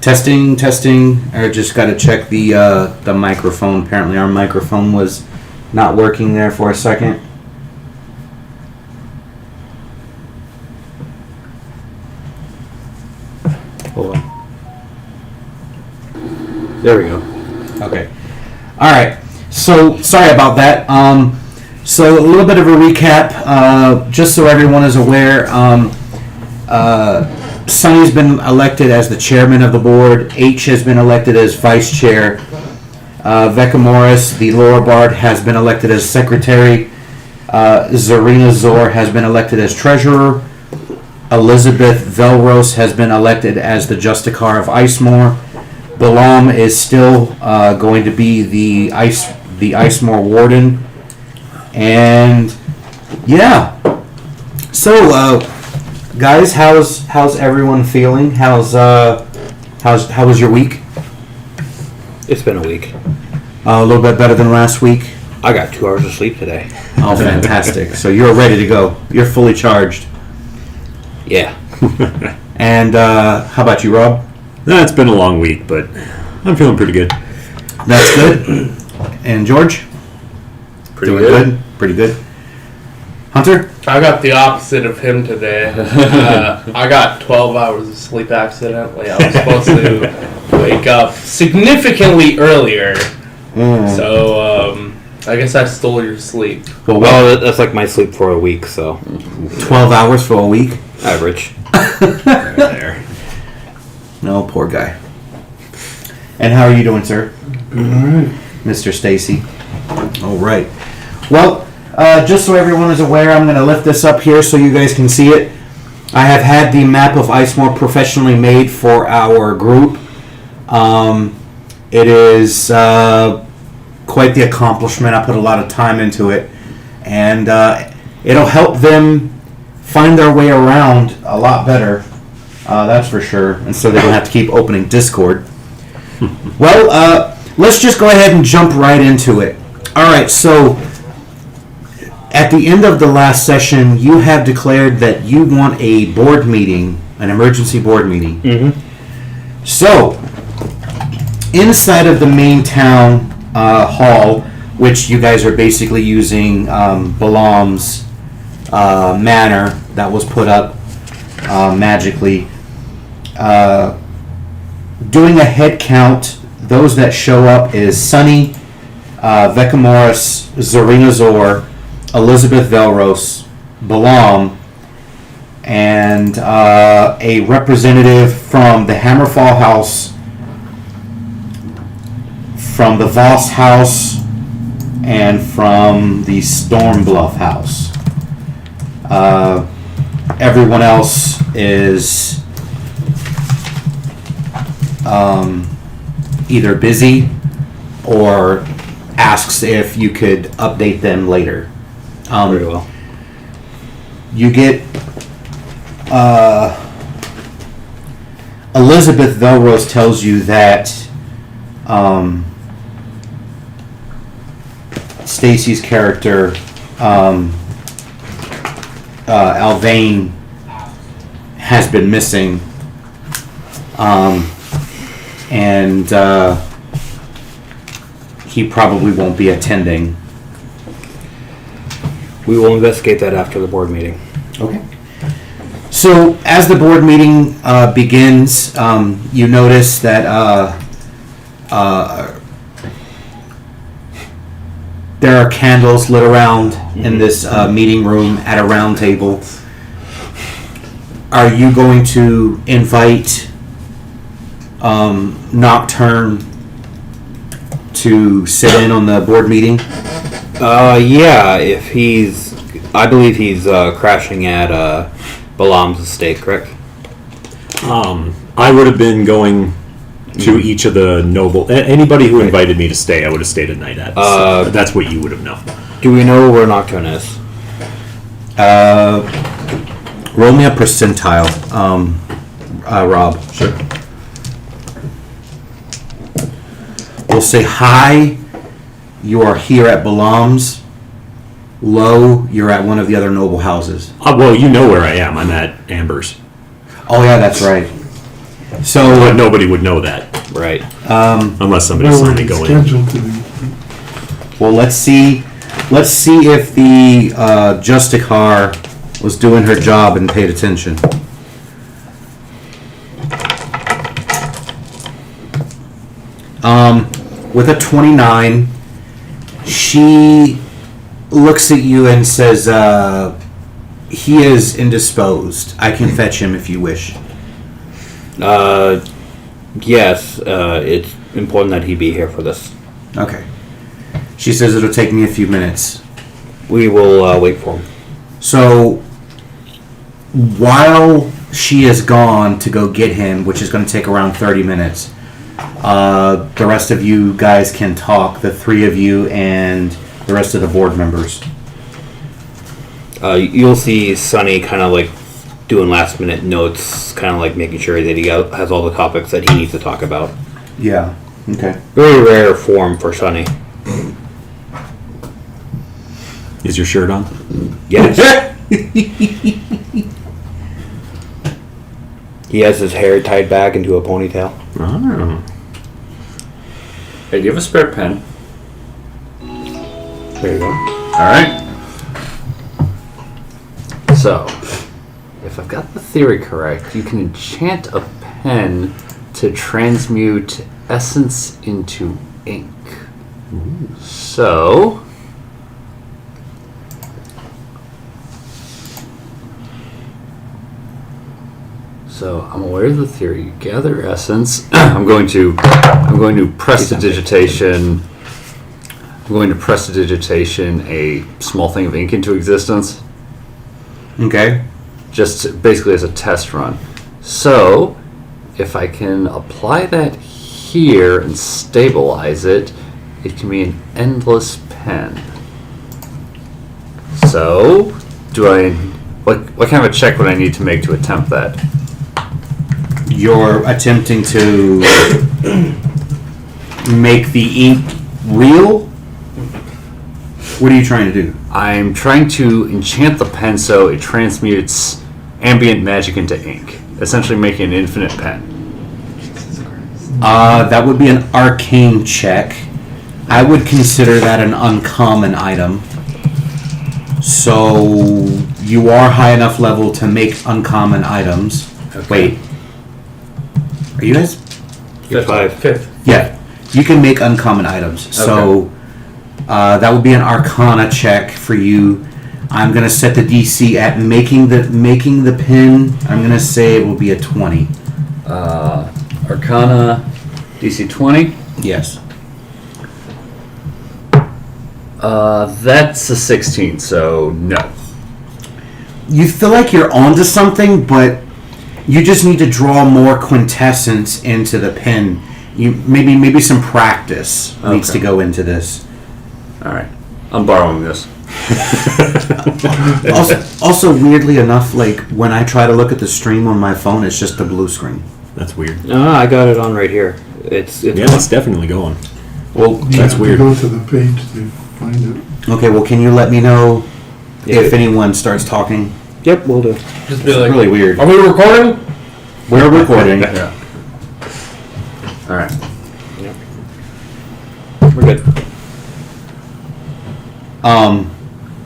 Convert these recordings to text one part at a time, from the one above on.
Testing. I just got to check the microphone. Apparently our microphone was not working there for a second. Hold on. There we go. Okay. All right. So sorry about that. So a little bit of a recap, just so everyone is aware. Sonny's been elected as the chairman of the board. H has been elected as vice chair. Vecca Morris, the lower bard, has been elected as secretary. Zarina Zor has been elected as treasurer. Elizabeth Velros has been elected as the Justicar of ICEMORR. Balam is still going to be the ICEMORR warden. And yeah. So guys, how's everyone feeling? How was your week? It's been a week. A little bit better than last week. I got 2 hours of sleep today. Oh, fantastic! So you're ready to go. You're fully charged. Yeah. And how about you, Rob? It's been a long week, but I'm feeling pretty good. That's good. And George? Pretty Doing good. Pretty good. Hunter? I got the opposite of him today. I got 12 hours of sleep accidentally. I was supposed to wake up significantly earlier. So, I guess I stole your sleep. Well, that's like my sleep for a week, so. 12 hours for a week? Average. There. No, poor guy. And how are you doing, sir? Mr. Stacy. All right. Well, just so everyone is aware, I'm going to lift this up here so you guys can see it. I have had the map of ICEMORR professionally made for our group. It is quite the accomplishment. I put a lot of time into it. And it'll help them find their way around a lot better. That's for sure. And so they don't have to keep opening Discord. Well, let's just go ahead and jump right into it. All right, so at the end of the last session, you have declared that you want a board meeting, an emergency board meeting. Mm-hmm. So, inside of the main town hall, which you guys are basically using Balam's manor that was put up magically, doing a head count, those that show up is Sunny, Vecca Morris, Zarina Zor, Elizabeth Velros, Balam, and a representative from the Hammerfall House, from the Voss House, and from the Stormbluff House. Everyone else is either busy or asks if you could update them later. Very well. You get Elizabeth Velros tells you that Stacy's character Alvayne has been missing, and he probably won't be attending. We will investigate that after the board meeting. Okay. So as the board meeting begins, you notice that there are candles lit around in this meeting room at a round table. Are you going to invite Nocturne to sit in on the board meeting? Yeah, if I believe he's crashing at Balam's estate, correct? I would have been going to each of the noble... Anybody who invited me to stay, I would have stayed a night at. So that's what you would have known. Do we know where Nocturne is? Roll me a percentile, Rob. Sure. We'll say hi. You are here at Balam's. low, you're at one of the other noble houses. Well, you know where I am. I'm at Amber's. Oh yeah, that's right. But So nobody would know that Right. unless somebody Well, saw we're me go in. scheduled to be. well, let's see if the Justicar was doing her job and paid attention. With a 29, she looks at you and says, he is indisposed. I can fetch him if you wish. Yes, it's important that he be here for this. Okay. She says it'll take me a few minutes. We will wait for him. So, while she is gone to go get him, which is going to take around 30 minutes, the rest of you guys can talk, the three of you and the rest of the board members. You'll see Sonny kind of like doing last minute notes, kind of like making sure that he has all the topics that he needs to talk about. Yeah. Okay. Very rare form for Sonny. Is your shirt on? Yes. He has his hair tied back into a ponytail. Oh. Hey, do you have a spare pen? There you go. Alright. So, if I've got the theory correct, you can enchant a pen to transmute essence into ink. So, I'm aware of the theory. You gather essence. I'm going to prestidigitation. I'm going to prestidigitation a small thing of ink into existence, Okay. just basically as a test run. So, if I can apply that here and stabilize it, it can be an endless pen. So, what kind of a check would I need to make to attempt that? You're attempting to make the ink real? What are you trying to do? I'm trying to enchant the pen so it transmutes ambient magic into ink, essentially making an infinite pen. That would be an arcane check. I would consider that an uncommon item. So you are high enough level to make uncommon items. Okay. Wait. Are you guys? You're 5. Fifth. Yeah. You can make uncommon items. So that would be an arcana check for you. I'm gonna set the DC at making the pin. I'm gonna say it will be a 20. Arcana, DC 20. Yes. That's a 16, so no. You feel like you're onto something, but you just need to draw more quintessence into the pen. You maybe some practice needs to Okay. go into this. Alright. I'm borrowing this. Also, weirdly enough, like when I try to look at the stream on my phone, it's just a blue screen. That's weird. I got it on right here. It's Yeah, it's definitely going. Well, You That's have weird. to go to the page to find it. okay. Well, can you let me know if Yeah. anyone starts talking? Yep, we'll do. Just be It's like, really weird. are we recording? We're recording. Yeah. Alright. We're good.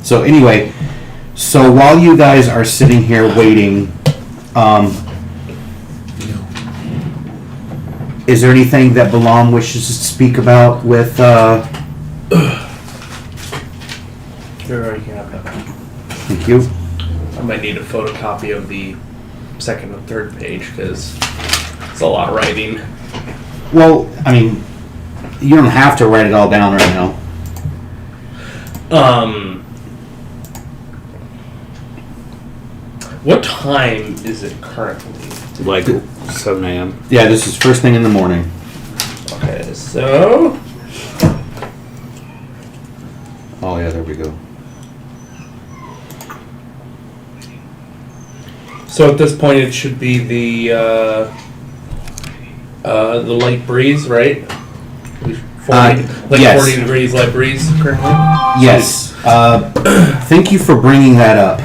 So anyway, so while you guys are sitting here waiting, is there anything that Balam wishes to speak about with? Here, you can have that. Thank you. I might need a photocopy of the second and third page because it's a lot of writing. Well, I mean, you don't have to write it all down right now. What time is it currently? Like 7 a.m. Yeah, this is first thing in the morning. Okay, so Oh yeah, there we go. at this point it should be the light breeze, right? Yes. 40 degrees light breeze currently. Yes. Thank you for bringing that up.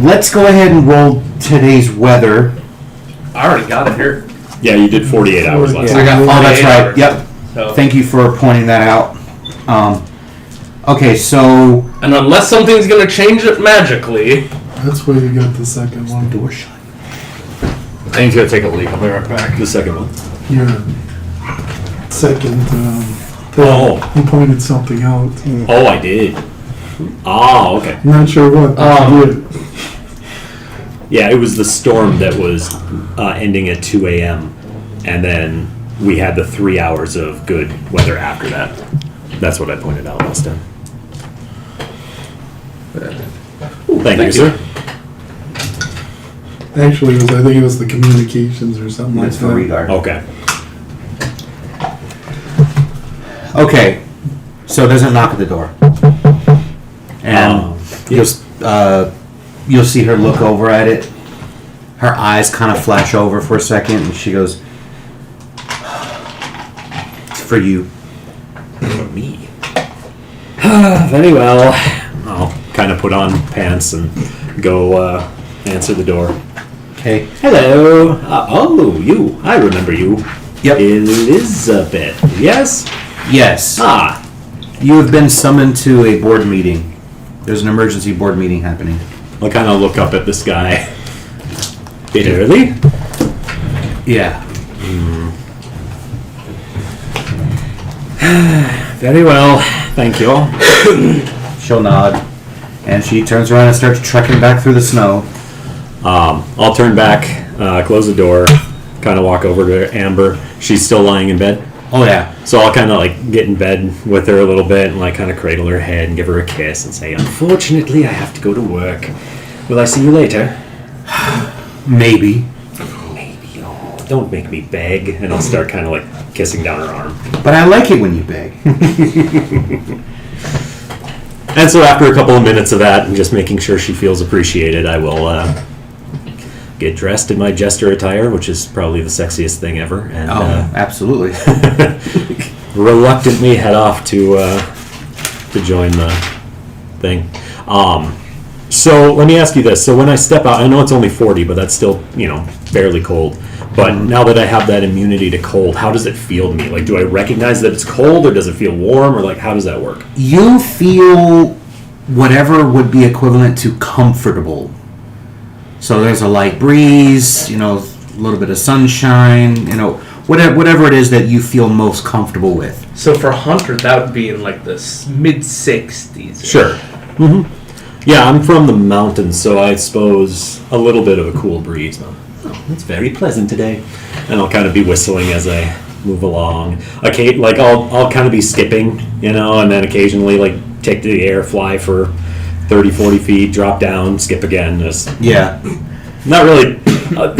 Let's go ahead and roll today's weather. I already got it here. Yeah, you did 48 hours last I night. got Oh, that's 48 right. hours. Yep. So, Thank you for pointing that out. Okay, so and unless something's gonna change it magically, That's why you got the second one. door shut. I need to go take a leak. I'll be right back. The second one. Your second Oh. thing, you pointed something out. Oh, I did. Oh, okay. I'm not sure what, but you did. Yeah, it was the storm that was ending at 2 a.m. And then we had the 3 hours of good weather after that. That's what I pointed out last time. Thank you, sir. Actually, I think it was the communications or something like That's for that. regard. Okay. Okay, so it doesn't knock at the door, and you'll see her look over at it. Her eyes kind of flash over for a second, and she goes, "It's for you." For me. Very well. I'll kind of put on pants and go answer the door. Okay. Hello. Oh, you. I remember you. Yep. Elizabeth. Yes? Yes. Ah. You have been summoned to a board meeting. There's an emergency board meeting happening. I'll kind of look up at this guy. Bit early? Yeah. Very well. Thank you. She'll nod, and she turns around and starts trekking back through the snow. I'll turn back, close the door, kind of walk over to Amber. She's still lying in bed. Oh yeah. So I'll kind of like get in bed with her a little bit and like kind of cradle her head and give her a kiss and say, unfortunately, I have to go to work. Will I see you later? Maybe. Maybe. Oh, don't make me beg. And I'll start kind of like kissing down her arm. But I like it when you beg. And so after a couple of minutes of that and just making sure she feels appreciated, I will get dressed in my jester attire, which is probably the sexiest thing ever. And Absolutely. reluctantly head off to join the thing. So let me ask you this. So when I step out, I know it's only 40, but that's still, fairly cold. But now that I have that immunity to cold, how does it feel to me? Like, do I recognize that it's cold, or does it feel warm, or like, how does that work? You feel whatever would be equivalent to comfortable. So there's a light breeze, a little bit of sunshine, whatever it is that you feel most comfortable with. so for Hunter, that would be in like the mid 60s. Sure. Mm-hmm. Yeah, I'm from the mountains, so I suppose a little bit of a cool breeze. Oh, it's very pleasant today. And I'll kind of be whistling as I move along. Okay, like I'll kind of be skipping, and then occasionally like take the air, fly for 30, 40 feet, drop down, skip again. Just Yeah. not really.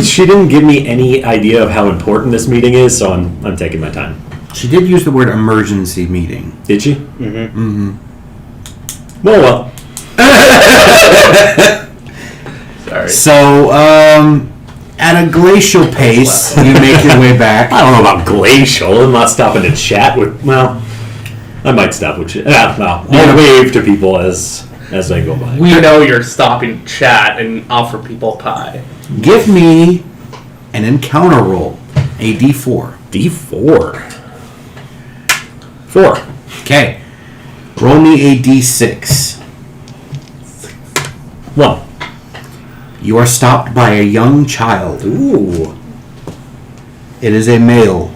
She didn't give me any idea of how important this meeting is, so I'm taking my time. She did use the word emergency meeting. Did she? Mm-hmm. Well. Sorry. So, at a glacial pace, you make your way back. I don't know about glacial. I'm not stopping to chat with. Well, I might stop with chat. I'll wave to people as I go by. We know you're stopping to chat and offer people pie. Give me an encounter roll, a D4. D4. 4. Okay. Roll me a D6. 1. You are stopped by a young child. Ooh. It is a male.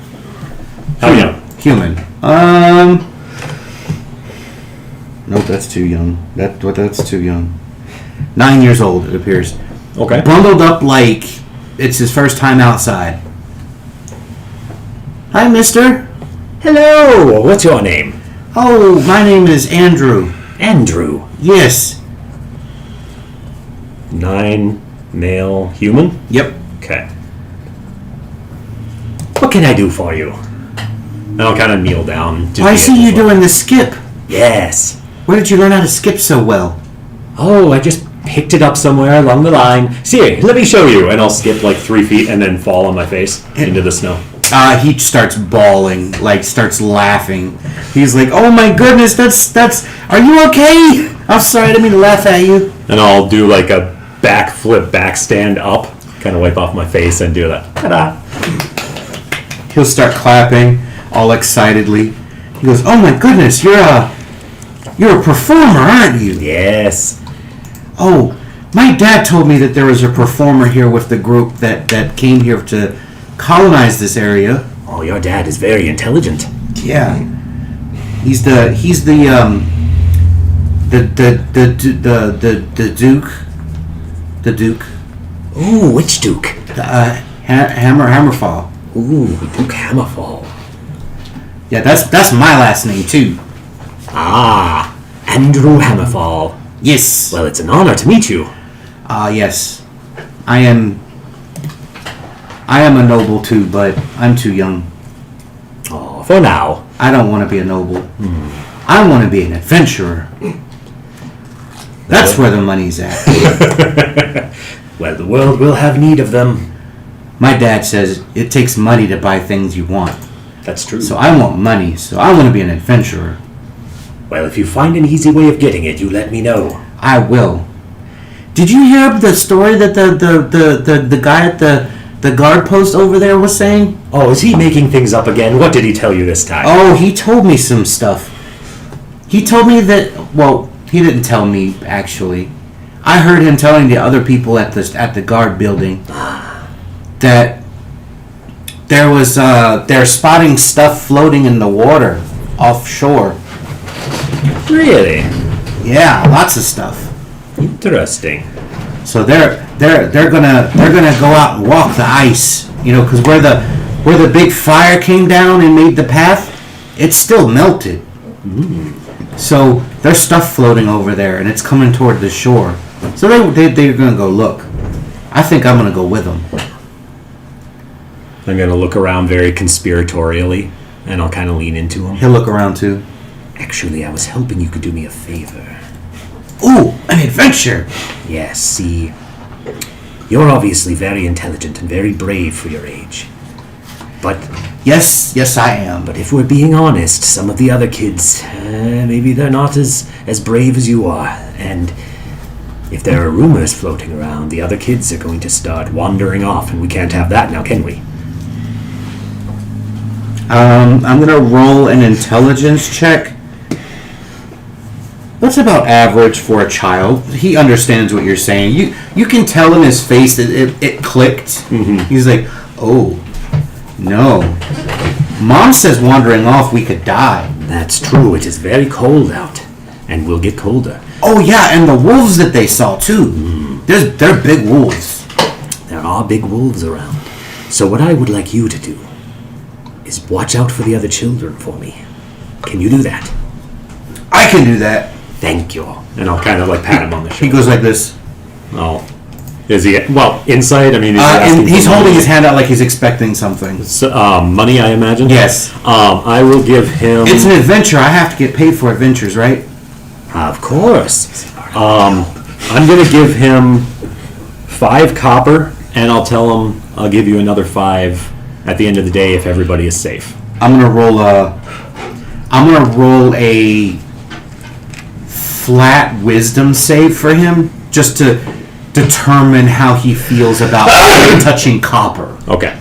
How young? Human. Nope, that's too young. That's too young. 9 years old, it appears. Okay. Bundled up like it's his first time outside. Hi, mister. Hello. What's your name? Oh, my name is Andrew. Andrew. Yes. 9, male, human? Yep. Okay. What can I do for you? And I'll kind of kneel down. Oh, I see you doing the skip. Yes. Where did you learn how to skip so well? Oh, I just picked it up somewhere along the line. See, let me show you. And I'll skip like 3 feet and then fall on my face into the snow. He starts bawling, like starts laughing. He's like, "Oh my goodness, that's. Are you okay? I'm sorry, I didn't mean to laugh at you." And I'll do like a backflip, backstand up, kind of wipe off my face and do that. Ta-da! He'll start clapping, all excitedly. He goes, "Oh my goodness, you're a performer, aren't you?" Yes. "Oh, my dad told me that there was a performer here with the group that came here to colonize this area." Oh, your dad is very intelligent. Yeah, he's the Duke. Ooh, which Duke? Hammerfall. Ooh, Duke Hammerfall. Yeah, that's my last name too. Ah, Andrew Hammerfall. Yes. Well, it's an honor to meet you. Yes. I am a noble too, but I'm too young. Oh, for now. I don't want to be a noble. I want to be an adventurer. That's where the money's at. Well, the world will have need of them. My dad says it takes money to buy things you want. That's true. So I want money, so I want to be an adventurer. Well, if you find an easy way of getting it, you let me know. I will. Did you hear the story that the guy at the guard post over there was saying? Oh, is he making things up again? What did he tell you this time? Oh, he told me some stuff. He told me that, well, he didn't tell me, actually. I heard him telling the other people at the guard building that they're spotting stuff floating in the water offshore. Really? Yeah, lots of stuff. Interesting. So they're gonna go out and walk the ice, because where the big fire came down and made the path, it's still melted. So there's stuff floating over there, and it's coming toward the shore. So they're gonna go look. I think I'm gonna go with them. I'm going to look around very conspiratorially, and I'll kind of lean into him. He'll look around too. Actually, I was hoping you could do me a favor. Ooh, an adventure! Yes, see, you're obviously very intelligent and very brave for your age. But Yes, I am. But if we're being honest, some of the other kids, maybe they're not as brave as you are. And if there are rumors floating around, the other kids are going to start wandering off, and we can't have that now, can we? I'm gonna roll an intelligence check. That's about average for a child. He understands what you're saying. You can tell in his face that it clicked. He's like, "Oh, no. Mom says wandering off we could die." That's true. It is very cold out, and will get colder. Oh yeah, and the wolves that they saw too. They're big wolves. There are big wolves around. So what I would like you to do is watch out for the other children for me. Can you do that? I can do that. Thank you. And I'll kind of like pat him on the shoulder. He goes like this. Oh. Is he, well, inside? I mean, And he's holding his hand out like he's expecting something. So, money, I imagine? Yes. I will give him... It's an adventure. I have to get paid for adventures, right? Of course. I'm going to give him 5 copper, and I'll tell him I'll give you another 5 at the end of the day if everybody is safe. I'm gonna roll a flat wisdom save for him, just to determine how he feels about touching copper. Okay.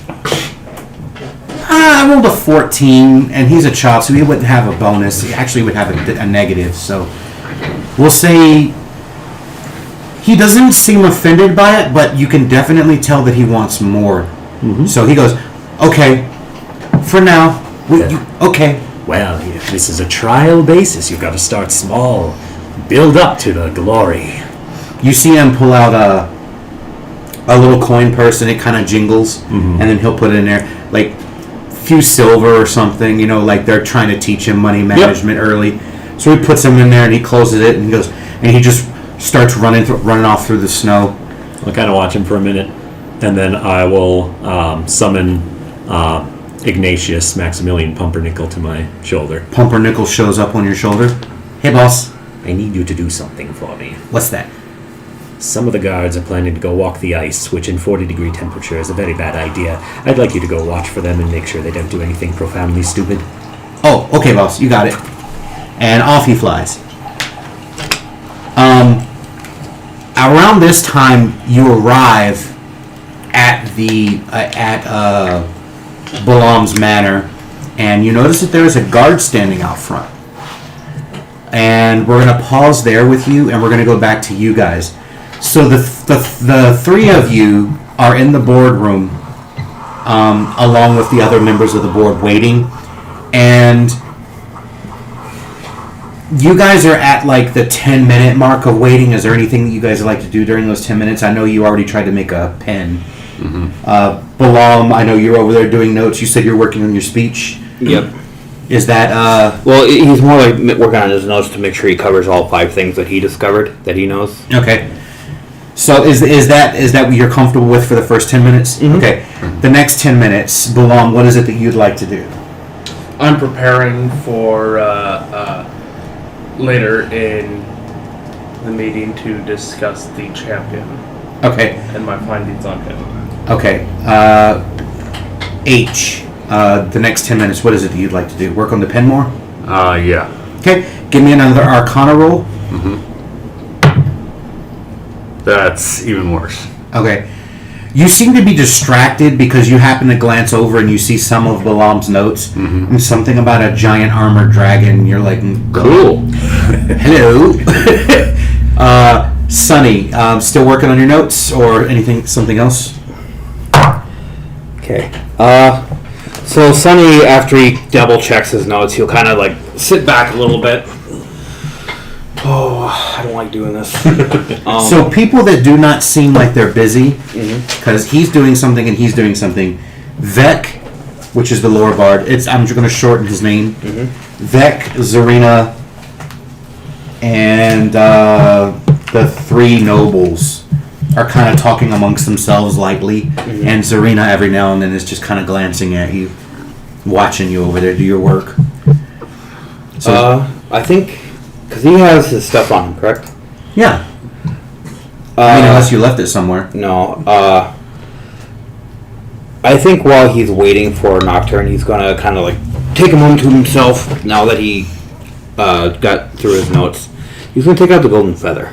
I rolled a 14, and he's a child, so he wouldn't have a bonus. He actually would have a negative, so we'll say he doesn't seem offended by it, but you can definitely tell that he wants more. So he goes, "Okay, for now, okay." Well, if this is a trial basis, you've got to start small. Build up to the glory. You see him pull out a little coin purse, and it kind of jingles, and then he'll put it in there, like few silver or something, like they're trying to teach him money management early. So he puts them in there, and he closes it, and he goes, and he just starts running off through the snow. I'll kind of watch him for a minute, and then I will summon Ignatius Maximilian Pumpernickel to my shoulder. Pumpernickel shows up on your shoulder. "Hey, boss. I need you to do something for me. What's that?" Some of the guards are planning to go walk the ice, which in 40-degree temperature is a very bad idea. I'd like you to go watch for them and make sure they don't do anything profoundly stupid. Oh, okay, boss, you got it. And off he flies. Around this time, you arrive at Balaam's manor, and you notice that there is a guard standing out front. And we're going to pause there with you, and we're going to go back to you guys. So the three of you are in the boardroom, along with the other members of the board, waiting, and you guys are at like the 10-minute mark of waiting. Is there anything that you guys would like to do during those 10 minutes? I know you already tried to make a pen. Balaam, I know you're over there doing notes. You said you're working on your speech. Yep. Is that Well, he's more like working on his notes to make sure he covers all 5 things that he discovered that he knows. okay? So is that what you're comfortable with for the first 10 minutes? Mhm. Okay. The next 10 minutes, Balaam, what is it that you'd like to do? I'm preparing for later in the meeting to discuss the champion Okay. and my findings on him. Okay. H. The next 10 minutes, what is it that you'd like to do? Work on the pen more? Yeah. Okay. Give me another Arcana roll. That's even worse. Okay. You seem to be distracted because you happen to glance over and you see some of Balaam's notes and something about a giant armored dragon. You're like, Cool. hello. Sonny, still working on your notes or something else? Okay. So Sonny, after he double checks his notes, he'll kind of like sit back a little bit. Oh, I don't like doing this. So people that do not seem like they're busy, because he's doing something and he's doing something. Vec, which is the lower bard. I'm just going to shorten his name. Vec, Zarina, and the 3 nobles are kind of talking amongst themselves lightly, and Zarina every now and then is just kind of glancing at you, watching you over there do your work. So I think because he has his stuff on him, correct? yeah, I mean, unless you left it somewhere. No. I think while he's waiting for Nocturne, he's gonna kind of like take a moment to himself. Now that he got through his notes, he's gonna take out the golden feather,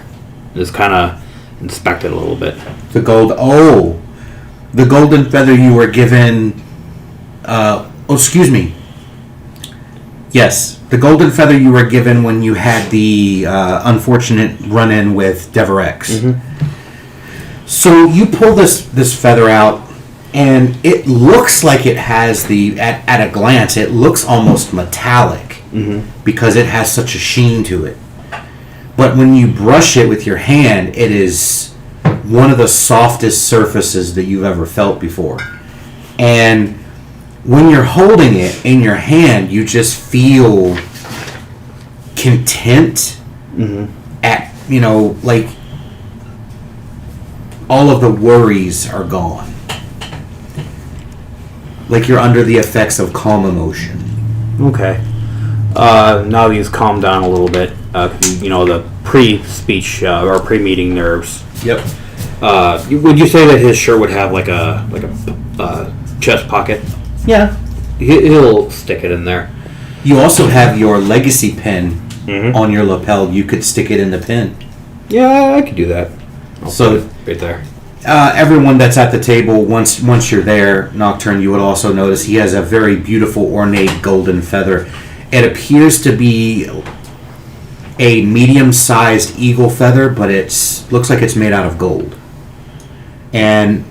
and just kind of inspect it a little bit. The golden feather you were given. Excuse me. Yes, the golden feather you were given when you had the unfortunate run-in with Deverex. So you pull this feather out, and it looks like it has at a glance, it looks almost metallic because it has such a sheen to it. But when you brush it with your hand, it is one of the softest surfaces that you've ever felt before. And when you're holding it in your hand, you just feel content at, like all of the worries are gone. Like you're under the effects of calm emotion. Okay. Now he's calmed down a little bit. The pre-speech or pre-meeting nerves. Yep. Would you say that his shirt would have like a chest pocket? Yeah. He'll stick it in there. You also have your legacy pin on your lapel. You could stick it in the pin. Yeah, I could do that. So right there. Everyone that's at the table, once you're there, Nocturne, you would also notice he has a very beautiful, ornate golden feather. It appears to be a medium-sized eagle feather, but looks like it's made out of gold. And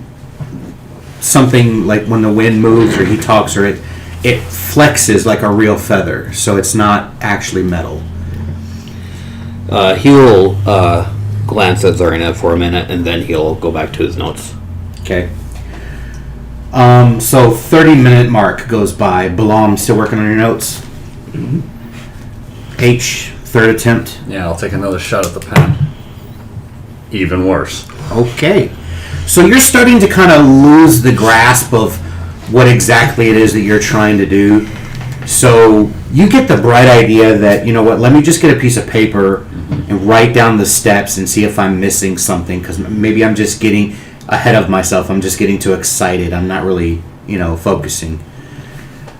something like when the wind moves or he talks or it flexes like a real feather, so it's not actually metal. He will glance at Zarina for a minute, and then he'll go back to his notes. Okay. So 30-minute mark goes by. Balaam, still working on your notes? H, third attempt. Yeah, I'll take another shot at the pen. Even worse. Okay. So you're starting to kind of lose the grasp of what exactly it is that you're trying to do. So you get the bright idea that, let me just get a piece of paper and write down the steps and see if I'm missing something, because maybe I'm just getting ahead of myself. I'm just getting too excited. I'm not really, focusing.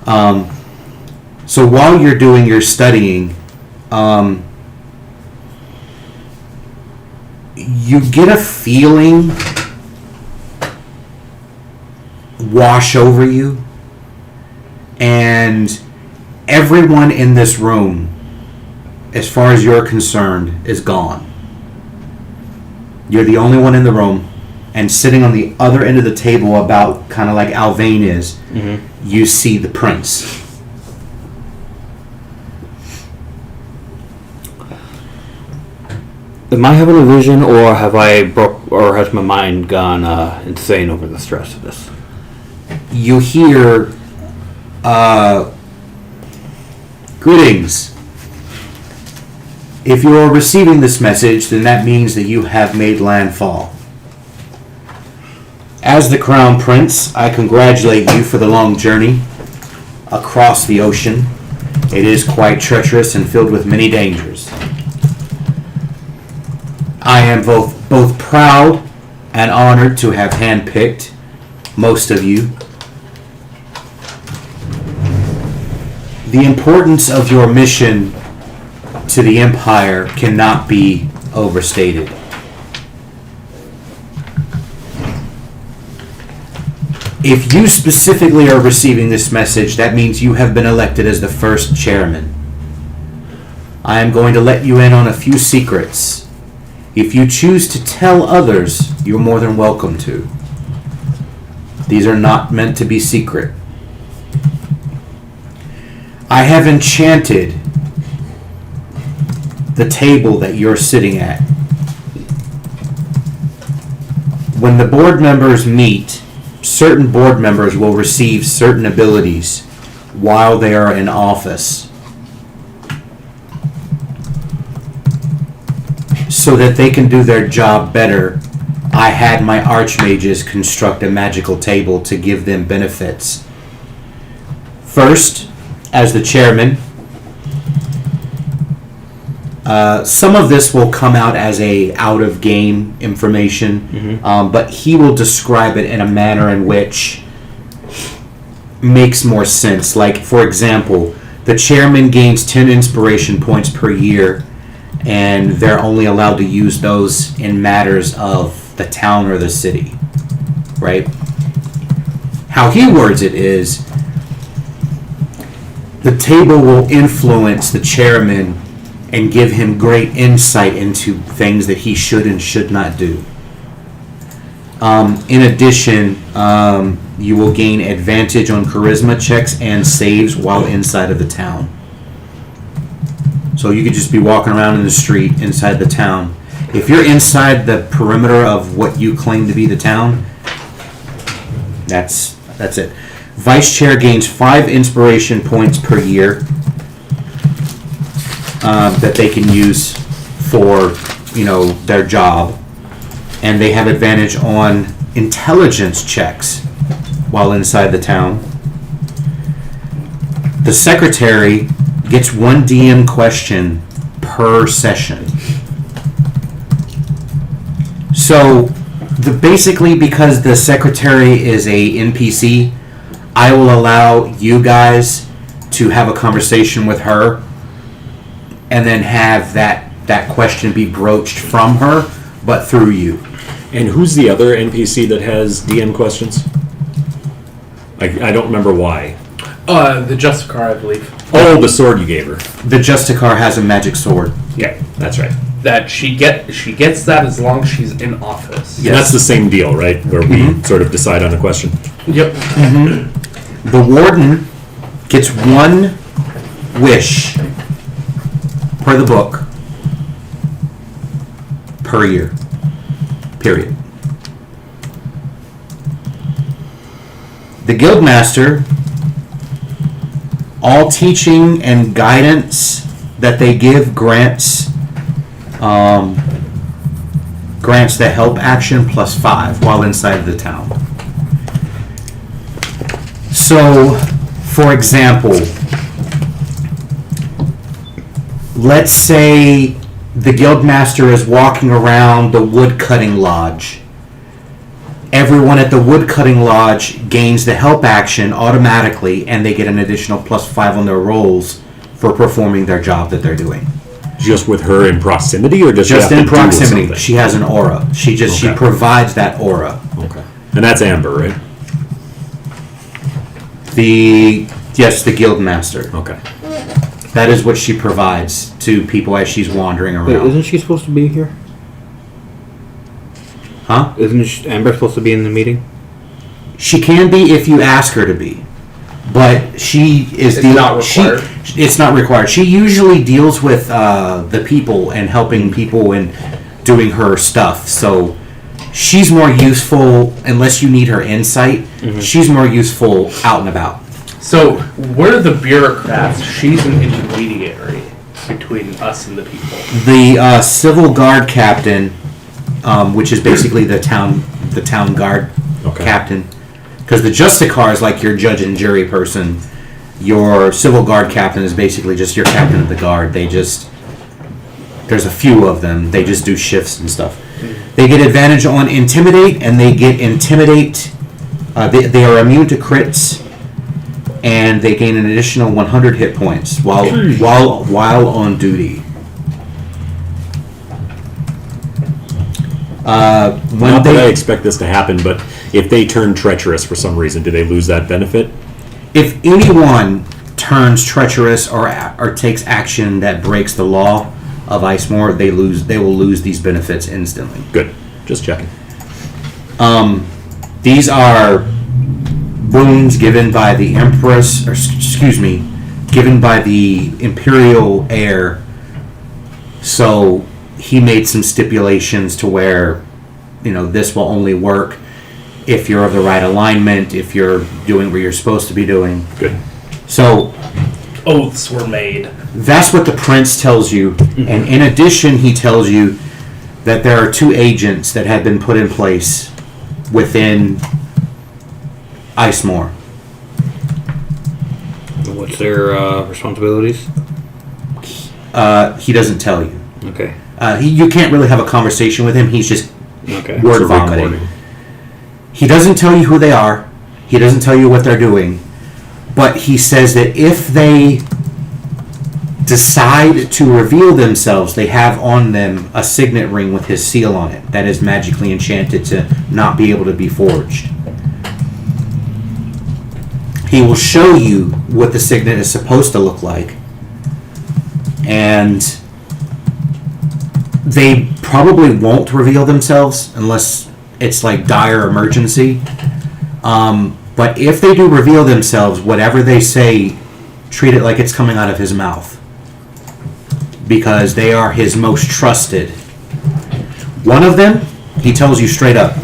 So while you're doing your studying, you get a feeling wash over you, and everyone in this room, as far as you're concerned, is gone. You're the only one in the room, and sitting on the other end of the table, about kind of like Alvayne is, you see the prince. Am I having a vision, or or has my mind gone insane over the stress of this? You hear, greetings. If you are receiving this message, then that means that you have made landfall. As the Crown Prince, I congratulate you for the long journey across the ocean. It is quite treacherous and filled with many dangers. I am both proud and honored to have handpicked most of you. The importance of your mission to the Empire cannot be overstated. If you specifically are receiving this message, that means you have been elected as the first chairman. I am going to let you in on a few secrets. If you choose to tell others, you're more than welcome to. These are not meant to be secret. I have enchanted the table that you're sitting at. When the board members meet, certain board members will receive certain abilities while they are in office, so that they can do their job better. I had my archmages construct a magical table to give them benefits. First, as the chairman, some of this will come out as out of game information, but he will describe it in a manner in which makes more sense. Like, for example, the chairman gains 10 inspiration points per year, and they're only allowed to use those in matters of the town or the city, right? How he words it is, the table will influence the chairman and give him great insight into things that he should and should not do. In addition, you will gain advantage on charisma checks and saves while inside of the town. So you could just be walking around in the street inside the town. If you're inside the perimeter of what you claim to be the town, that's it. Vice chair gains 5 inspiration points per year that they can use for, their job, and they have advantage on intelligence checks while inside the town. The secretary gets 1 DM question per session. So, basically, because the secretary is a NPC, I will allow you guys to have a conversation with her, and then have that question be broached from her, but through you. And who's the other NPC that has DM questions? I don't remember why. The Justicar, I believe. Oh, the sword you gave her. The Justicar has a magic sword. Yeah, that's right. That she gets that as long as she's in office. And that's the same deal, right? Where we sort of decide on a question. Yep. The warden gets 1 wish per the book per year. Period. The guildmaster, all teaching and guidance that they give grants the help action plus 5 while inside of the town. So, for example, let's say the guildmaster is walking around the woodcutting lodge. Everyone at the woodcutting lodge gains the help action automatically, and they get an additional +5 on their rolls for performing their job that they're doing. Just with her in proximity, or does she Just have in to do proximity. something? She has an aura. She Okay. provides that aura. Okay. And that's Amber, right? The guildmaster. Okay. That is what she provides to people as she's wandering Wait, around. isn't she supposed to be here? Huh? Isn't Amber supposed to be in the meeting? She can be if you ask her to be, but she is It's not required. It's not required. She usually deals with the people and helping people and doing her stuff. So she's more useful unless you need her insight. She's more useful out and about. So we're the bureaucrats. She's an intermediary between us and the people. The civil guard captain, which is basically the town guard Okay. captain, because the Justicar is like your judge and jury person. Your civil guard captain is basically just your captain of the guard. There's a few of them. They just do shifts and stuff. They get advantage on intimidate, and they get intimidate. They are immune to crits, and they gain an additional 100 hit points while on duty. Not that I expect this to happen, but if they turn treacherous for some reason, do they lose that benefit? If anyone turns treacherous or takes action that breaks the law of ICEMORR, they will lose these benefits instantly. Good. Just checking. These are wounds given by the Empress, or excuse me, given by the Imperial heir. So he made some stipulations to where, this will only work if you're of the right alignment, if you're doing what you're supposed to be doing. Good. So Oaths were made. that's what the prince tells you. And in addition, he tells you that there are 2 agents that have been put in place within ICEMORR. What's their responsibilities? He doesn't tell you. Okay. You can't really have a conversation with him. He's just Okay. word It's a vomiting. recording. He doesn't tell you who they are. He doesn't tell you what they're doing. But he says that if they decide to reveal themselves, they have on them a signet ring with his seal on it that is magically enchanted to not be able to be forged. He will show you what the signet is supposed to look like. And they probably won't reveal themselves unless it's like dire emergency. But if they do reveal themselves, whatever they say, treat it like it's coming out of his mouth. Because they are his most trusted. One of them, he tells you straight up,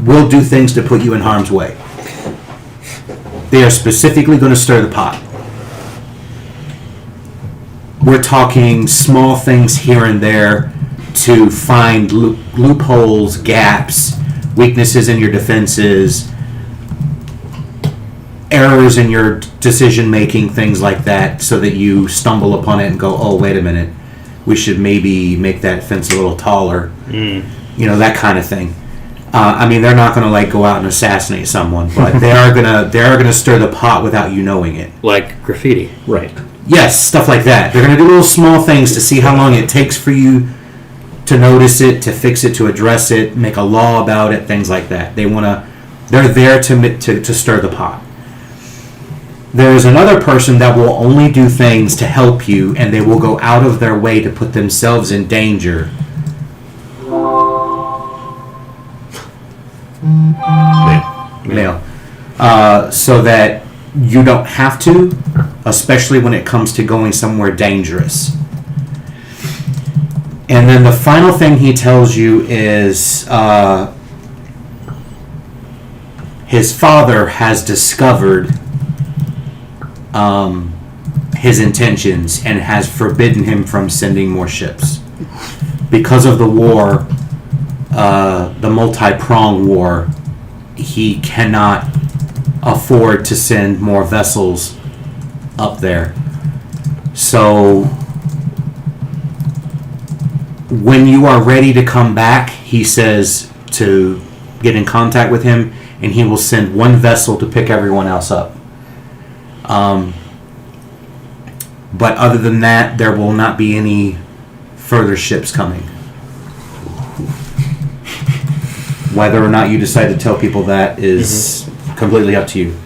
will do things to put you in harm's way. They are specifically going to stir the pot. We're talking small things here and there to find loopholes, gaps, weaknesses in your defenses, errors in your decision making, things like that, so that you stumble upon it and go, oh, wait a minute, we should maybe make that fence a little taller. That kind of thing. They're not going to go out and assassinate someone, but they are gonna stir the pot without you knowing it. Like graffiti. Right. Yes, stuff like that. They're going to do little small things to see how long it takes for you to notice it, to fix it, to address it, make a law about it, things like that. They're there to stir the pot. There is another person that will only do things to help you, and they will go out of their way to put themselves in danger. Male. So that you don't have to, especially when it comes to going somewhere dangerous. And then the final thing he tells you is his father has discovered his intentions and has forbidden him from sending more ships. Because of the war, the multi-pronged war, he cannot afford to send more vessels up there. So when you are ready to come back, he says to get in contact with him, and he will send one vessel to pick everyone else up. But other than that, there will not be any further ships coming. Whether or not you decide to tell people that is completely up to you.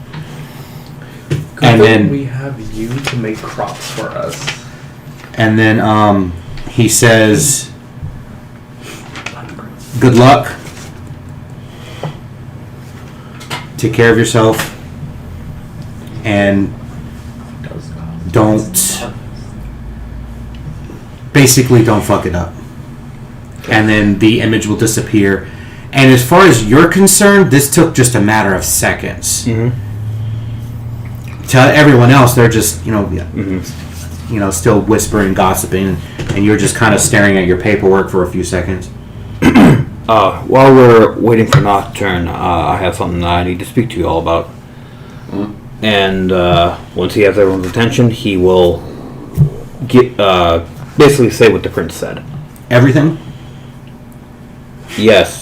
And then we have you to make crops for us. And then he says, good luck. Take care of yourself. And don't fuck it up. And then the image will disappear. And as far as you're concerned, this took just a matter of seconds. To everyone else, they're just, still whispering, gossiping, and you're just kind of staring at your paperwork for a few seconds. While we're waiting for Nocturne, I have something that I need to speak to you all about. And once he has everyone's attention, he will basically say what the prince said. Everything? Yes.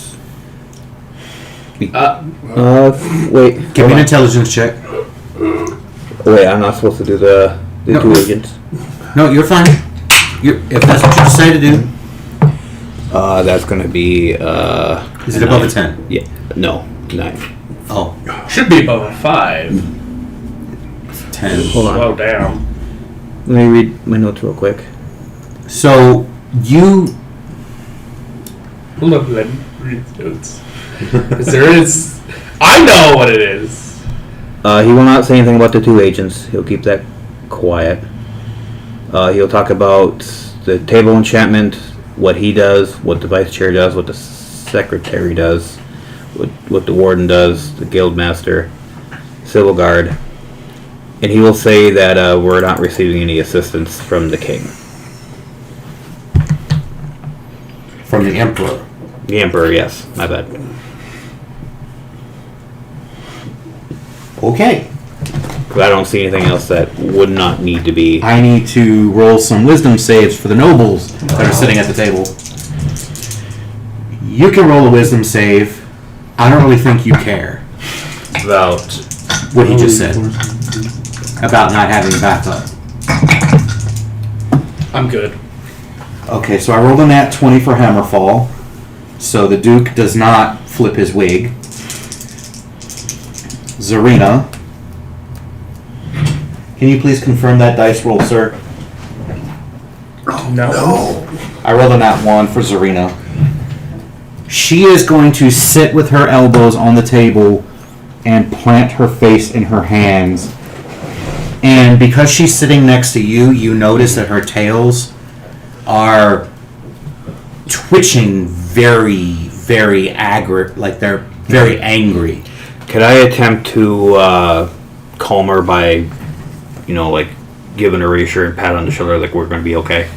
Wait. Give me an intelligence check. Wait, I'm not supposed to do the No. two agents. No, you're fine. If that's what you decide to do. That's gonna be Is it above a 10? Yeah. No. 9. Oh, Should be above a 5. 10. Hold on. Slow down. Let me read my notes real quick. So, you... Look, let me read notes. 'Cause there is... I know what it is. He will not say anything about the two agents. He'll keep that quiet. He'll talk about the table enchantment, what he does, what the vice chair does, what the secretary does, what the warden does, the guild master, civil guard. And he will say that we're not receiving any assistance from the king. From the Emperor. The emperor, yes. My bad. Okay. Because I don't see anything else that would not need to be... I need to roll some wisdom saves for the nobles that are sitting at the table. You can roll a wisdom save. I don't really think you care about what he just said. About not having backup. I'm good. Okay, so I rolled a nat 20 for Hammerfall. So the Duke does not flip his wig. Zarina. Can you please confirm that dice roll, sir? No. I rolled a nat 1 for Zarina. She is going to sit with her elbows on the table and plant her face in her hands. And because she's sitting next to you, you notice that her tails are twitching very, very like they're very angry. Could I attempt to calm her by, giving her a reassuring pat on the shoulder, like we're going to be okay?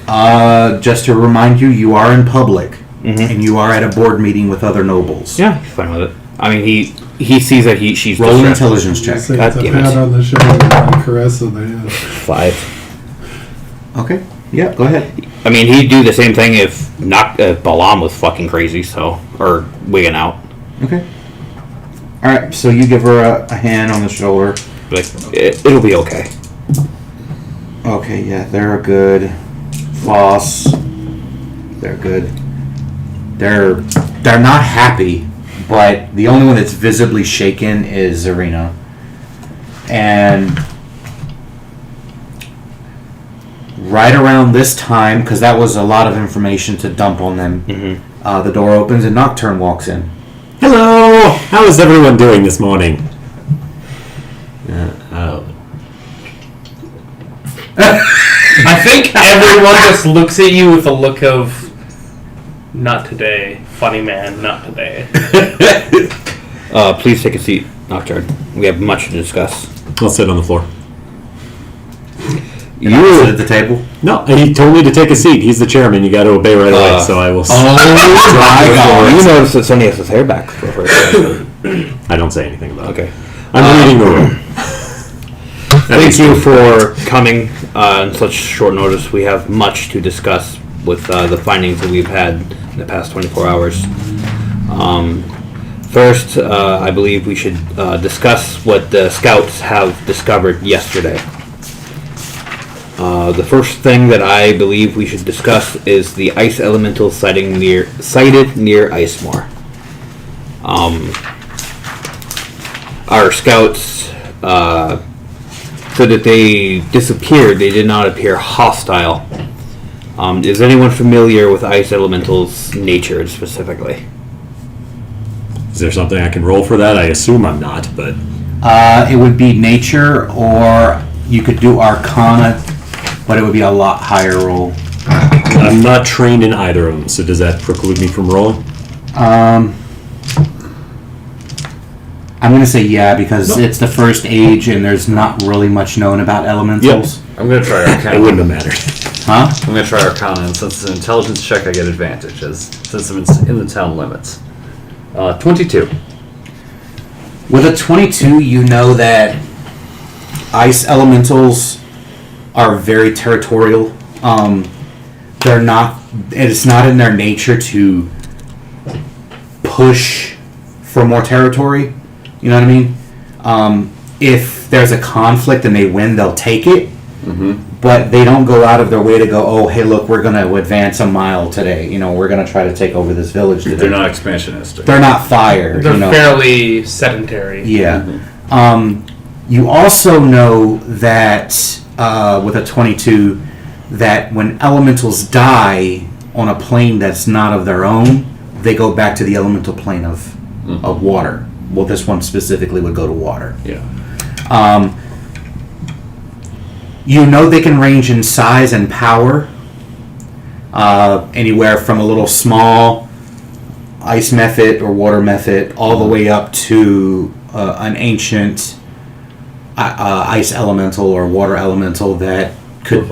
Just to remind you, you are in public, and you are at a board meeting with other nobles. Yeah, he's fine with it. I mean, he sees that she's Roll an distressed. intelligence check. Say God it's a damn it. pat on the shoulder and a caress on the head. 5. Okay. Yeah, go ahead. I mean, he'd do the same thing if Balam was fucking crazy, or wigging out. Okay. All right. So you give her a hand on the shoulder. Like, it'll be okay. Okay. Yeah, they're good. Foss. They're good. They're not happy, but the only one that's visibly shaken is Zarina. And right around this time, because that was a lot of information to dump on them, the door opens and Nocturne walks in. Hello! How is everyone doing this morning? I think everyone just looks at you with a look of, not today. Funny man, not today. Please take a seat, Nocturne. We have much to discuss. I'll sit on the floor. And I sit at the table. No, he told me to take a seat. He's the chairman. You got to obey right away. So I will. Oh my God! You notice that Sonny has his hair back. I don't say anything about it. Okay. I'm reading the room. Thank you for coming on such short notice. We have much to discuss with the findings that we've had in the past 24 hours. First, I believe we should discuss what the scouts have discovered yesterday. The first thing that I believe we should discuss is the ice elemental sighted near ICEMORR. Our scouts said that they disappeared. They did not appear hostile. Is anyone familiar with ice elementals' nature specifically? Is there something I can roll for that? I assume I'm not, but It would be nature, or you could do Arcana, but it would be a lot higher roll. I'm not trained in either of them. So does that preclude me from rolling? I'm going to say yeah, because it's the first age and there's not really much known about elementals. I'm going to try Arcana. It wouldn't have mattered. Huh? I'm going to try Arcana, and since it's an intelligence check, I get advantage, since I'm in the town limits. 22. With a 22, you know that ice elementals are very territorial. They're not. It's not in their nature to push for more territory. You know what I mean? If there's a conflict and they win, they'll take it. Mm-hmm. But they don't go out of their way to go, oh, hey, look, we're going to advance a mile today. You know, we're going to try to take over this village today. They're not expansionistic. They're not fire. They're you know? fairly sedentary. Yeah. Mm-hmm. You also know that with a 22, that when elementals die on a plane that's not of their own, they go back to the elemental plane of water. Well, this one specifically would go to water. Yeah. You know they can range in size and power, anywhere from a little small ice method or water method all the way up to an ancient ice elemental or water elemental that could,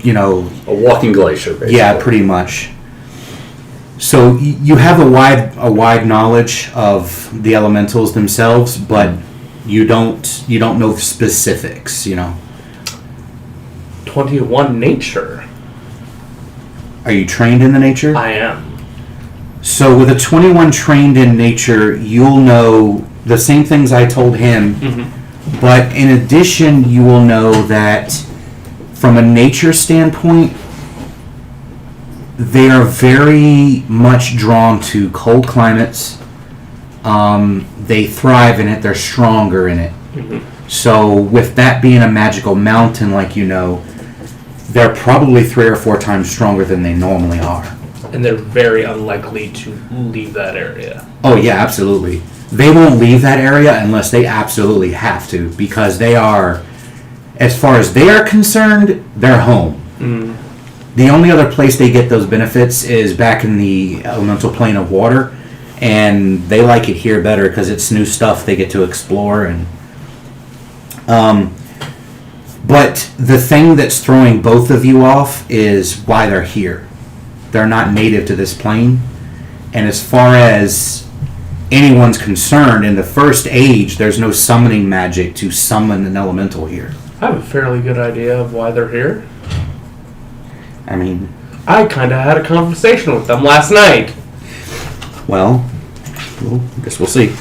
you know... A walking glacier, basically. Yeah, pretty much. So you have a wide knowledge of the elementals themselves, but you don't know specifics, you know. 21 nature. Are you trained in the nature? I am. So with a 21 trained in nature, you'll know the same things I told him, but in addition, you will know that from a nature standpoint, they are very much drawn to cold climates. They thrive in it. They're stronger in it. So with that being a magical mountain, like you know, they're probably 3 or 4 times stronger than they normally are. And they're very unlikely to leave that area. Oh yeah, absolutely. They won't leave that area unless they absolutely have to, because they are, as far as they are concerned, they're home. The only other place they get those benefits is back in the elemental plane of water, and they like it here better because it's new stuff they get to explore. And but the thing that's throwing both of you off is why they're here. They're not native to this plane, and as far as anyone's concerned, in the first age, there's no summoning magic to summon an elemental here. I have a fairly good idea of why they're here. I mean, I kind of had a conversation with them last night. well, I guess we'll see.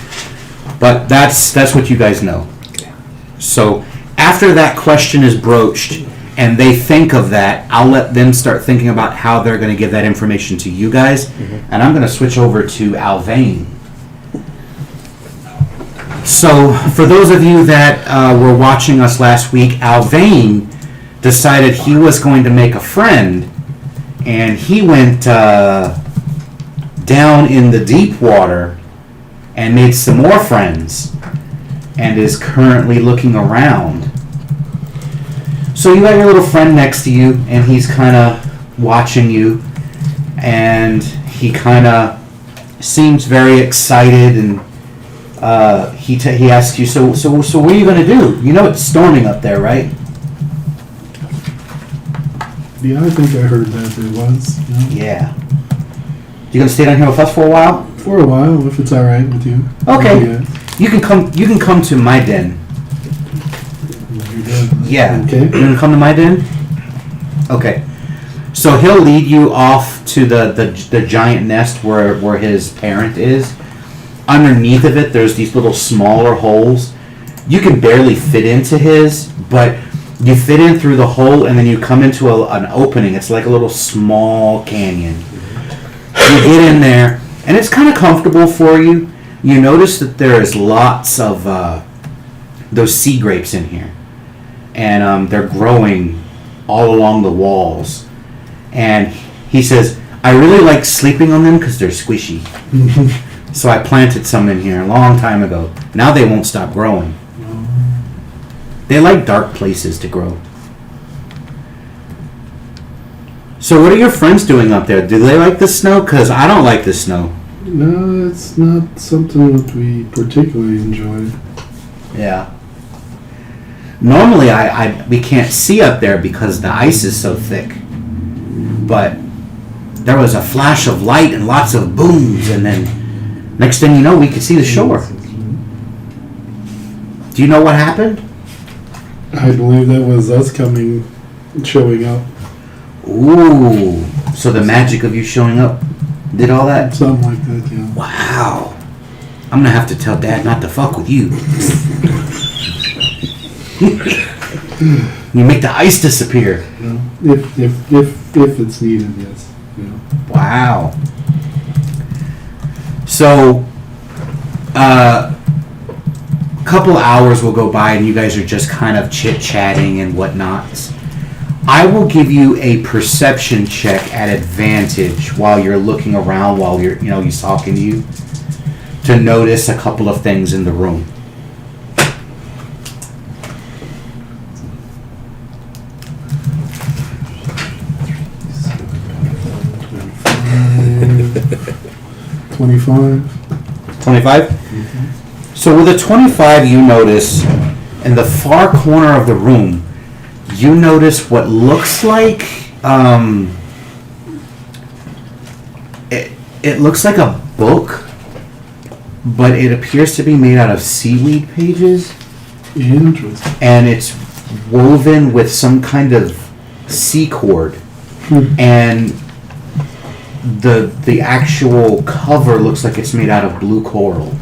But that's what you guys know. So after that question is broached and they think of that, I'll let them start thinking about how they're going to give that information to you guys. And I'm going to switch over to Alvayne. So for those of you that were watching us last week, Alvayne decided he was going to make a friend, and he went down in the deep water and made some more friends, and is currently looking around. So you got your little friend next to you, and he's kind of watching you, and he kind of seems very excited, and he asks you, so what are you going to do? You know it's storming up there, right? Yeah, I think I heard that it was. Yeah. You gonna stay down here with us for a while? For a while, if it's all right with you. Okay. Yeah. You can come to my den. You're good. Yeah. Okay. You gonna come to my den? Okay. So he'll lead you off to the giant nest where his parent is. Underneath of it, there's these little smaller holes. You can barely fit into his, but you fit in through the hole, and then you come into an opening. It's like a little small canyon. You get in there, and it's kind of comfortable for you. You notice that there is lots of those sea grapes in here, and they're growing all along the walls. And he says, I really like sleeping on them because they're squishy. So I planted some in here a long time ago. Now they won't stop growing. They like dark places to grow. So what are your friends doing up there? Do they like the snow? Because I don't like the snow. No, it's not something that we particularly enjoy. Yeah. Normally we can't see up there because the ice is so thick. But there was a flash of light and lots of booms, and then next thing you know, we could see the shore. Do you know what happened? I believe that was us showing up. Ooh. So the magic of you showing up did all that? Something like that, yeah. Wow. I'm gonna have to tell Dad not to fuck with you. You make the ice disappear. You know, if it's needed, yes. Yeah. Wow. So, a couple hours will go by, and you guys are just kind of chit-chatting and whatnot. I will give you a perception check at advantage while you're looking around, while he's talking to you, to notice a couple of things in the room. $25. 25? So with a 25, you notice in the far corner of the room, you notice what looks like it looks like a book, but it appears to be made out of seaweed pages. Interesting. And it's woven with some kind of sea cord. And the actual cover looks like it's made out of blue coral.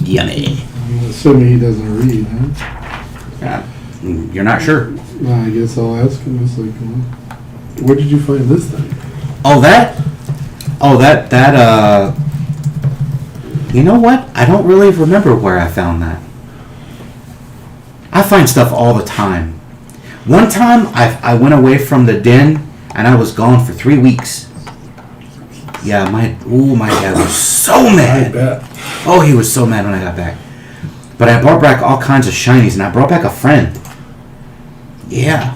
Yummy. I'm assuming he doesn't read, huh? You're not sure. Well, I guess I'll ask him. It's like, where did you find this thing? That you know what? I don't really remember where I found that. I find stuff all the time. One time I went away from the den and I was gone for 3 weeks. Yeah, my dad was so mad. I bet. Oh, he was so mad when I got back. But I brought back all kinds of shinies, and I brought back a friend. Yeah,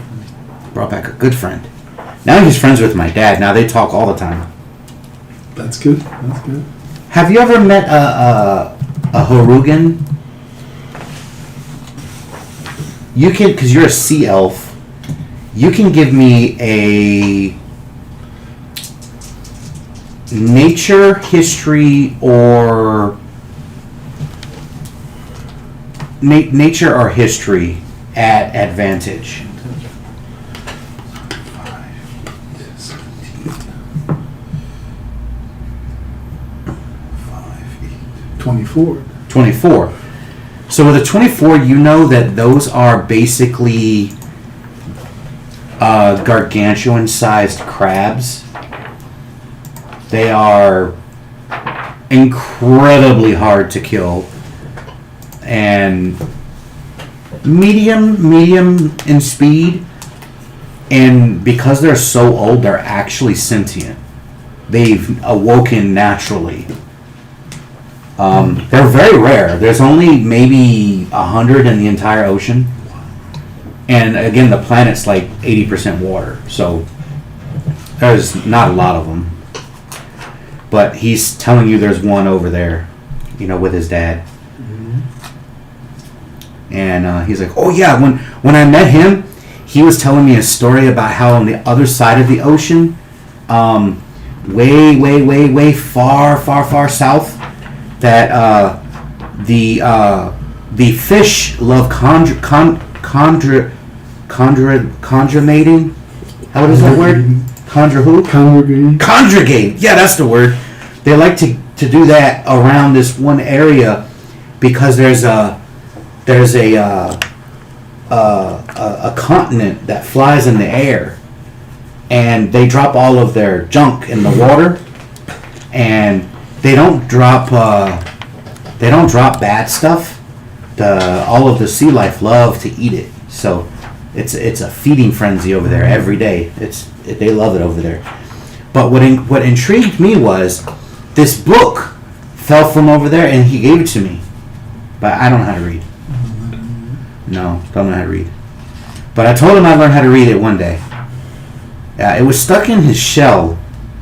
brought back a good friend. Now he's friends with my dad. Now they talk all the time. That's good. That's good. Have you ever met a Horugan? You can, because you're a sea elf, you can give me a nature, history, or nature or history at advantage. 24. 24. So with a 24, you know that those are basically gargantuan-sized crabs. They are incredibly hard to kill, and medium in speed. And because they're so old, they're actually sentient. They've awoken naturally. They're very rare. There's only maybe 100 in the entire ocean. And again, the planet's like 80% water, so there's not a lot of them. But he's telling you there's one over there, with his dad. And he's like, oh yeah, when I met him, he was telling me a story about how on the other side of the ocean, way far south, that the the fish love conjugating. How is that word? Conjure who? Congregate. Conjugate. Yeah, that's the word. They like to do that around this one area because there's a continent that flies in the air, and they drop all of their junk in the water, and they don't drop bad stuff. All of the sea life love to eat it, so it's a feeding frenzy over there every day. They love it over there. But what intrigued me was this book fell from over there, and he gave it to me, but I don't know how to read. No, don't know how to read. But I told him I'd learn how to read it one day. It was stuck in his shell.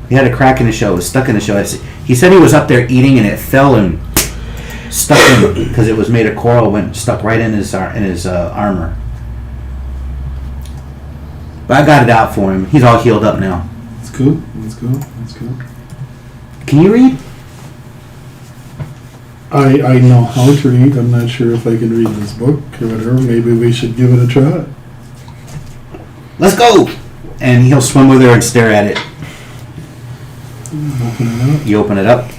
He had a crack in his shell. It was stuck in his shell. He said he was up there eating, and it fell and stuck in because it was made of coral. Went stuck right in his armor. But I got it out for him. He's all healed up now. Let's go. Let's go. Let's go. Can you read? I know how to read. I'm not sure if I can read this book or whatever. Maybe we should give it a try. Let's go! And he'll swim over there and stare at it. Open it up. You open it up.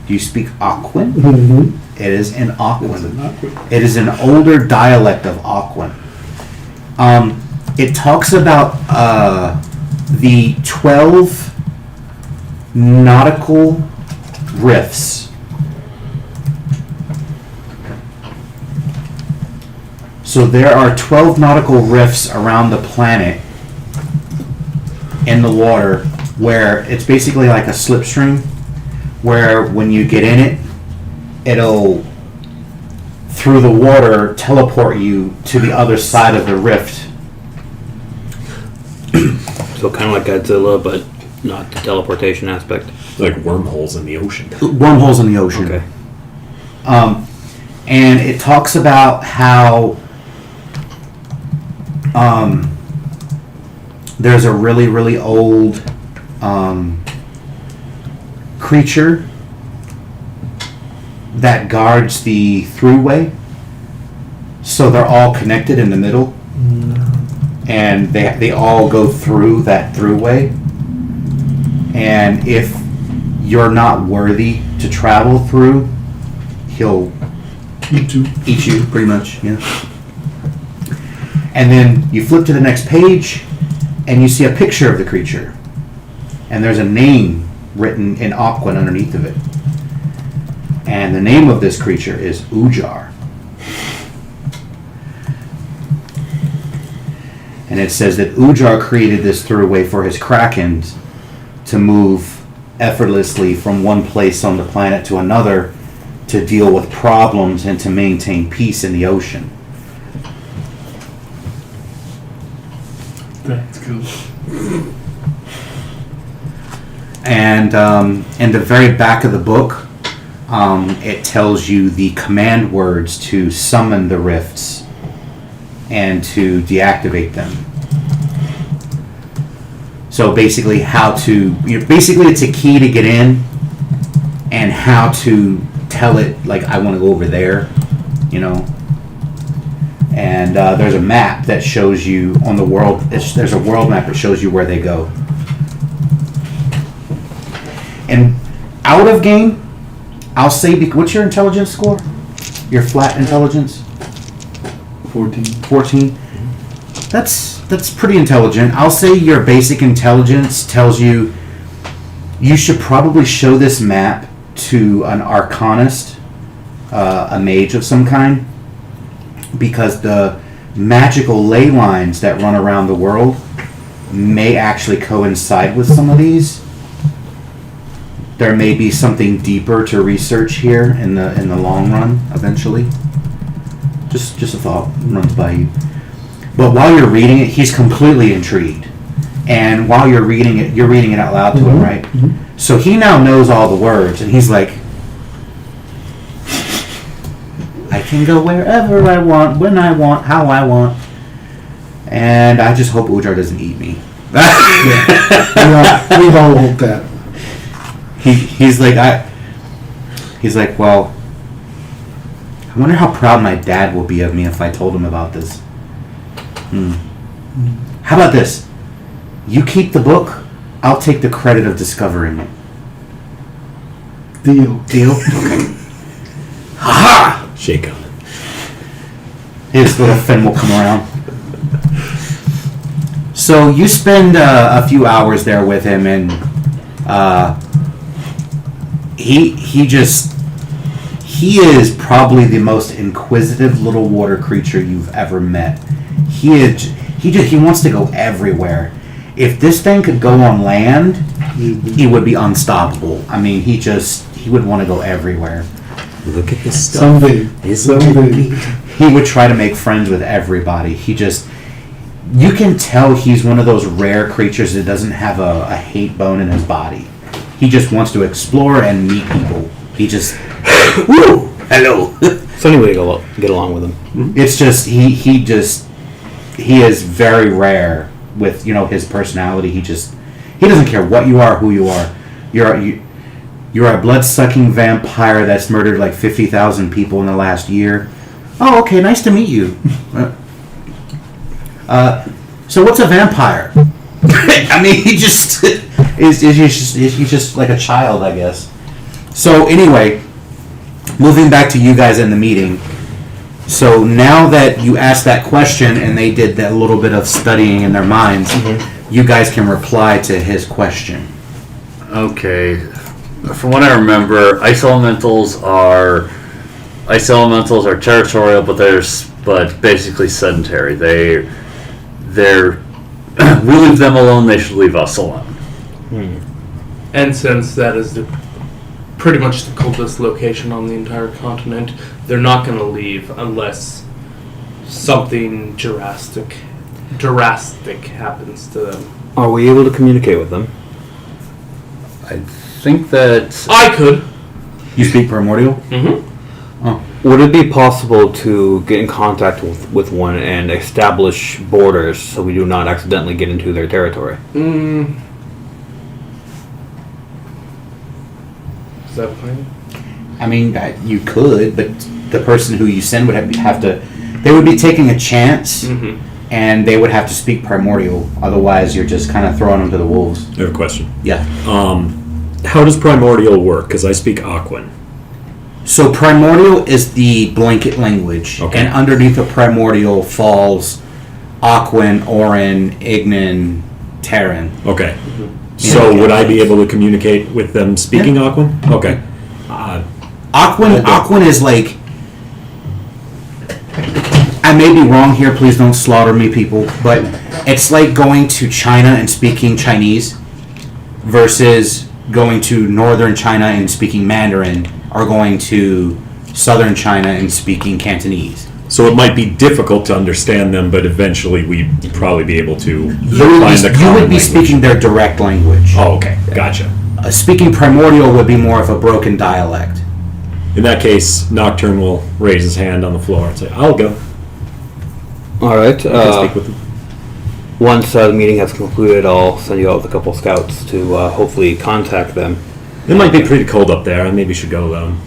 Do you speak Aquan? Mm-hmm. It is in It's Aquan. not quick. It is an older dialect of Aquan. It talks about the 12 nautical rifts. So there are 12 nautical rifts around the planet in the water where it's basically like a slipstream where when you get in it, it'll, through the water, teleport you to the other side of the rift. So kind of like Godzilla, but not the teleportation aspect. Like wormholes in the ocean. Wormholes in the ocean. Okay. And it talks about how there's a really, really old creature that guards the throughway. So they're all connected in the middle. And they all go through that throughway. And if you're not worthy to travel through, he'll You too. eat you, pretty much, yeah. And then you flip to the next page, and you see a picture of the creature. And there's a name written in Aquan underneath of it. And the name of this creature is Ujar. And it says that Ujar created this throughway for his krakens to move effortlessly from one place on the planet to another to deal with problems and to maintain peace in the ocean. That's cool. And in the very back of the book, it tells you the command words to summon the rifts and to deactivate them. So basically basically it's a key to get in and how to tell it, like, I want to go over there, And there's a map that shows you on the world, there's a world map that shows you where they go. And out of game, I'll say, what's your intelligence score? Your flat intelligence? 14. That's pretty intelligent. I'll say your basic intelligence tells you should probably show this map to an arcanist, a mage of some kind, because the magical ley lines that run around the world may actually coincide with some of these. There may be something deeper to research here in the long run eventually. Just a thought runs by you. But while you're reading it, he's completely intrigued. And while you're reading it out loud to him, right? Mm-hmm. So he now knows all the words, and he's like, I can go wherever I want, when I want, how I want. And I just hope Ujar doesn't eat me. Yeah, we've all hoped that. He's like, well, I wonder how proud my dad will be of me if I told him about this. How about this? You keep the book, I'll take the credit of discovering it. Deal. Deal? Okay. Ha! Shake on it. His little fin will come around. So you spend a few hours there with him, and he is probably the most inquisitive little water creature you've ever met. He wants to go everywhere. If this thing could go on land, he would be unstoppable. I mean, he would want to go everywhere. Look at this stuff. Someday. He would try to make friends with everybody. You can tell he's one of those rare creatures that doesn't have a hate bone in his body. He just wants to explore and meet people. He just, woo, hello. It's the only way to get along with him. It's just he is very rare with his personality. He doesn't care what you are, who you are. You're a blood-sucking vampire that's murdered like 50,000 people in the last year. Oh, okay, nice to meet you. So what's a vampire? I mean, he's just like a child, I guess. So anyway, moving back to you guys in the meeting. So now that you asked that question and they did that little bit of studying in their minds, you guys can reply to his question. Okay. From what I remember, ice elementals are territorial, but basically sedentary. They're we leave them alone. They should leave us alone. And since that is pretty much the coldest location on the entire continent, they're not going to leave unless something drastic happens to them. Are we able to communicate with them? I think that I could. You speak primordial? Mm-hmm. Would it be possible to get in contact with one and establish borders so we do not accidentally get into their territory? Is that fine? I mean, you could, but the person who you send would have to. They would be taking a chance, and they would have to speak primordial. Otherwise, you're just kind of throwing them to the wolves. I have a question. Yeah. How does primordial work? Because I speak Aquan. So primordial is the blanket language, Okay. and underneath the primordial falls Aquan, Orin, Ignan, Terran. Okay. So Yeah. would I be able to communicate with them speaking Aquan? Okay. Aquan is like. I may be wrong here. Please don't slaughter me, people. But it's like going to China and speaking Chinese, versus going to northern China and speaking Mandarin, or going to southern China and speaking Cantonese. So it might be difficult to understand them, but eventually we'd probably be able to You find the would common be language. speaking their direct language. Oh, okay. Gotcha. Speaking primordial would be more of a broken dialect. In that case, Nocturne will raise his hand on the floor and say, I'll go. All right. I can speak with him. Once the meeting has concluded, I'll send you out with a couple scouts to hopefully contact them. It might be pretty cold up there. I maybe should go alone.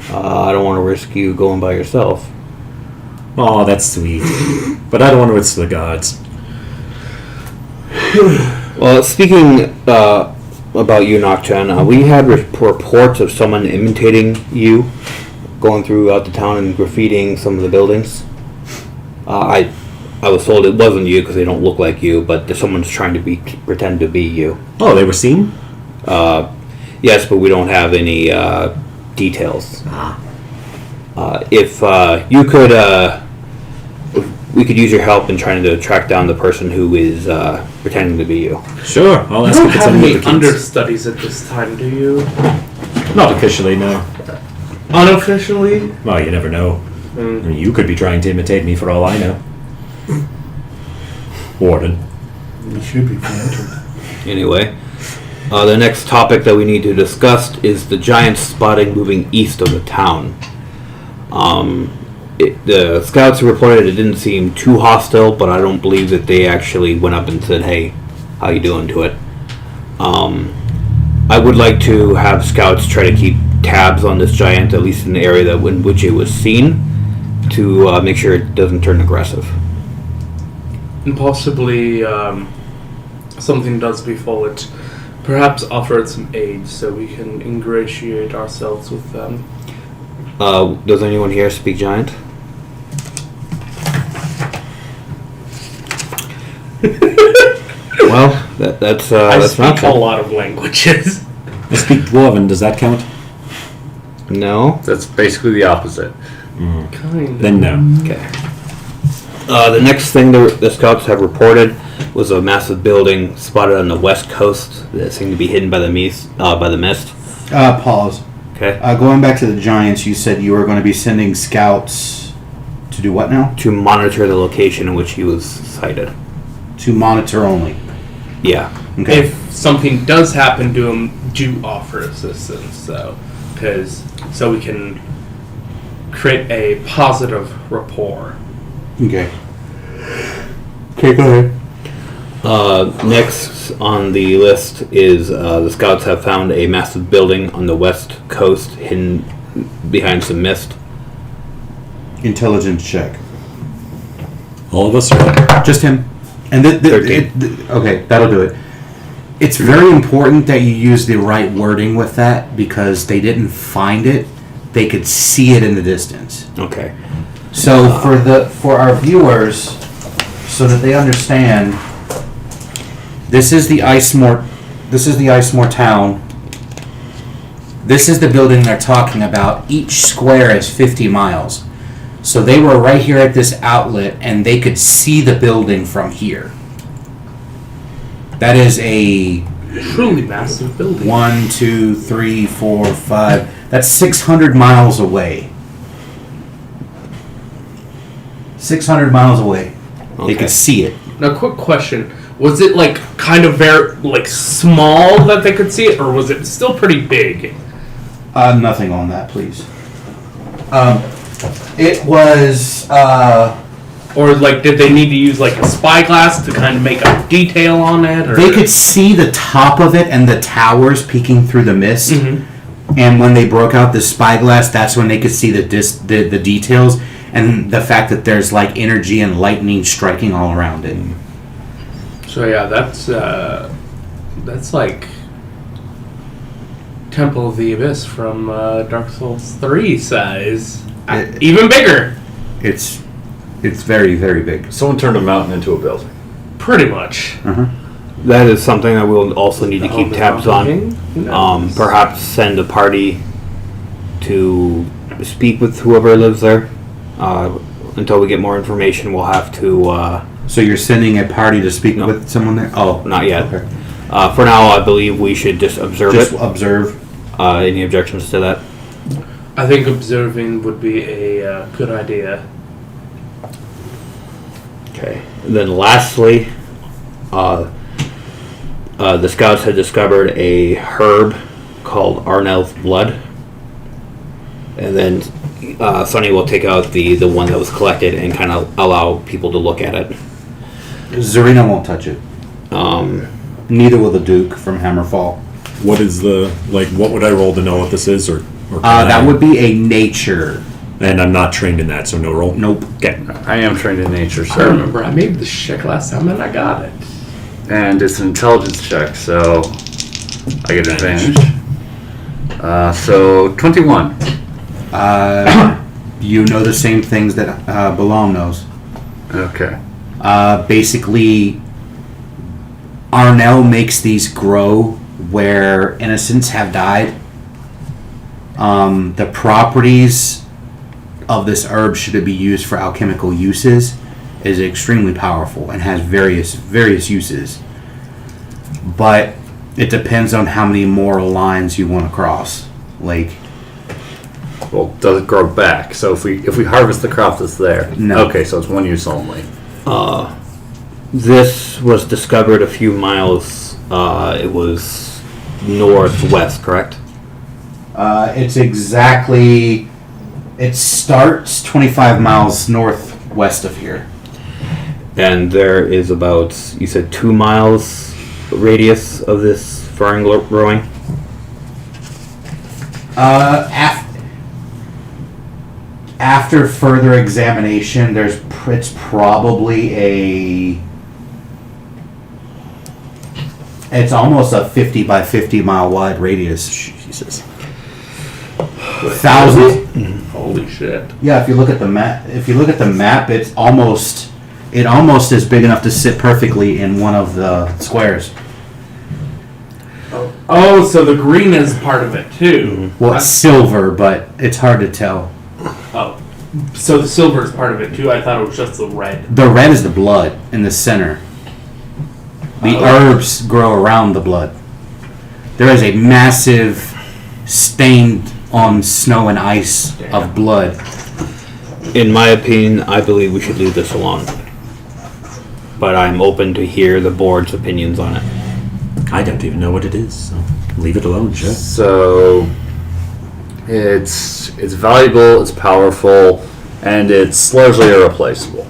I don't want to risk you going by yourself. Oh, that's sweet. But I don't want to risk the gods. Well, speaking about you, Nocturne, we had reports of someone imitating you, going throughout the town and graffitiing some of the buildings. I was told it wasn't you because they don't look like you, but someone's trying to pretend to be you. Oh, they were seen? Yes, but we don't have any details. If you could, we could use your help in trying to track down the person who is pretending to be you. Sure. I'll You ask don't if it's have any any of the kids. understudies at this time, do you? Not officially, no. Unofficially? Well, you never know. I mean, you could be trying to imitate me for all I know. Warden. You should be flattered. Anyway, the next topic that we need to discuss is the giant spotting moving east of the town. The scouts reported it didn't seem too hostile, but I don't believe that they actually went up and said, "Hey, how you doing?" to it. I would like to have scouts try to keep tabs on this giant, at least in the area that in which it was seen, to make sure it doesn't turn aggressive. And possibly something does befall it. Perhaps offer it some aid so we can ingratiate ourselves with them. Does anyone here speak giant? Well, that's I not speak a good. lot of languages. I speak Dwarven. Does that count? No. That's basically the opposite. Kind Then no. Okay. The next thing the scouts have reported was a massive building spotted on the west coast that seemed to be hidden by the mist. Pause. Okay. Going back to the Giants, you said you were going to be sending scouts to do what now? To monitor the location in which he was sighted. To monitor only. Yeah. Okay. If something does happen to him, do offer assistance, so we can create a positive rapport. Okay. Okay, go ahead. Next on the list is the scouts have found a massive building on the west coast hidden behind some mist. Intelligence check. All of us are. Just him. And 13. Okay, that'll do it. It's very important that you use the right wording with that because they didn't find it; they could see it in the distance. Okay. So for our viewers, so that they understand, this is the ICEMORR. This is the ICEMORR town. This is the building they're talking about. Each square is 50 miles. So they were right here at this outlet, and they could see the building from here. That is a Truly massive building. 1, 2, 3, 4, 5. That's 600 miles away. 600 miles away. They Okay. could see it. Now, quick question: was it like kind of very like small that they could see it, or was it still pretty big? Nothing on that, please. It was. Or like, did they need to use like a spyglass to kind of make a detail on it? Or? They could see the top of it and the towers peeking through the mist. Mhm. And when they broke out the spyglass, that's when they could see the details and the fact that there's like energy and lightning striking all around it. So yeah, that's like Temple of the Abyss from Dark Souls 3 size. Even bigger, It's very, very big. Someone turned a mountain into a building. pretty much. That is something that we'll also need to keep tabs on. Nice. Perhaps send a party to speak with whoever lives there. Until we get more information, we'll have to. So you're sending a party to speak No. with someone there? Oh, Not yet. Okay. For now, I believe we should just observe Just it. observe. Any objections to that? I think observing would be a good idea. Okay. Then lastly, the scouts had discovered a herb called Arnell's Blood. And then Sonny will take out the one that was collected and kind of allow people to look at it. Zarina won't touch it. Um, Neither will the Duke from Hammerfall. What is what would I roll to know what this is, or can That I- would be a nature. And I'm not trained in that, so no roll. Nope. Okay. I am trained in nature, I so. remember I made this check last time and I got it. And it's an intelligence check, so I get advantage. So 21. You know the same things that Balam knows. Okay. Basically, Arnell makes these grow where innocents have died. The properties of this herb, should it be used for alchemical uses, is extremely powerful and has various uses. But it depends on how many moral lines you want to cross. Like, Well, does it grow back? So if we harvest the crop that's there. No. Okay, so it's one use only. this was discovered a few miles. It was northwest, correct? it's exactly. It starts 25 miles northwest of here. And there is about, you said, 2 miles radius of this fern growing. After further examination, it's probably it's almost a 50 by 50 mile wide radius. Jesus. Thousands. Holy shit. Yeah, if you look at the map, it's almost is big enough to sit perfectly in one of the squares. Oh, so the green is part of it too. Well, it's silver, but it's hard to tell. Oh, so the silver is part of it too. I thought it was just the red. The red is the blood in the center. The herbs grow around the blood. There is a massive stained on snow and ice of blood. In my opinion, I believe we should leave this alone. But I'm open to hear the board's opinions on it. I don't even know what it is, so leave it alone, sure. So it's valuable, it's powerful, and it's largely irreplaceable.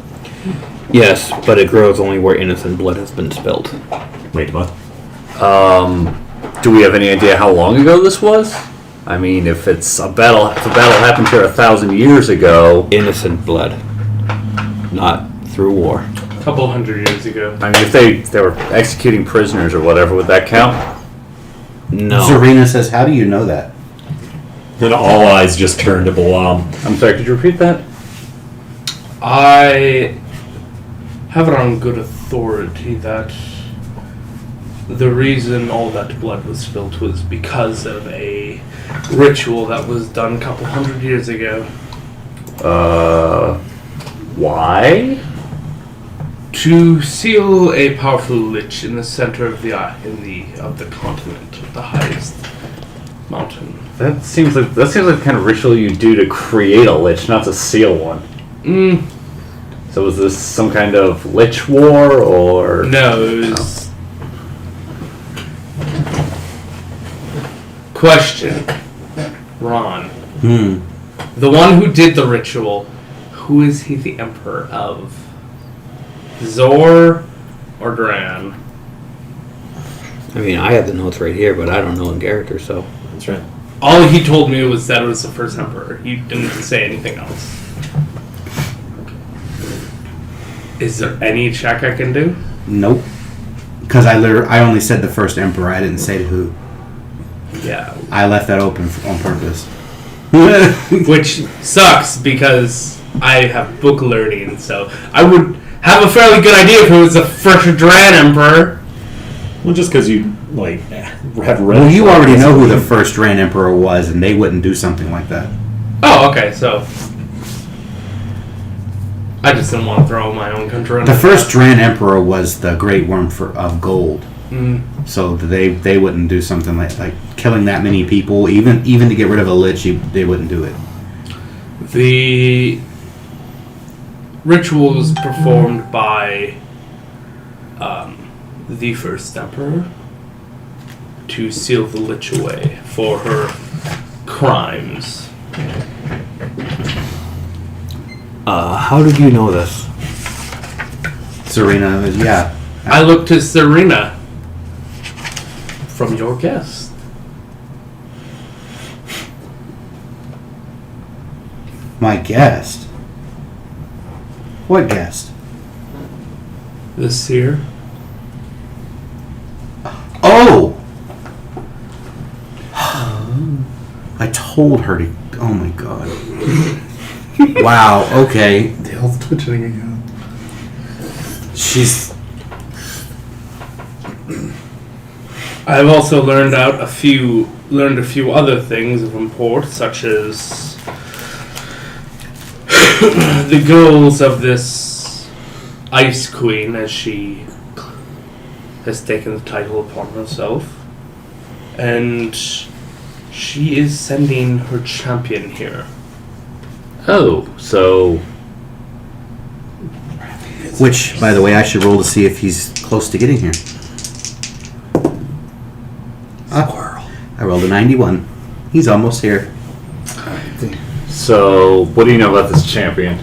Yes, but it grows only where innocent blood has been spilled. Wait, what? Do we have any idea how long ago this was? I mean, if a battle happened here 1,000 years ago, Innocent blood. Not through war. A couple hundred years ago. I mean, if they were executing prisoners or whatever, would that count? No. Serena says, "How do you know that?" Then all eyes just turn to Balam. I'm sorry, could you repeat that? I have it on good authority that the reason all that blood was spilled was because of a ritual that was done a couple hundred years ago. Why? To seal a powerful lich in the center of the continent, the highest mountain. That seems like the kind of ritual you do to create a lich, not to seal one. So was this some kind of lich war, or No, it was. Question, Ron. The one who did the ritual, who is he the emperor of? Zor or Duran? I mean, I have the notes right here, but I don't know in character, so. That's right. All he told me was that it was the first emperor. He didn't say anything else. Is there any check I can do? Nope. Because I only said the first emperor. I didn't say who. Yeah. I left that open on purpose. Which sucks because I have book learning, so I would have a fairly good idea if it was the first Duran emperor. Well, just because you, have read... Well, you already know who the first Grand Emperor was, and they wouldn't do something like that. Oh, okay, so I just didn't want to throw my own country in The first Grand Emperor was the Great Worm of Gold. So they wouldn't do something like killing that many people, even to get rid of a lich. They wouldn't do it. The ritual was performed by the first emperor to seal the lich away for her crimes. How did you know this? Serena, yeah. I looked to Serena from your guest. My guest? What guest? The seer. Oh! I told her to... Oh my god. Wow, okay. Tail's twitching again. She's... I've also learned a few other things of import, such as the goals of this Ice Queen, as she has taken the title upon herself, and she is sending her champion here. Oh, so Which, by the way, I should roll to see if he's close to getting here. I rolled a 91. He's almost here. So, what do you know about this champion?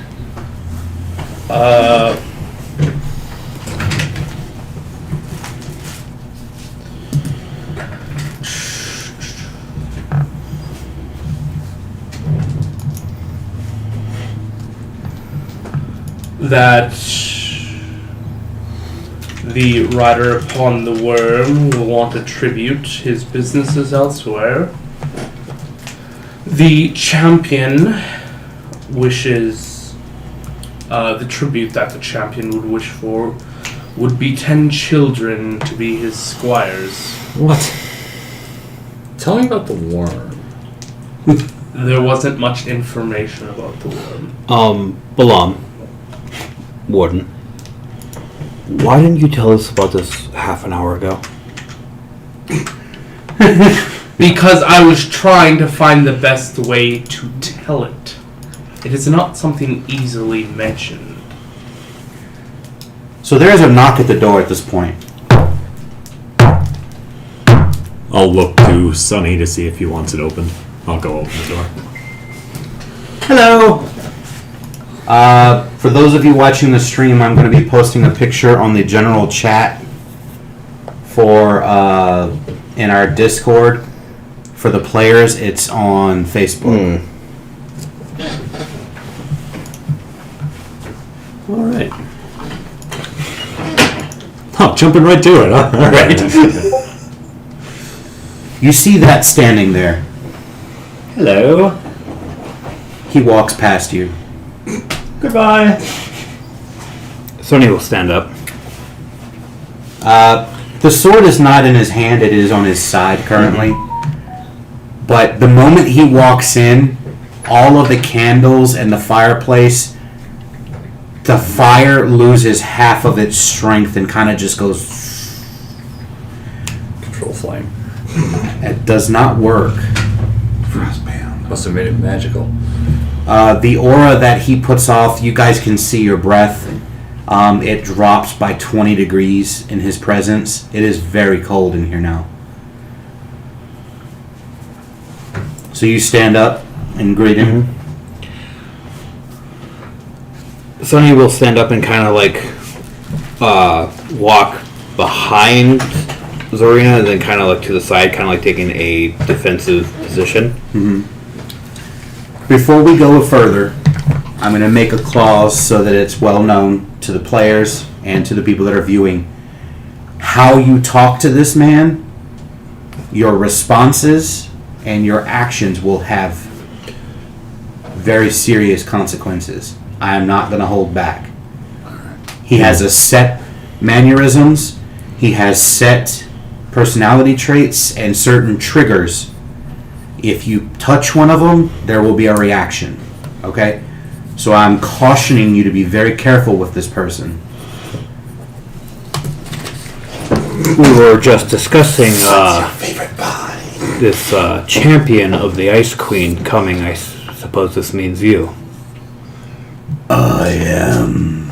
that the rider upon the worm will want to tribute his businesses elsewhere. The champion wishes, the tribute that the champion would wish for would be 10 children to be his squires. What? Tell me about the worm. There wasn't much information about the worm. Balam, Warden, why didn't you tell us about this half an hour ago? Because I was trying to find the best way to tell it. It is not something easily mentioned. So there is a knock at the door at this point. I'll look to Sonny to see if he wants it open. I'll go open the door. Hello. For those of you watching the stream, I'm going to be posting a picture on the general chat for in our Discord. For the players, it's on Facebook. All right. Oh, jumping right to it, huh? All right. You see that standing there. Hello. He walks past you. Goodbye. Sonny will stand up. The sword is not in his hand, it is on his side currently. But the moment he walks in, all of the candles and the fireplace, the fire loses half of its strength and kind of just goes... Control flame. It does not work. Must have made it magical. The aura that he puts off, you guys can see your breath. It drops by 20 degrees in his presence. It is very cold in here now. So you stand up and greet him. Sonny will stand up and kind of like walk behind Zarina and then kind of like to the side, kind of like taking a defensive position. Before we go further, I'm going to make a clause so that it's well known to the players and to the people that are viewing. How you talk to this man, your responses, and your actions will have very serious consequences. I am not going to hold back. He has a set mannerisms, he has set personality traits and certain triggers. If you touch one of them, there will be a reaction. Okay? So I'm cautioning you to be very careful with this person. We were just discussing Favorite pie. this champion of the Ice Queen coming. I suppose this means you. I am.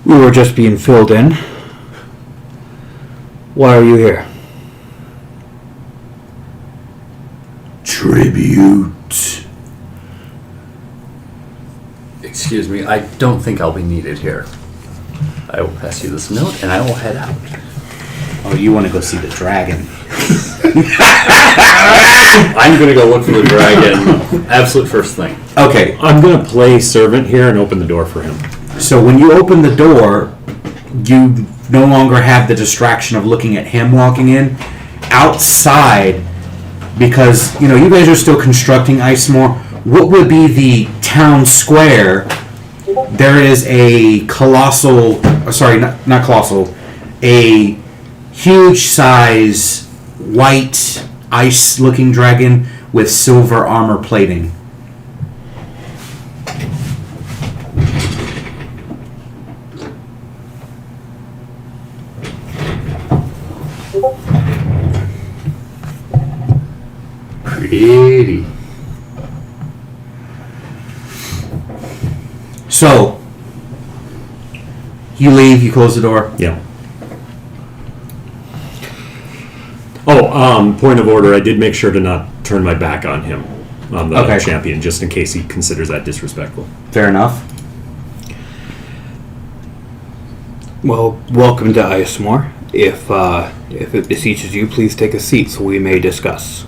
We were just being filled in. Why are you here? Tribute. Excuse me, I don't think I'll be needed here. I will pass you this note and I will head out. Oh, you want to go see the dragon? I'm gonna go look for the dragon. Absolute first thing. Okay, I'm going to play servant here and open the door for him. so when you open the door, you no longer have the distraction of looking at him walking in. Outside, because, you know, you guys are still constructing ICEMORR, what would be the town square? There is a colossal, sorry, not colossal, a huge size white ice looking dragon with silver armor plating. Pretty. So, you leave, you close the door. Yeah. Oh, point of order. I did make sure to not turn my back on him, on the Okay. champion, just in case he considers that disrespectful. Fair enough. Well, welcome to ICEMORR. If it beseeches you, please take a seat so we may discuss.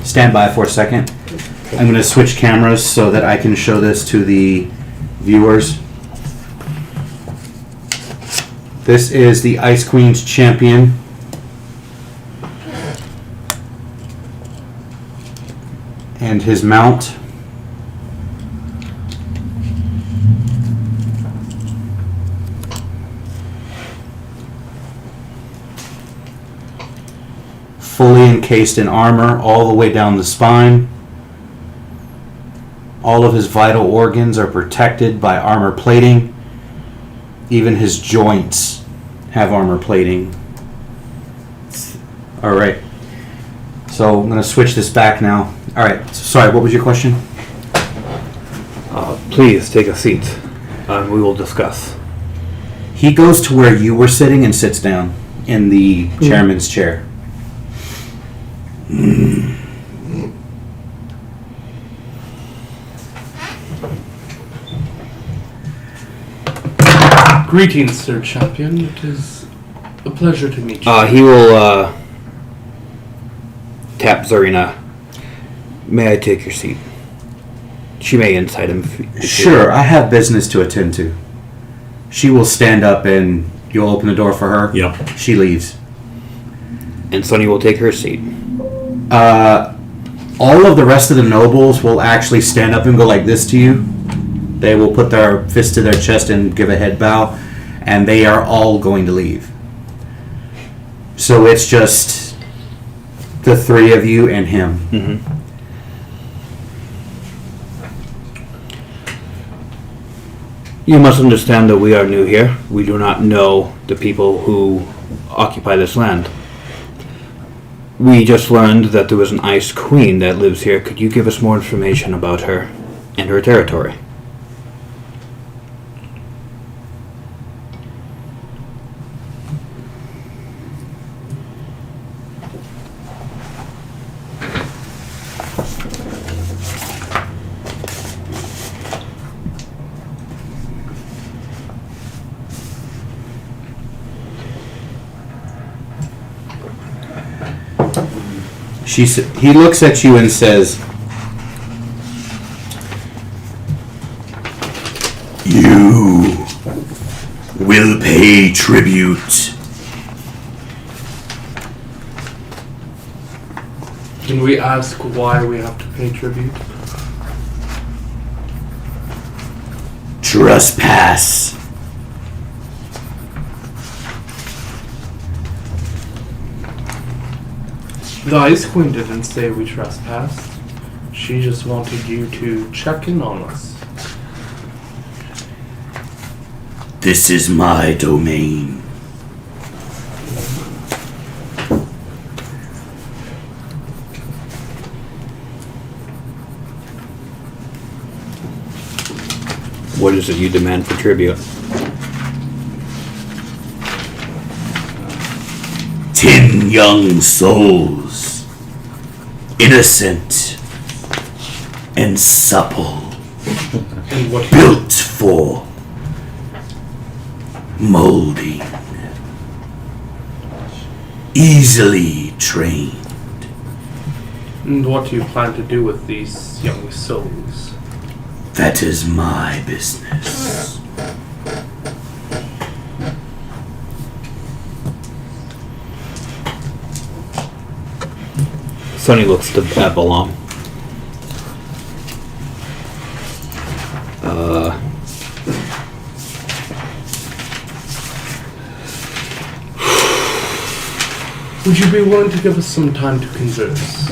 Stand by for a second. I'm going to switch cameras so that I can show this to the viewers. This is the Ice Queen's champion. And his mount. Fully encased in armor all the way down the spine. All of his vital organs are protected by armor plating. Even his joints have armor plating. Alright. So I'm going to switch this back now. Alright, sorry, what was your question? Please take a seat. We will discuss. He goes to where you were sitting and sits down in the chairman's chair. Greetings, Sir Champion. It is a pleasure to meet you. He will tap Zarina. May I take your seat? She may incite him. If Sure, I have business to attend to. She will stand up and you'll open the door for her. Yep. She leaves. And Sonny will take her seat. All of the rest of the nobles will actually stand up and go like this to you. They will put their fist to their chest and give a head bow, and they are all going to leave. So it's just the three of you and him. Mm-hmm. You must understand that we are new here. We do not know the people who occupy this land. We just learned that there was an Ice Queen that lives here. Could you give us more information about her and her territory? He looks at you and says, "You will pay tribute." Can we ask why we have to pay tribute? Trespass. The Ice Queen didn't say we trespassed. She just wanted you to check in on us. This is my domain. What is it you demand for tribute? 10 young souls, innocent and supple, And what built for molding, easily trained. and what do you plan to do with these young souls? That is my business. Sonny looks to Babylon. Would you be willing to give us some time to converse?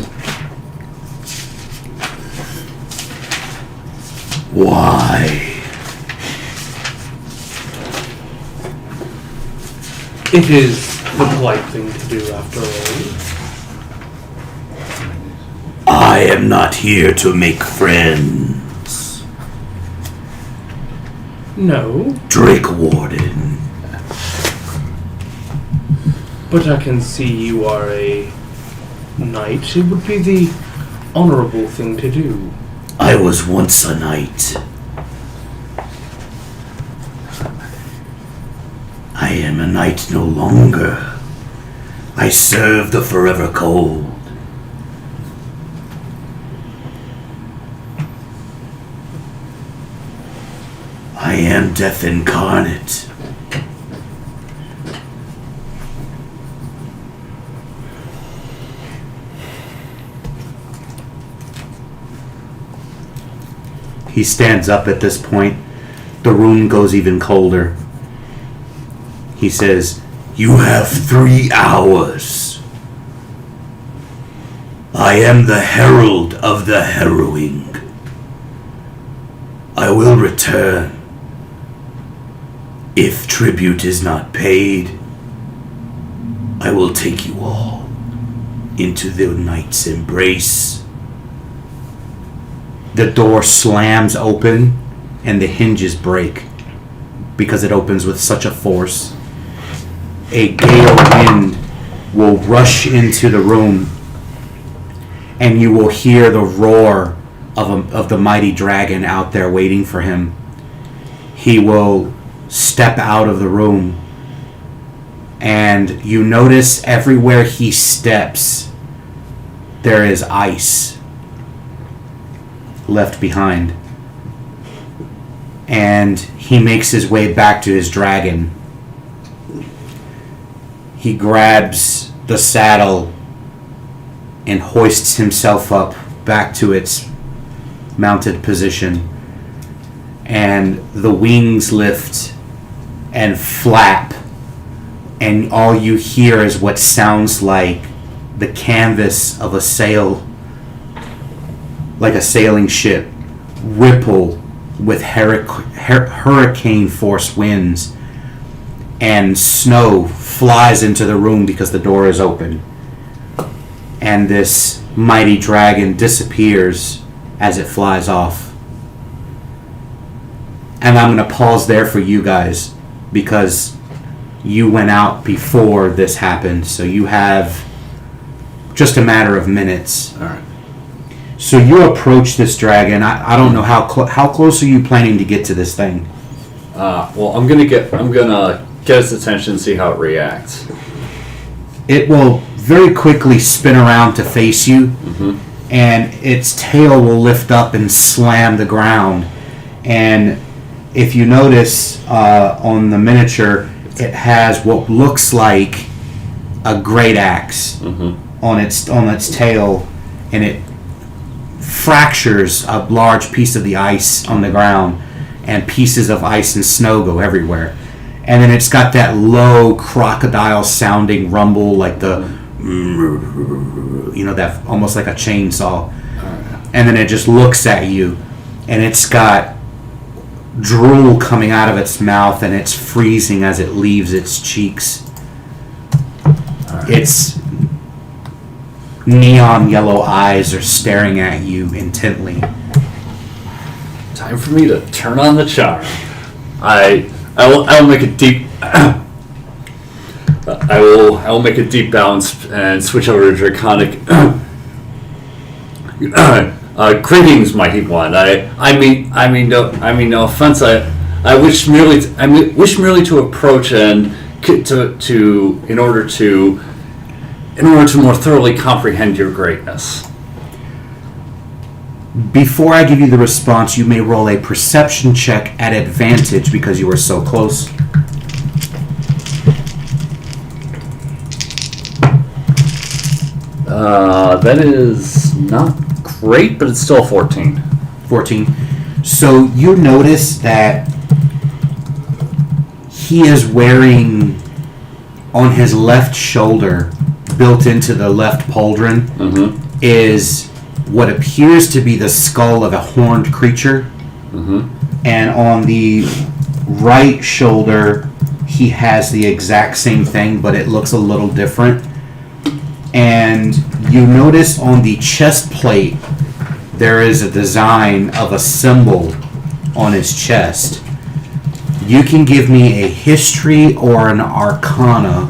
Why? It is the polite thing to do, after all. I am not here to make friends. No, Drake Warden. but I can see you are a knight. It would be the honorable thing to do. I was once a knight. I am a knight no longer. I serve the forever cold. I am death incarnate. He stands up at this point. The room goes even colder. He says, "You have 3 hours. I am the herald of the harrowing. I will return. If tribute is not paid, I will take you all into the night's embrace." The door slams open and the hinges break because it opens with such a force. A gale wind will rush into the room and you will hear the roar of the mighty dragon out there waiting for him. He will step out of the room and you notice everywhere he steps there is ice left behind. And he makes his way back to his dragon. He grabs the saddle and hoists himself up back to its mounted position. And the wings lift and flap. And all you hear is what sounds like the canvas of a sail, like a sailing ship, ripple with hurricane force winds, and snow flies into the room because the door is open, and this mighty dragon disappears as it flies off. And I'm going to pause there for you guys because you went out before this happened, so you have just a matter of minutes. All right. So you approach this dragon. I don't know how close are you planning to get to this thing? Well, I'm gonna get its attention and see how it reacts. It will very quickly spin around to face you, and its tail will lift up and slam the ground. And if you notice on the miniature, it has what looks like a great axe on its tail, and it fractures a large piece of the ice on the ground, and pieces of ice and snow go everywhere. And then it's got that low crocodile sounding rumble, like the that almost like a chainsaw. And then it just looks at you, and it's got drool coming out of its mouth, and it's freezing as it leaves its cheeks. Its neon yellow eyes are staring at you intently. Time for me to turn on the charm. I will make a deep. I will make a deep bounce and switch over to Draconic. Greetings, mighty one. I mean no offense. I wish merely to approach and in order to more thoroughly comprehend your greatness. Before I give you the response, you may roll a perception check at advantage because you were so close. That is not great, but it's still 14. 14. So you notice that he is wearing on his left shoulder, built into the left pauldron, is what appears to be the skull of a horned creature. And on the right shoulder, he has the exact same thing, but it looks a little different. And you notice on the chest plate, there is a design of a symbol on his chest. You can give me a history or an arcana.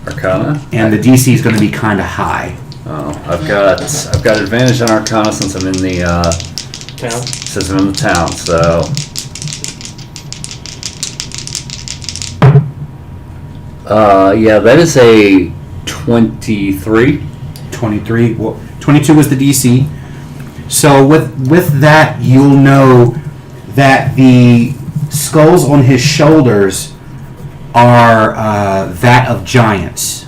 Arcana? And the DC is going to be kind of high. Oh, I've got advantage on Arcana since I'm in the Town. Since I'm in the town. So yeah, that is a 23. 23. Well, 22 was the DC. So with that, you'll know that the skulls on his shoulders are that of giants.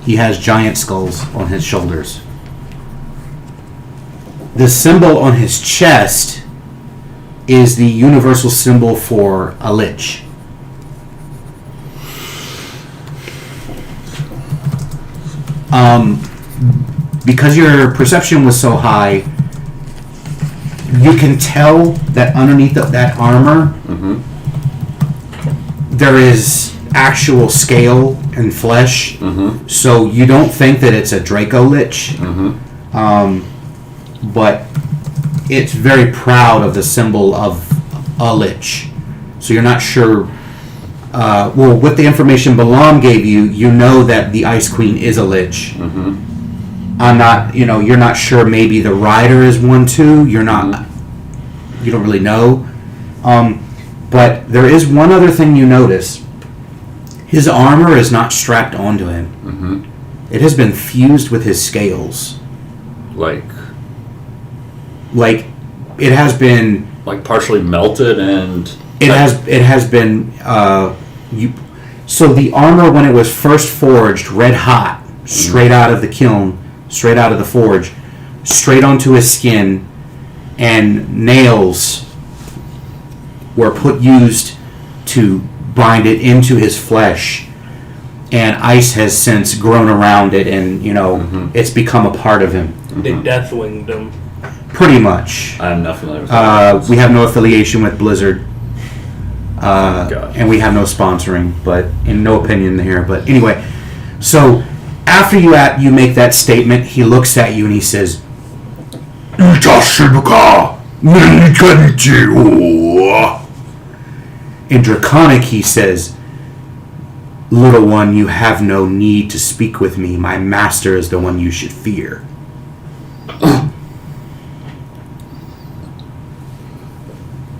He has giant skulls on his shoulders. The symbol on his chest is the universal symbol for a lich. Because your perception was so high, you can tell that underneath that armor, there is actual scale and flesh. So you don't think that it's a Draco Lich, but it's very proud of the symbol of a Lich. So you're not sure. Well, with the information Balaam gave you, you know that the Ice Queen is a Lich. I'm not, you're not sure. Maybe the rider is one too. You're not. You don't really know. But there is one other thing you notice. His armor is not strapped onto him. It has been fused with his scales. Like it has been. Like partially melted and. It has been. So the armor, when it was first forged, red hot, straight out of the kiln, straight out of the forge, straight onto his skin, and nails were used to bind it into his flesh, and ice has since grown around it, and it's become a part of him. They deathwinged him. Pretty much. I'm not familiar with that. We have no affiliation with Blizzard. And we have no sponsoring, but in no opinion here. But anyway, so after you make that statement, he looks at you and he says, in Draconic, he says, "Little one, you have no need to speak with me. My master is the one you should fear."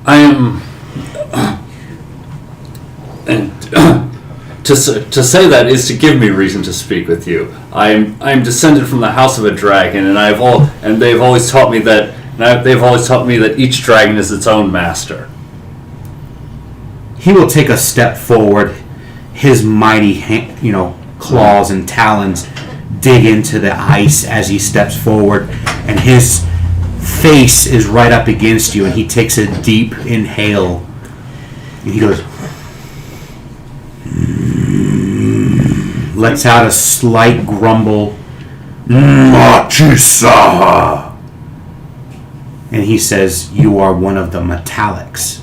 I am. And to say that is to give me reason to speak with you. I am descended from the house of a dragon, and they've always taught me that each dragon is its own master. He will take a step forward. His mighty claws and talons dig into the ice as he steps forward, and his face is right up against you, and he takes a deep inhale, and he goes, lets out a slight grumble, Machisaha, and he says, "You are one of the metallics."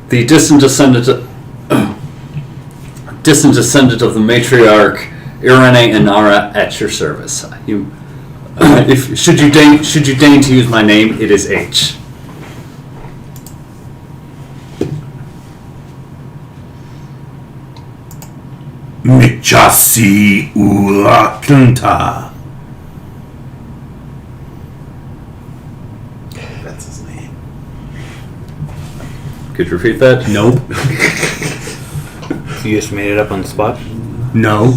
The distant descendant of the matriarch Irene Anarria at your service. Should you deign to use my name, it is H. Michasi Ulakunta. That's his name. Could you repeat that? Nope. You just made it up on the spot? No.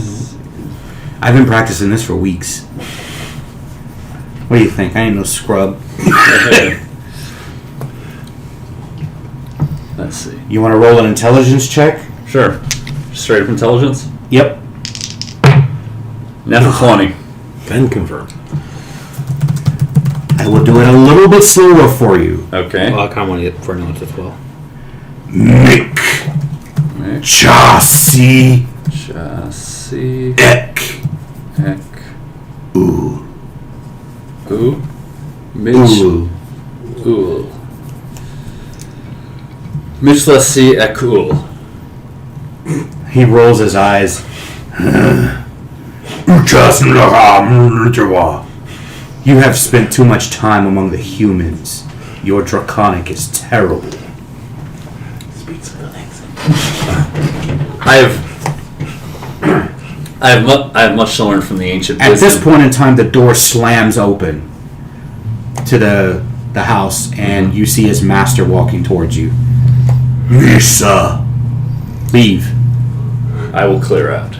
I've been practicing this for weeks. What do you think? I ain't no scrub. Let's see. You want to roll an intelligence check? Sure. Straight up intelligence? Yep. Natural 20. Then confirmed. I will do it a little bit slower for you. Okay. Well, I'll comment it for notes as well. Mick. Chassis. Chassis. Ek. Ek. Ooh. Ooh. Mitch. Ooh. Ooh. Mitch Lassie Ekul. He rolls his eyes. You have spent too much time among the humans. Your draconic is terrible. I have much to learn from the ancient At wisdom. this point in time, the door slams open to the house, and you see his master walking towards you. Misa, leave. I will clear out.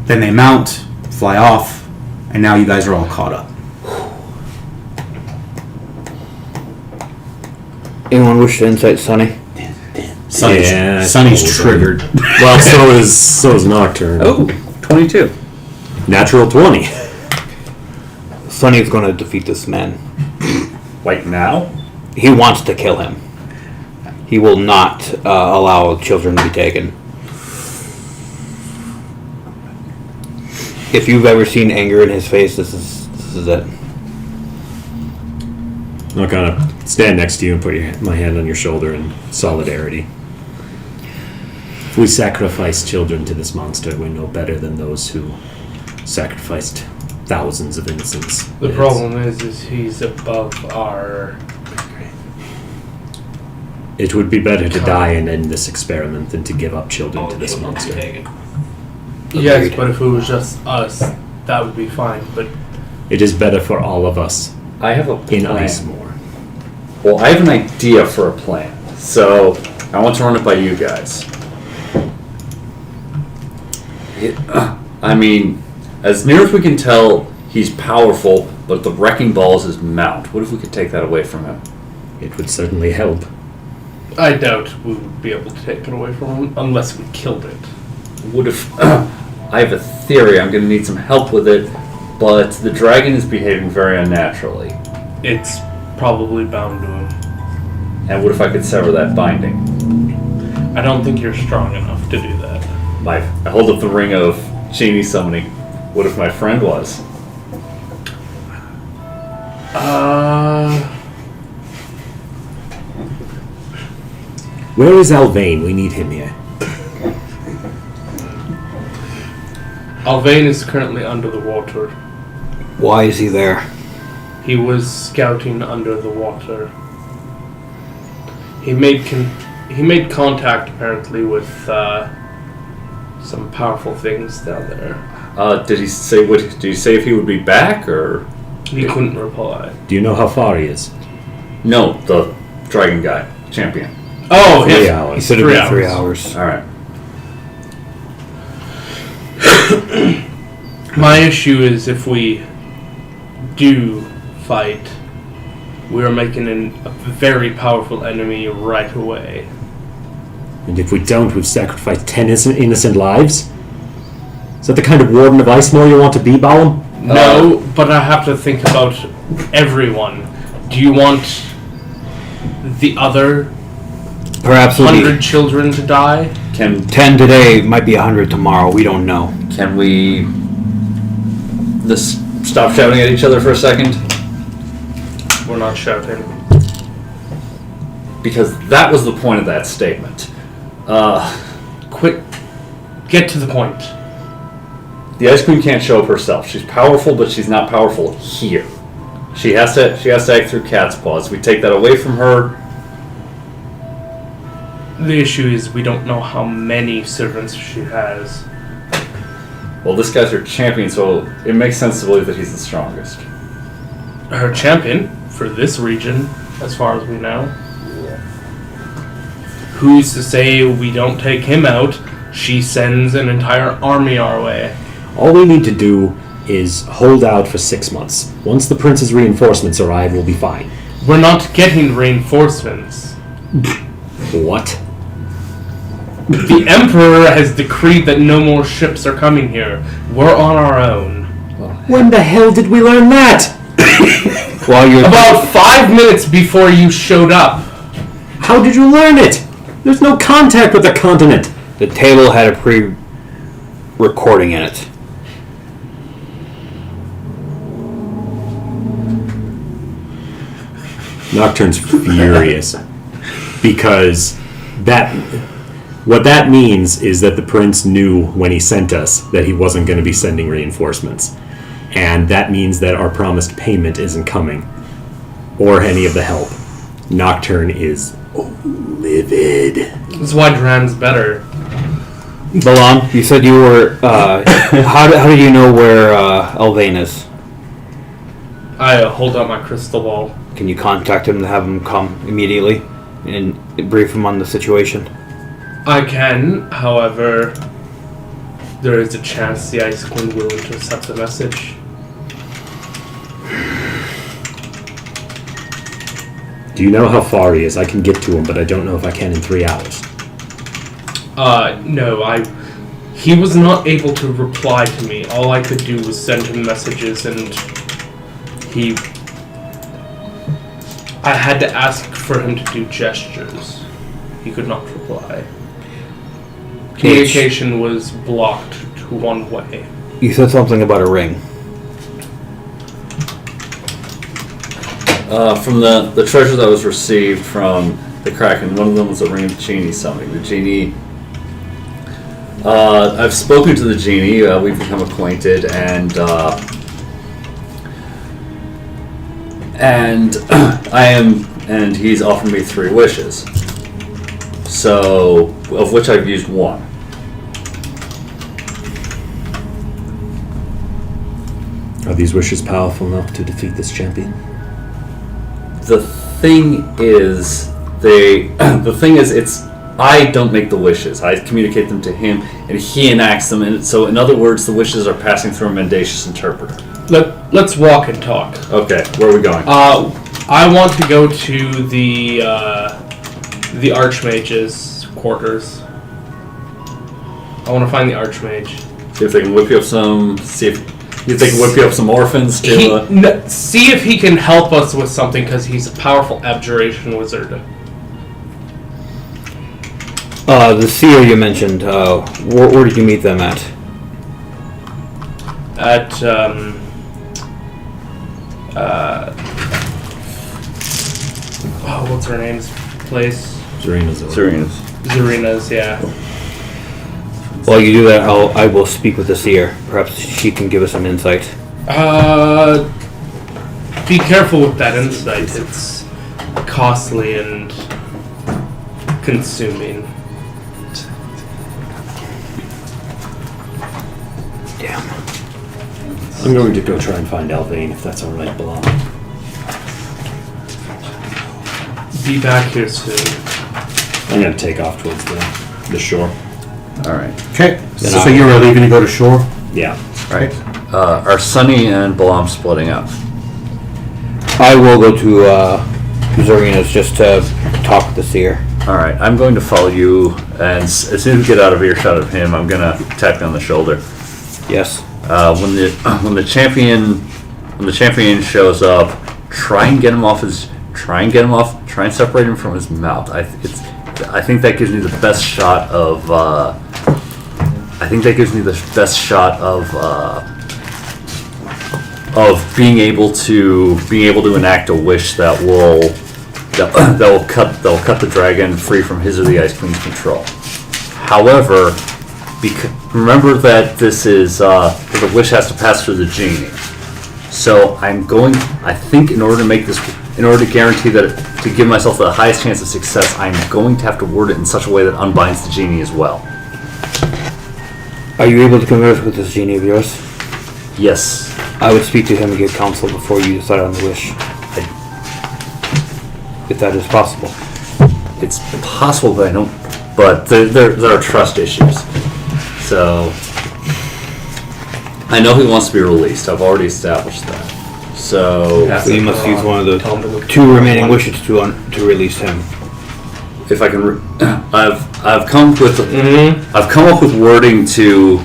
Then they mount, fly off, and now you guys are all caught up. Anyone wish to insight Sonny? Sonny's triggered. Well, so is Nocturne. Oh, 22. Natural 20. Sonny is going to defeat this man. Like now? He wants to kill him. He will not allow children to be taken. If you've ever seen anger in his face, this is it. I'm not gonna stand next to you and put my hand on your shoulder in solidarity. If we sacrifice children to this monster, we're no better than those who sacrificed thousands of innocents. The problem is he's above our... It would be better to die and end this experiment than to give up children to this monster. Yes, but if it was just us, that would be fine, but... It is better for all of us I have a in plan. ICEMORR. Well, I have an idea for a plan, so I want to run it by you guys. I mean, as near as we can tell, he's powerful, but the Wrecking Ball is his mount. What if we could take that away from him? It would certainly help. I doubt we would be able to take it away from him unless we killed it. What if... I have a theory. I'm going to need some help with it, but the dragon is behaving very unnaturally. It's probably bound to him. And what if I could sever that binding? I don't think you're strong enough to do that. I hold up the ring of genie summoning. What if my friend was? Where is Alvayne? We need him here. Alvayne is currently under the water. Why is he there? He was scouting under the water. He made contact apparently with some powerful things down there. Did he say did he say if he would be back, or? He couldn't reply. Do you know how far he is? No, the dragon guy, champion. Oh, 3 yeah. hours. He said it'd be 3 hours. All right. My issue is if we do fight, we're making a very powerful enemy right away. And if we don't, we've sacrificed 10 innocent lives? Is that the kind of warden of ICEMORR you want to be, Balam? No, but I have to think about everyone. Do you want the other Perhaps it'll 100 be children to die? 10 today, might be 100 tomorrow. We don't know. Can we just stop shouting at each other for a second? We're not shouting. Because that was the point of that statement. Quit. Get to the point. The Ice Queen can't show up herself. She's powerful, but she's not powerful here. She has to act through cat's paws. We take that away from her. The issue is we don't know how many servants she has. Well, this guy's her champion, so it makes sense to believe that he's the strongest. Her champion for this region, as far as we know. Who's to say we don't take him out? She sends an entire army our way. All we need to do is hold out for 6 months. Once the prince's reinforcements arrive, we'll be fine. We're not getting reinforcements. What? The Emperor has decreed that no more ships are coming here. We're on our own. When the hell did we learn that? While you're About 5 minutes before you showed up. How did you learn it? There's no contact with the continent. the table had a pre-recording in it. Nocturne's furious because what that means is that the prince knew when he sent us that he wasn't going to be sending reinforcements, and that means that our promised payment isn't coming or any of the help. Nocturne is livid. That's why Duran's better. Balam, you said you were. How did you know where Alvayne is? I hold out my crystal ball. Can you contact him to have him come immediately and brief him on the situation? I can, however, there is a chance the Ice Queen will intercept the message. Do you know how far he is? I can get to him, but I don't know if I can in 3 hours. No, he was not able to reply to me. All I could do was send him messages, and I had to ask for him to do gestures. He could not reply. Communication was blocked to one way. You said something about a ring. From the treasure that was received from the Kraken, one of them was a ring of genie summoning. The genie. I've spoken to the genie. We've become acquainted, and and he's offered me 3 wishes. So, of which I've used 1. Are these wishes powerful enough to defeat this champion? The thing is, it's I don't make the wishes. I communicate them to him, and he enacts them. And so, in other words, the wishes are passing through a mendacious interpreter. Let's walk and talk. Okay, where are we going? I want to go to the Archmage's quarters. I want to find the Archmage. See if they can whip you up some. See if they can whip you up some orphans to. See if he can help us with something, because he's a powerful abjuration wizard. The seer you mentioned, where did you meet them at? At, what's her name's place? Zarina's, yeah. While you do that, I will speak with the seer. Perhaps she can give us some insight. Be careful with that insight. It's costly and consuming. Damn. I'm going to go try and find Alvayne, if that's alright, Blanc. Be back here soon. I'm going to take off towards the shore. Alright. Okay. So you're leaving to go to shore? Yeah. Right. Are Sunny and Balam splitting up? I will go to Zarina's just to talk with the seer. Alright, I'm going to follow you, and as soon as we get out of earshot of him, I'm going to tap you on the shoulder. Yes. When the champion shows up, try and separate him from his mouth. I think that gives me the best shot of being able to enact a wish that will cut the dragon free from his or the Ice Queen's control. However, remember that this is the wish has to pass through the genie. So I think in order to guarantee that to give myself the highest chance of success, I'm going to have to word it in such a way that unbinds the genie as well. Are you able to converse with this genie of yours? Yes. I would speak to him and get counsel before you decide on the wish. If that is possible. It's possible, but I don't. But there are trust issues. So I know he wants to be released. I've already established that. So you must use one of the 2 remaining wishes to release him. if I can, I've come up with wording to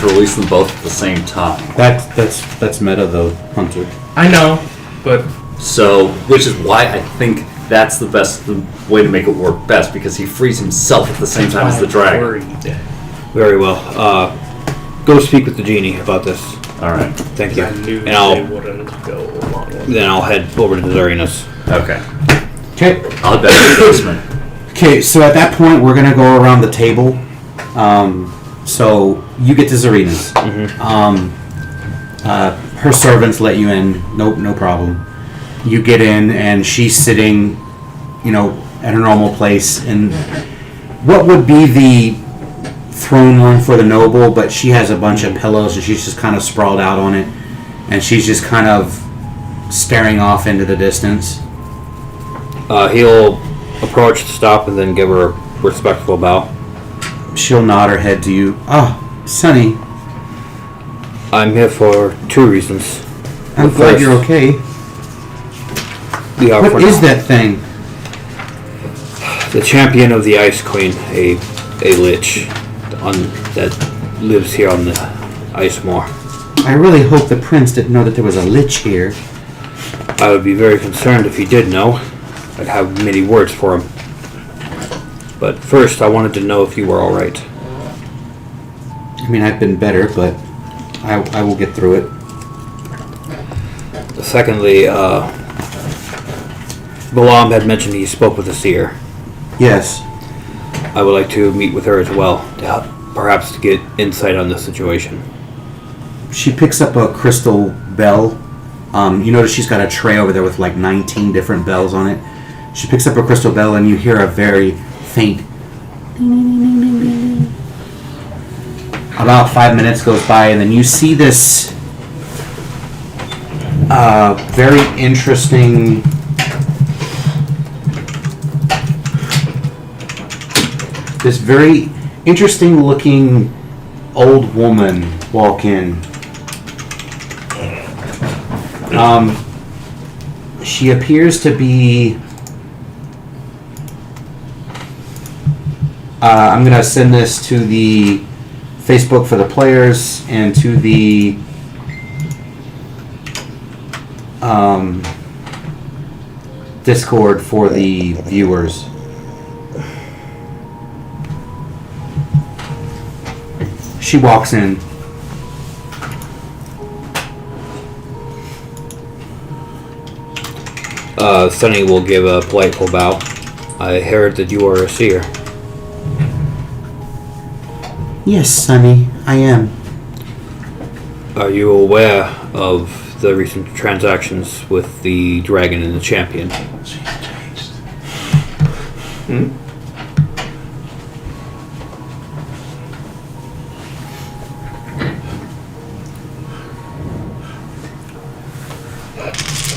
release them both at the same time. That's meta though, Hunter. I know, but So, which is why I think that's the way to make it work best, because he frees himself at the same time as the dragon. worried. Very well. Go speak with the genie about this. All right. Thank you. I knew And they wouldn't go along with it. then I'll head over to Zarina's. Okay. Okay. I'll head back to the basement. Okay, so at that point, we're gonna go around the table. So you get to Zarina's. Her servants let you in. No problem. You get in, and she's sitting, at her normal place in what would be the throne room for the noble, but she has a bunch of pillows, and she's just kind of sprawled out on it, and she's just kind of staring off into the distance. He'll approach, stop, and then give her a respectful bow. She'll nod her head to you. Oh, Sonny, I'm here for 2 reasons. I'm glad you're okay. We are What for is now. that thing? The champion of the Ice Queen, a lich that lives here on the ICEMORR. I really hope the prince didn't know that there was a lich here. I would be very concerned if he did know. I'd have many words for him. But first, I wanted to know if you were alright. I mean, I've been better, but I will get through it. Secondly, Balaam had mentioned he spoke with the seer. Yes. I would like to meet with her as well, to help, perhaps to get insight on the situation. She picks up a crystal bell. You notice she's got a tray over there with like 19 different bells on it. She picks up a crystal bell and you hear a very faint ding, ding, ding, ding, ding, ding. About 5 minutes goes by and then you see this very interesting looking old woman walk in. She appears to be I'm going to send this to the Facebook for the players and to the Discord for the viewers. She walks in. Sunny will give a politeful bow. I heard that you are a seer. Yes, Sonny, I am. Are you aware of the recent transactions with the dragon and the champion?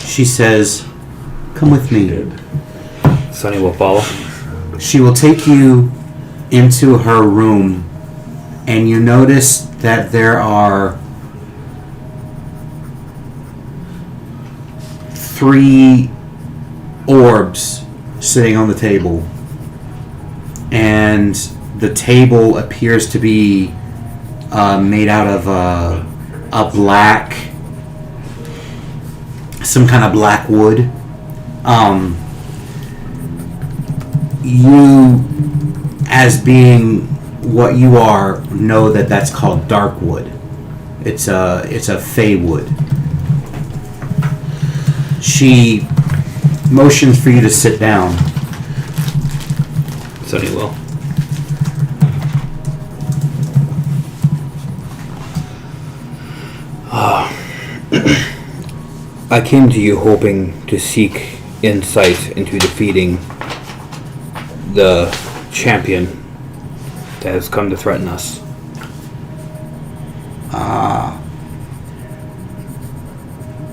She says, "Come with me." Sunny will follow. She will take you into her room, and you notice that there are 3 orbs sitting on the table. And the table appears to be made out of a black, some kind of black wood. You, as being what you are, know that that's called dark wood. It's a fey wood. She motions for you to sit down. Sunny will. I came to you hoping to seek insight into defeating the champion that has come to threaten us.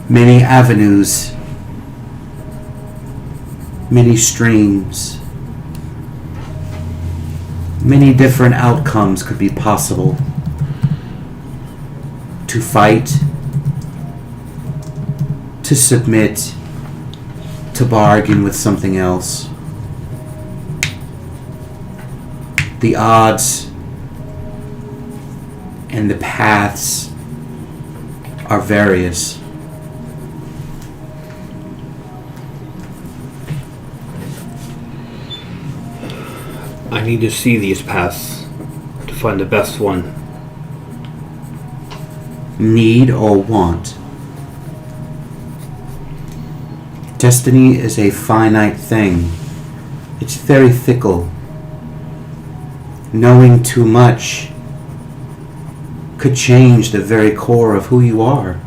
Many avenues, many streams, many different outcomes could be possible. To fight, to submit, to bargain with something else. The odds and the paths are various. I need to see these paths to find the best one. Need or want. Destiny is a finite thing. It's very fickle. Knowing too much could change the very core of who you are.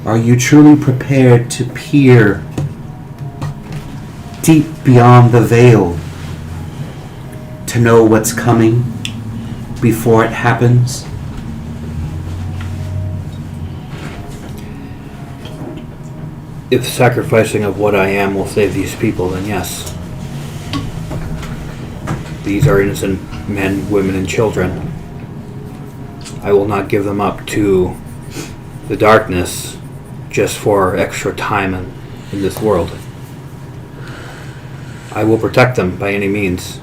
Are you truly prepared to peer deep beyond the veil to know what's coming before it happens? If sacrificing of what I am will save these people, then yes. These are innocent men, women, and children. I will not give them up to the darkness just for extra time in this world. I will protect them by any means.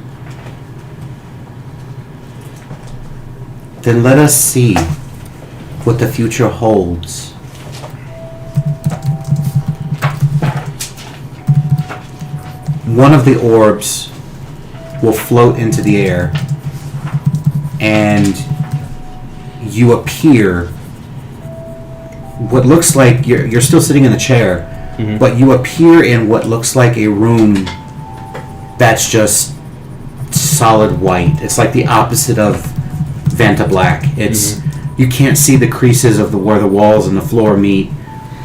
Then let us see what the future holds. One of the orbs will float into the air, and you appear. What looks like you're still sitting in the chair, but you appear in what looks like a room that's just solid white. It's like the opposite of Vanta Black. It's you can't see the creases of where the walls and the floor meet.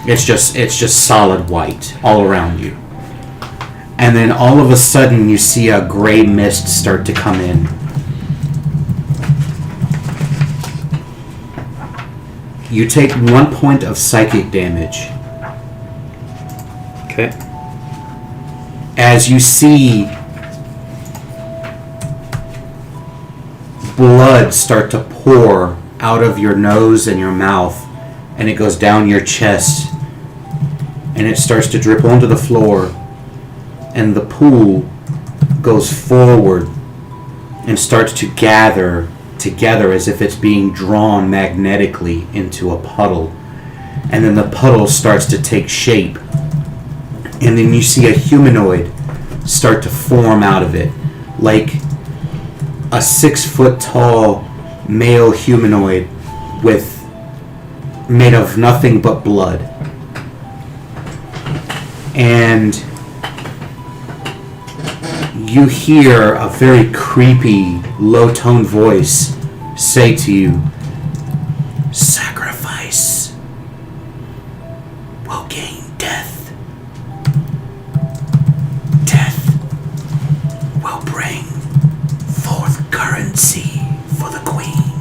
It's just solid white all around you. And then all of a sudden you see a gray mist start to come in. You take 1 point of psychic damage Okay. as you see blood start to pour out of your nose and your mouth, and it goes down your chest, and it starts to drip onto the floor, and the pool goes forward and starts to gather together as if it's being drawn magnetically into a puddle. And then the puddle starts to take shape, and then you see a humanoid start to form out of it, like a 6 foot tall male humanoid made of nothing but blood. And you hear a very creepy, low-toned voice say to you, "Sacrifice will gain death. Death will bring forth currency for the queen."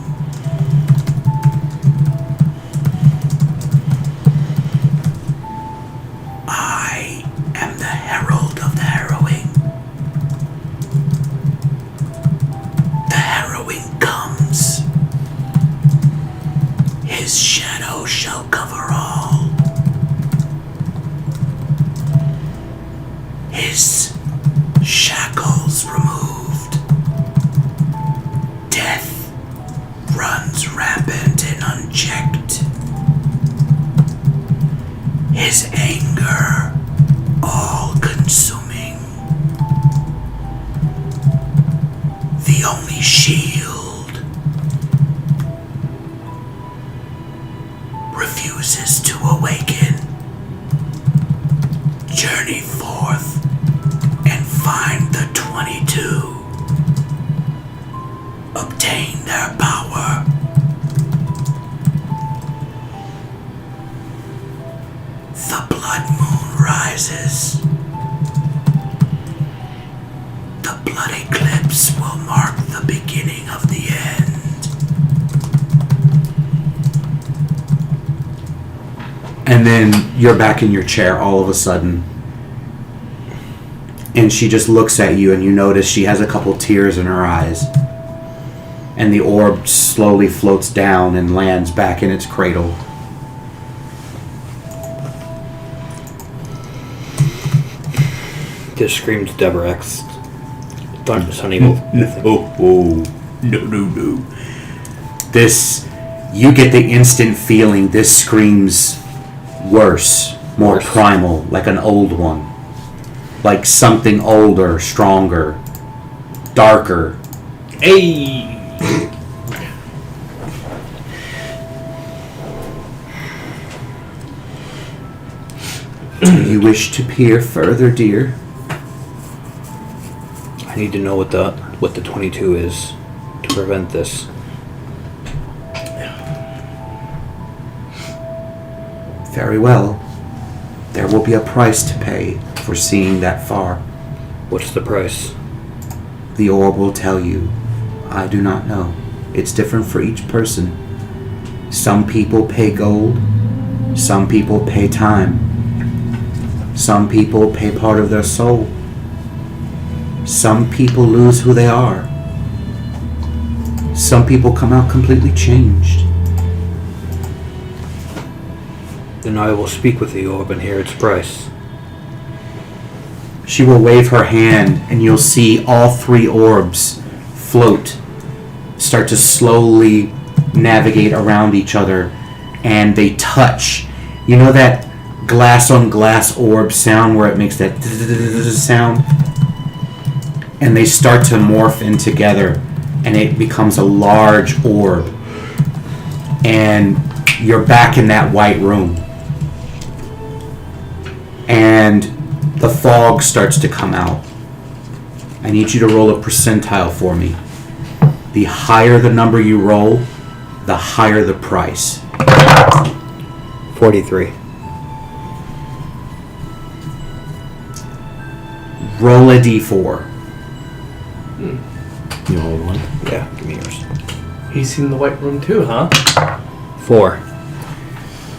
I am the herald of the harrowing. The harrowing comes. His shadow shall cover all. His shackles removed. Death runs rampant and unchecked. His anger all-consuming. The only shield refuses to awaken. Journey forth and find the 22. Obtain their power. The blood moon rises. The blood eclipse will mark the beginning of the end. And then you're back in your chair all of a sudden. And she just looks at you, and you notice she has a couple tears in her eyes. And the orb slowly floats down and lands back in its cradle. Just screams Deborah X. Sunny Wolf. No. This, you get the instant feeling this screams worse, more primal, like an old one. Like something older, stronger, darker. Hey! Do you wish to peer further, dear? I need to know what the 22 is to prevent this. Very well. There will be a price to pay for seeing that far. What's the price? The orb will tell you. I do not know. It's different for each person. Some people pay gold. Some people pay time. Some people pay part of their soul. Some people lose who they are. Some people come out completely changed. Then I will speak with the orb and hear its price. she will wave her hand, and you'll see all 3 orbs float, start to slowly navigate around each other, and they touch. You know that glass on glass orb sound where it makes that sound? And they start to morph in together, and it becomes a large orb. And you're back in that white room. And the fog starts to come out. I need you to roll a percentile for me. The higher the number you roll, the higher the price. 43. Roll a d4. You hold one. Yeah, give me yours. He's seen the white room too, huh? 4.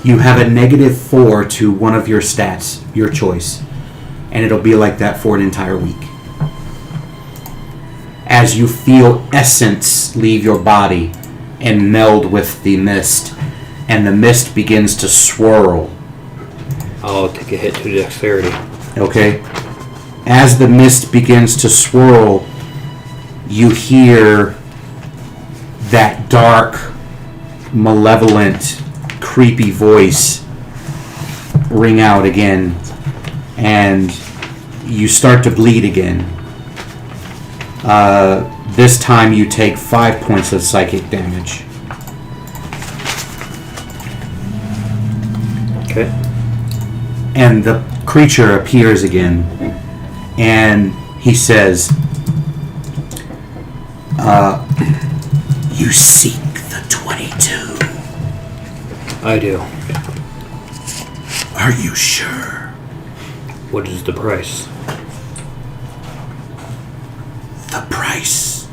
You have a -4 to one of your stats, your choice. And it'll be like that for an entire week. As you feel essence leave your body and meld with the mist, and the mist begins to swirl. I'll take a hit to dexterity. Okay? As the mist begins to swirl, you hear that dark, malevolent, creepy voice ring out again, and you start to bleed again. This time you take 5 points of psychic damage. Okay. And the creature appears again, and he says, you seek the 22. I do. Are you sure? What is the price? The price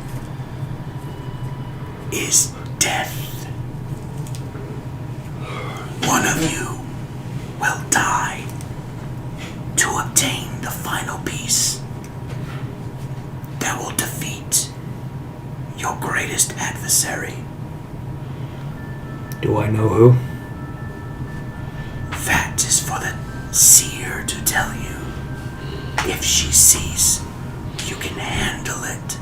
is death. One of you will die to obtain the final piece that will defeat your greatest adversary. Do I know who? That is for the seer to tell you. If she sees you can handle it.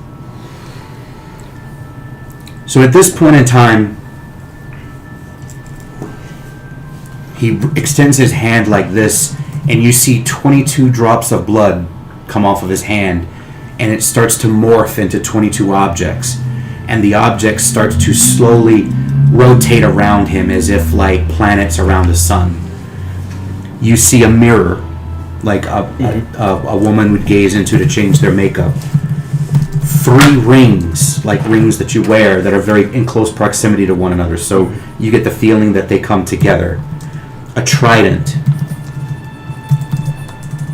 So at this point in time, he extends his hand like this, and you see 22 drops of blood come off of his hand, and it starts to morph into 22 objects. And the objects start to slowly rotate around him as if like planets around the sun. You see a mirror, like a woman would gaze into to change their makeup. 3 rings, like rings that you wear, that are very in close proximity to one another, so you get the feeling that they come together. A trident.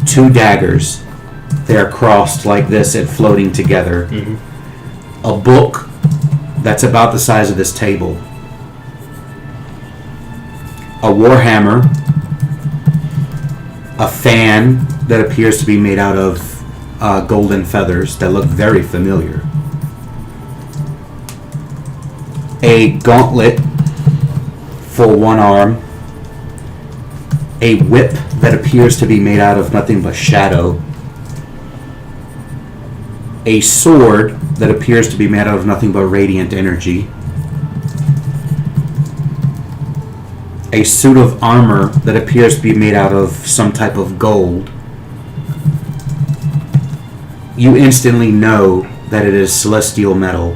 2 daggers. They're crossed like this and floating together. A book that's about the size of this table. A warhammer. A fan that appears to be made out of golden feathers that look very familiar. A gauntlet for one arm. A whip that appears to be made out of nothing but shadow. A sword that appears to be made out of nothing but radiant energy. A suit of armor that appears to be made out of some type of gold. You instantly know that it is celestial metal.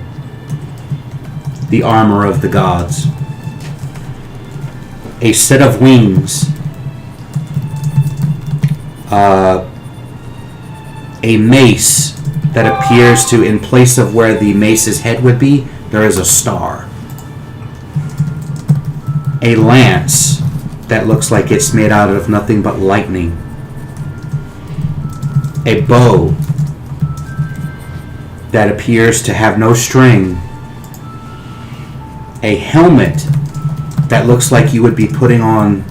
The armor of the gods. A set of wings. A mace that appears to, in place of where the mace's head would be, there is a star. A lance that looks like it's made out of nothing but lightning. A bow that appears to have no string. A helmet that looks like you would be putting on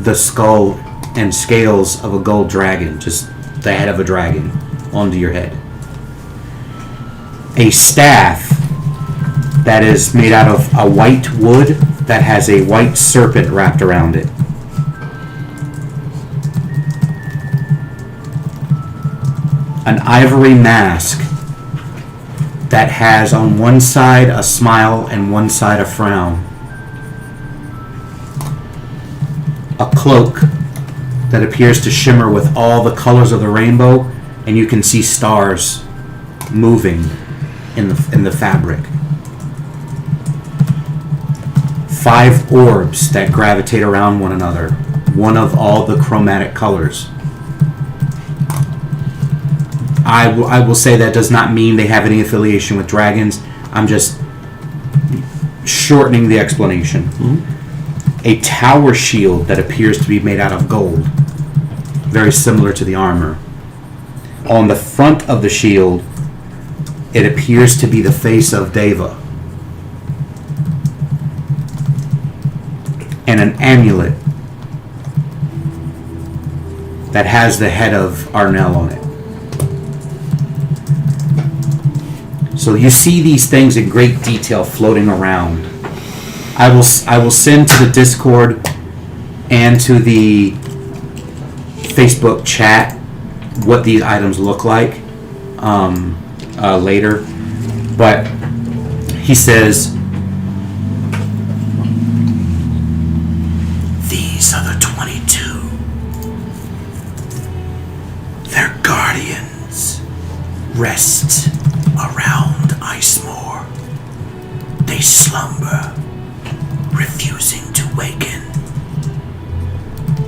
the skull and scales of a gold dragon, just the head of a dragon onto your head. A staff that is made out of a white wood that has a white serpent wrapped around it. an ivory mask that has on one side a smile and one side a frown. A cloak that appears to shimmer with all the colors of the rainbow, and you can see stars moving in the fabric. 5 orbs that gravitate around one another, one of all the chromatic colors. I will say that does not mean they have any affiliation with dragons. I'm just shortening the explanation. A tower shield that appears to be made out of gold, very similar to the armor. On the front of the shield, it appears to be the face of Deva. And an amulet that has the head of Arnell on it. So you see these things in great detail floating around. I will send to the Discord and to the Facebook chat what these items look like later. But he says, these are the 22. Their guardians rest around ICEMORR. They slumber, refusing to waken.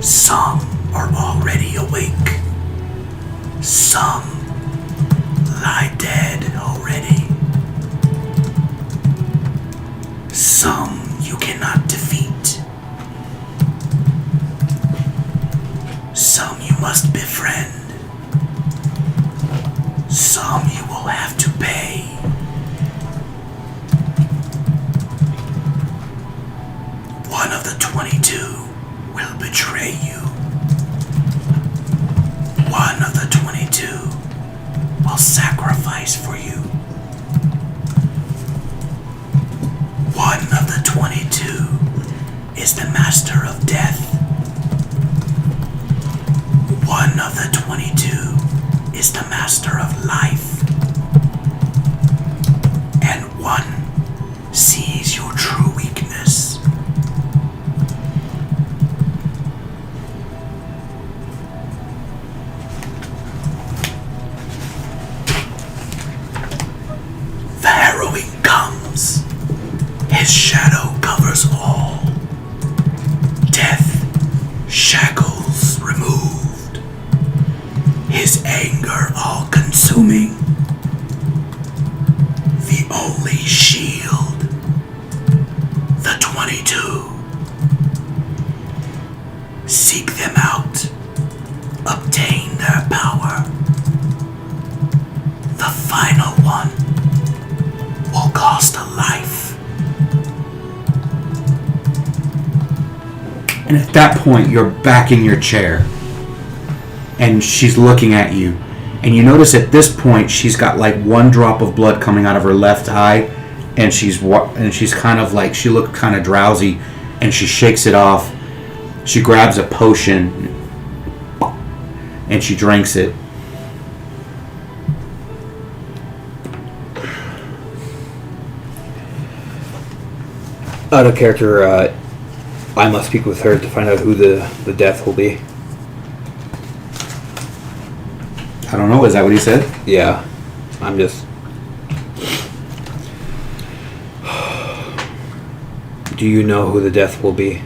Some are already awake. Some lie dead already. Some you cannot defeat. Some you must befriend. Some you will have to pay. One of the 22 will betray you. One of the 22 will sacrifice for you. One of the 22 is the master of death. One of the 22 is the master of life. And one sees your true weakness. The harrowing comes. His shadow covers all. Death, shackles removed. His anger all-consuming. The only shield. The 22. Seek them out. Obtain their power. The final one will cost a life. And at that point, you're back in your chair. And she's looking at you. And you notice at this point, she's got like one drop of blood coming out of her left eye. And she's kind of like, she looked kind of drowsy. And she shakes it off. She grabs a potion. And she drinks it. Out of character, I must speak with her to find out who the death will be. I don't know, is that what he said? Yeah, I'm just... Do you know who the death will be?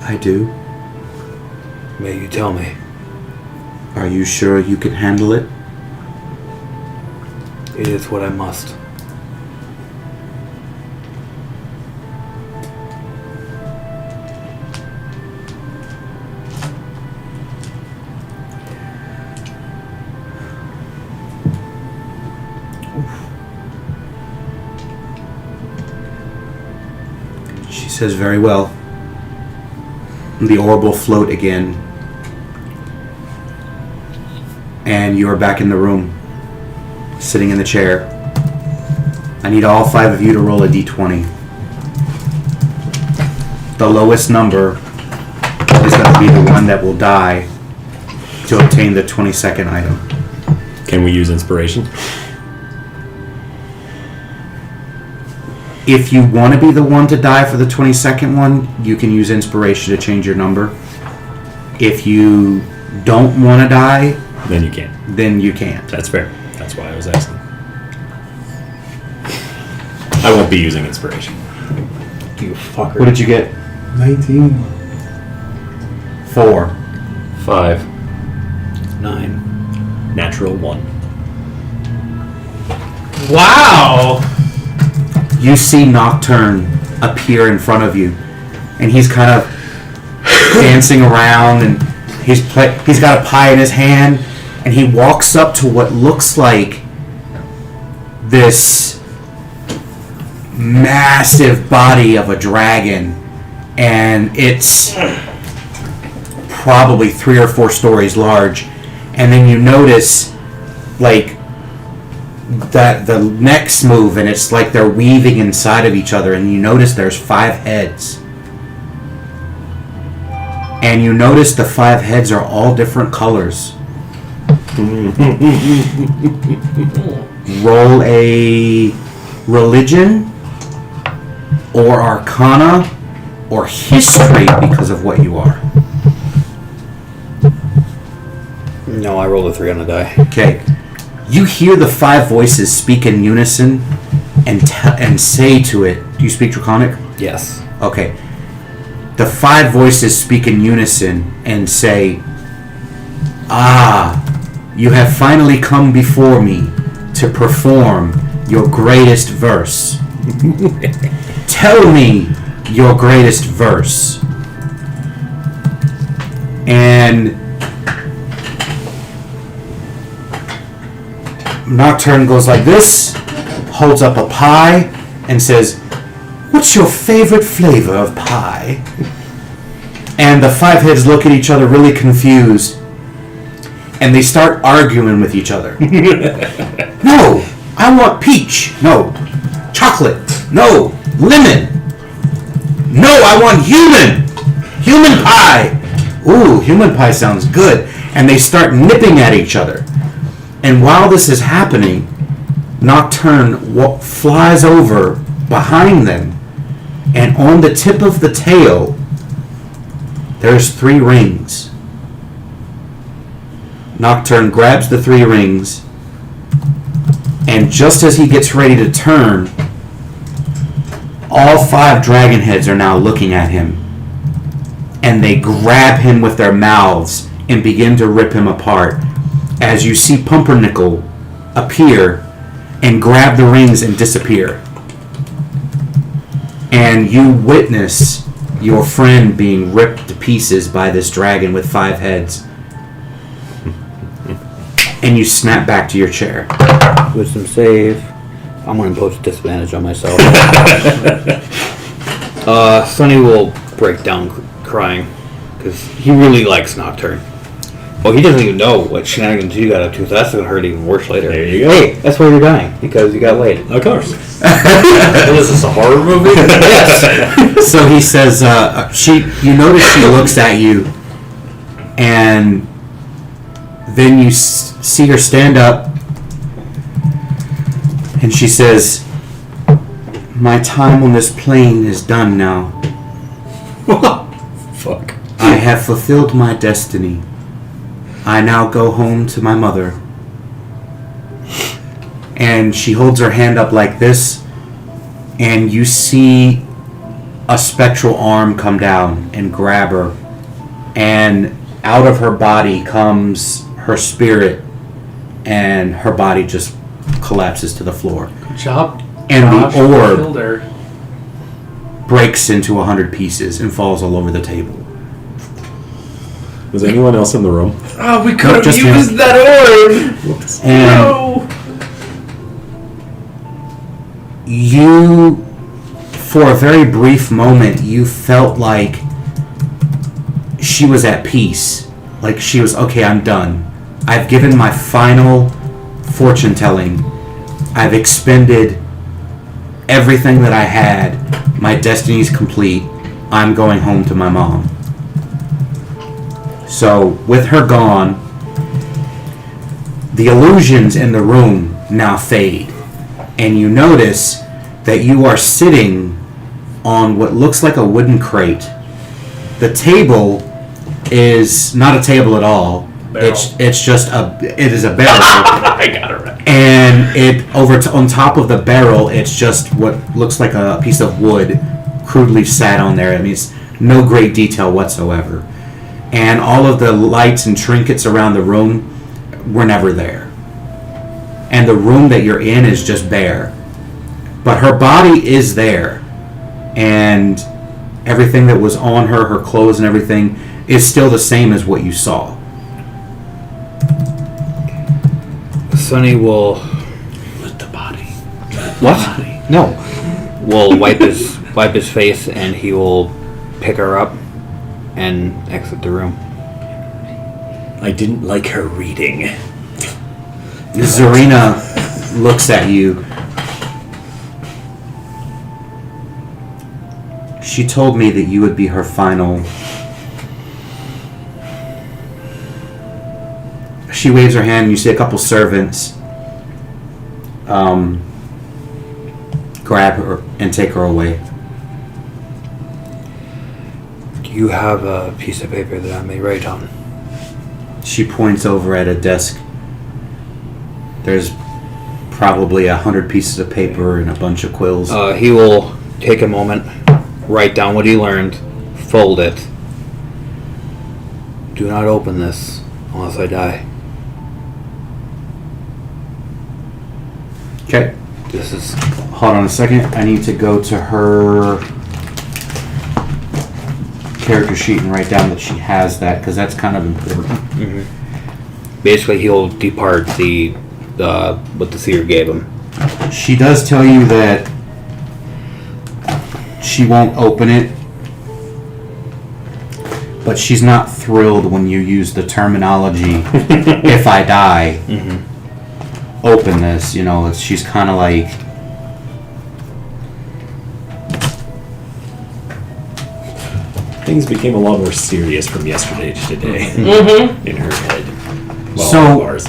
I do. May you tell me? Are you sure you can handle it? It is what I must. She says, very well. The orb will float again. And you're back in the room, sitting in the chair. I need all 5 of you to roll a d20. The lowest number is going to be the one that will die to obtain the 22nd item. Can we use inspiration? If you want to be the one to die for the 22nd one, you can use inspiration to change your number. If you don't want to die, Then you can't. then you can't. That's fair. That's why I was asking. I won't be using inspiration. You fucker. What did you get? 19. 4. 5. 9. Natural 1. Wow! You see Nocturne appear in front of you, and he's kind of dancing around, and he's got a pie in his hand, and he walks up to what looks like this massive body of a dragon, and it's probably 3 or 4 stories large. And then you notice, like, that the necks move, and it's like they're weaving inside of each other, and you notice there's 5 heads. And you notice the 5 heads are all different colors. Roll a religion or arcana or history because of what you are. No, I rolled a 3 on the die. Okay. You hear the 5 voices speak in unison and say to it. Do you speak Draconic? Yes. Okay. The 5 voices speak in unison and say, "Ah, you have finally come before me to perform your greatest verse. Tell me your greatest verse." And Nocturne goes like this, holds up a pie, and says, "What's your favorite flavor of pie?" And the 5 heads look at each other really confused, and they start arguing with each other. "No, I want peach. No, chocolate. No, lemon. No, I want human. Human pie. Ooh, human pie sounds good." And they start nipping at each other. And while this is happening, Nocturne flies over behind them, and on the tip of the tail, there's 3 rings. Nocturne grabs the 3 rings, and just as he gets ready to turn, all 5 dragon heads are now looking at him, and they grab him with their mouths and begin to rip him apart. As you see Pumpernickel appear and grab the rings and disappear. And you witness your friend being ripped to pieces by this dragon with 5 heads. And you snap back to your chair. Wisdom save. I'm going to impose a disadvantage on myself. Sonny will break down crying because he really likes Nocturne. Well, he doesn't even know what shenanigans you got up to, so that's going to hurt even worse later. There you go. Hey, that's why you're dying, because you got laid. Of course. What is this, a horror movie? Yes! So he says, you notice she looks at you, and then you see her stand up, and she says, "My time on this plane is done now. Fuck. I have fulfilled my destiny. I now go home to my mother." And she holds her hand up like this, and you see a spectral arm come down and grab her, and out of her body comes her spirit, and her body just collapses to the floor. Good job. And Josh. the orb Killed her. breaks into 100 pieces and falls all over the table. Was anyone else in the room? Oh, we could have just him. used that orb! And No! you, for a very brief moment, you felt like she was at peace. Like she was, "Okay, I'm done. I've given my final fortune telling. I've expended everything that I had. My destiny's complete. I'm going home to my mom." So, with her gone, the illusions in the room now fade, and you notice that you are sitting on what looks like a wooden crate. The table is not a table at all. Barrel. It's just it is a barrel. I got it right. And on top of the barrel, it's just what looks like a piece of wood crudely sat on there. I mean, it's no great detail whatsoever. And all of the lights and trinkets around the room were never there. And the room that you're in is just bare. But her body is there. And everything that was on her, her clothes and everything, is still the same as what you saw. Sonny will. With the body. What? No. Will wipe his face, and he will pick her up and exit the room. I didn't like her reading. Zarina looks at you. She told me that you would be her final. She waves her hand and you see a couple servants grab her and take her away. Do you have a piece of paper that I may write on? She points over at a desk. There's probably 100 pieces of paper and a bunch of quills. He will take a moment, write down what he learned, fold it. Do not open this unless I die. Okay. This is... Hold on a second. I need to go to her character sheet and write down that she has that, because that's kind of important. Basically, he'll depart what the seer gave him. She does tell you that she won't open it, but she's not thrilled when you use the terminology, if I die, open this. You know, she's kind of like... Things became a lot more serious from yesterday to today in her head. Well, So- ours.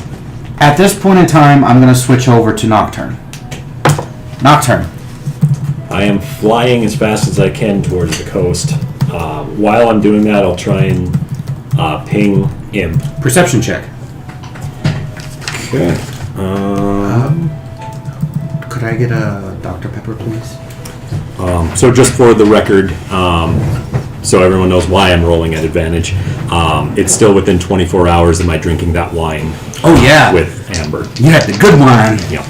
At this point in time, I'm going to switch over to Nocturne. Nocturne. I am flying as fast as I can towards the coast. While I'm doing that, I'll try and ping Imp. Perception check. Okay. Could I get a Dr. Pepper, please? So just for the record, so everyone knows why I'm rolling at advantage, it's still within 24 hours of my drinking that wine Oh, yeah. with Amber. You had the good wine. Yeah.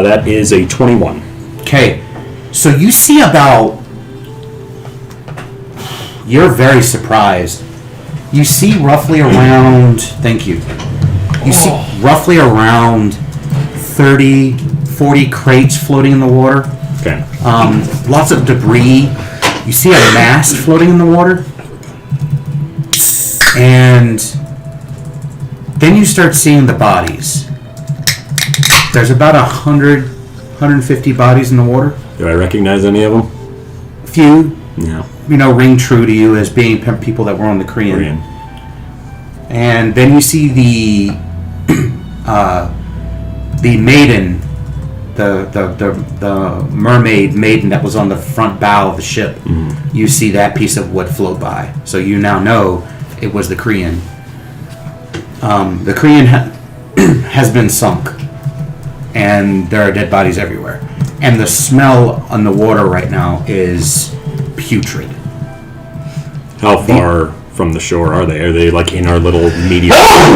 That is a 21. Okay. So you see about... You're very surprised. You see roughly around... Thank you. You see roughly around 30, 40 crates floating in the water. Okay. Lots of debris. You see a mast floating in the water. And then you start seeing the bodies. There's about 100, 150 bodies in the water. Do I recognize any of them? A few, No. ring true to you as being people that were on the Korean. Korean. And then you see the maiden, the mermaid maiden that was on the front bow of the ship. You see that piece of wood float by, so you now know it was the Korean. The Korean has been sunk, and there are dead bodies everywhere. And the smell on the water right now is putrid. How far from the shore are they? Are they like in our little medium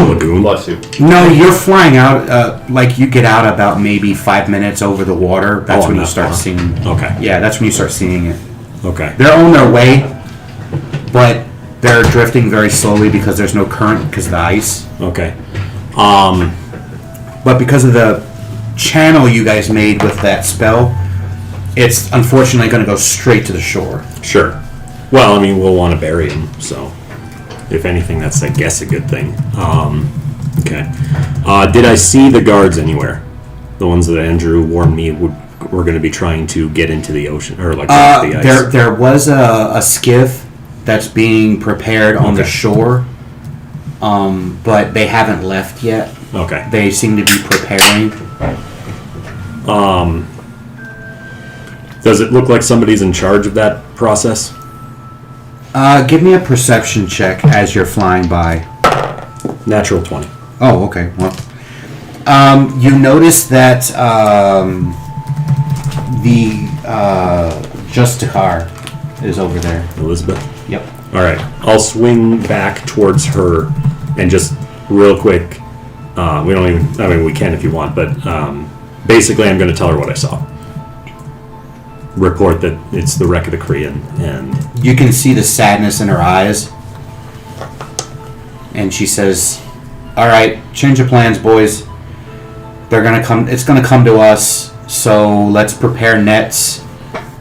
lagoon? Bless you. No, you're flying out, like you get out about maybe 5 minutes over the water. That's Oh, when you not start far. seeing. Okay. Yeah, that's when you start seeing it. Okay. They're on their way, but they're drifting very slowly because there's no current because of the ice. Okay. But because of the channel you guys made with that spell, it's unfortunately going to go straight to the shore. Sure. Well, I mean, we'll want to bury him, so if anything, that's, I guess, a good thing. Okay. Did I see the guards anywhere? The ones that Andrew warned me were going to be trying to get into the ocean, or like the ice. There was a skiff that's being prepared on the Okay. shore. but they haven't left yet. Okay. They seem to be preparing. Does it look like somebody's in charge of that process? Give me a perception check as you're flying by. Natural 20. Oh, okay. Well, you notice that the Justicar is over there. Elizabeth? Yep. All right. I'll swing back towards her and just real quick. We don't even. I mean, we can if you want, but basically, I'm going to tell her what I saw. Report that it's the wreck of the Korean, and You can see the sadness in her eyes. And she says, "All right, change of plans, boys. They're gonna come. It's gonna come to us. So let's prepare nets.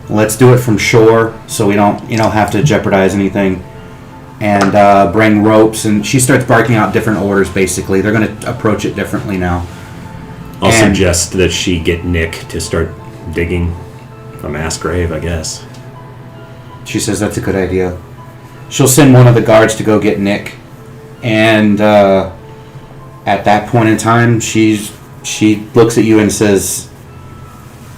Let's do it from shore, so we don't, have to jeopardize anything. And bring ropes." And she starts barking out different orders. Basically, they're gonna approach it differently now. I'll And- suggest that she get Nick to start digging a mass grave, I guess. She says that's a good idea. She'll send one of the guards to go get Nick, and at that point in time, she looks at you and says,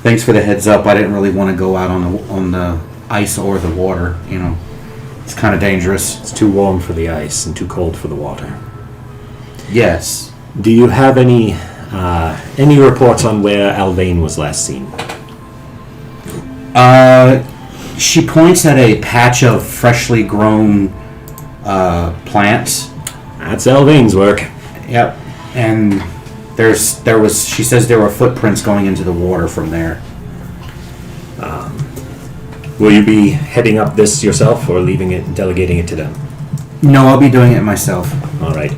"Thanks for the heads up. I didn't really want to go out on the ice or the water. It's kind of dangerous." It's too warm for the ice and too cold for the water. Yes. Do you have any reports on where Alvayne was last seen? She points at a patch of freshly grown plants. That's Alvayne's work. Yep. And she says there were footprints going into the water from there. Will you be heading up this yourself or delegating it to them? No, I'll be doing it myself. All right.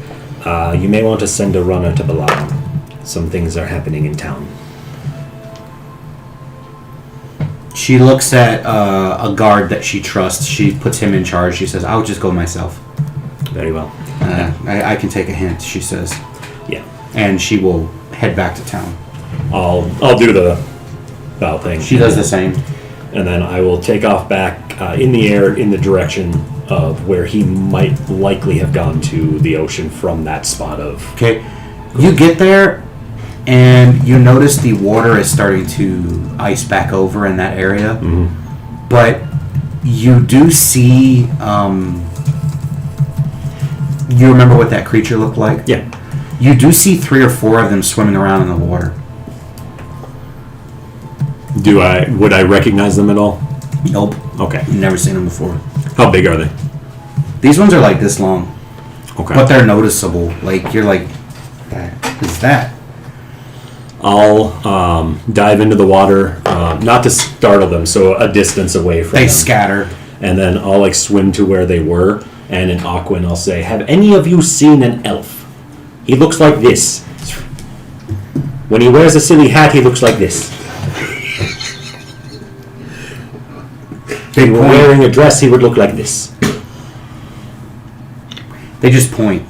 You may want to send a runner to Balam. Some things are happening in town. She looks at a guard that she trusts. She puts him in charge. She says, "I'll just go myself. Very well. I can take a hint," she says. Yeah. And she will head back to town. I'll do the bow thing. She does the same. And then I will take off back in the air in the direction of where he might likely have gone to the ocean from that spot of... Okay. You get there, and you notice the water is starting to ice back over in that area. Mm-hmm. But you do see... you remember what that creature looked like? Yeah. You do see 3 or 4 of them swimming around in the water. Would I recognize them at all? Nope. Okay. Never seen them before. How big are they? These ones are like this long. Okay. But they're noticeable. Like, you're like, what is that? I'll dive into the water, not to startle them, so a distance away from They them. scatter. And then I'll swim to where they were, and in Aquan I'll say, "Have any of you seen an elf? He looks like this. When he wears a silly hat, he looks like this. If he were wearing a dress, he would look like this." They just point.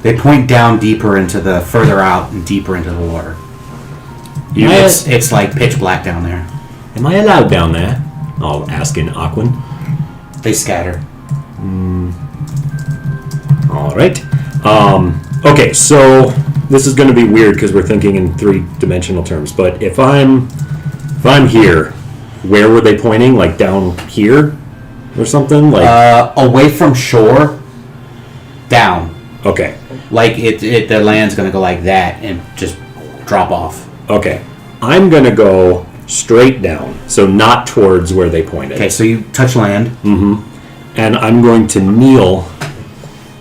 They point down deeper into further out and deeper into the water. It's like pitch black down there. Am I allowed down there? I'll ask in Aquan. They scatter. All right. Okay, so this is going to be weird because we're thinking in 3-dimensional terms. But if I'm here, where were they pointing? Like down here, or something? Like Away from shore, down. okay, Like the land's gonna go like that and just drop off. okay. I'm going to go straight down, so not towards where they pointed. Okay, so you touch land. And I'm going to kneel,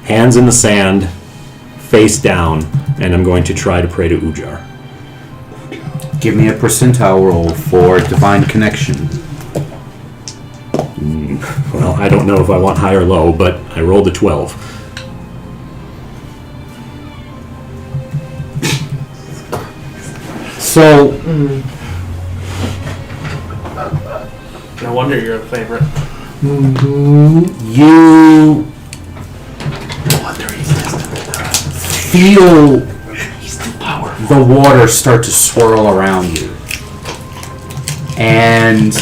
hands in the sand, face down, and I'm going to try to pray to Ujar. Give me a percentile roll for divine connection. Well, I don't know if I want high or low, but I rolled a 12. So No wonder you're a favorite. you feel the water start to swirl around you. And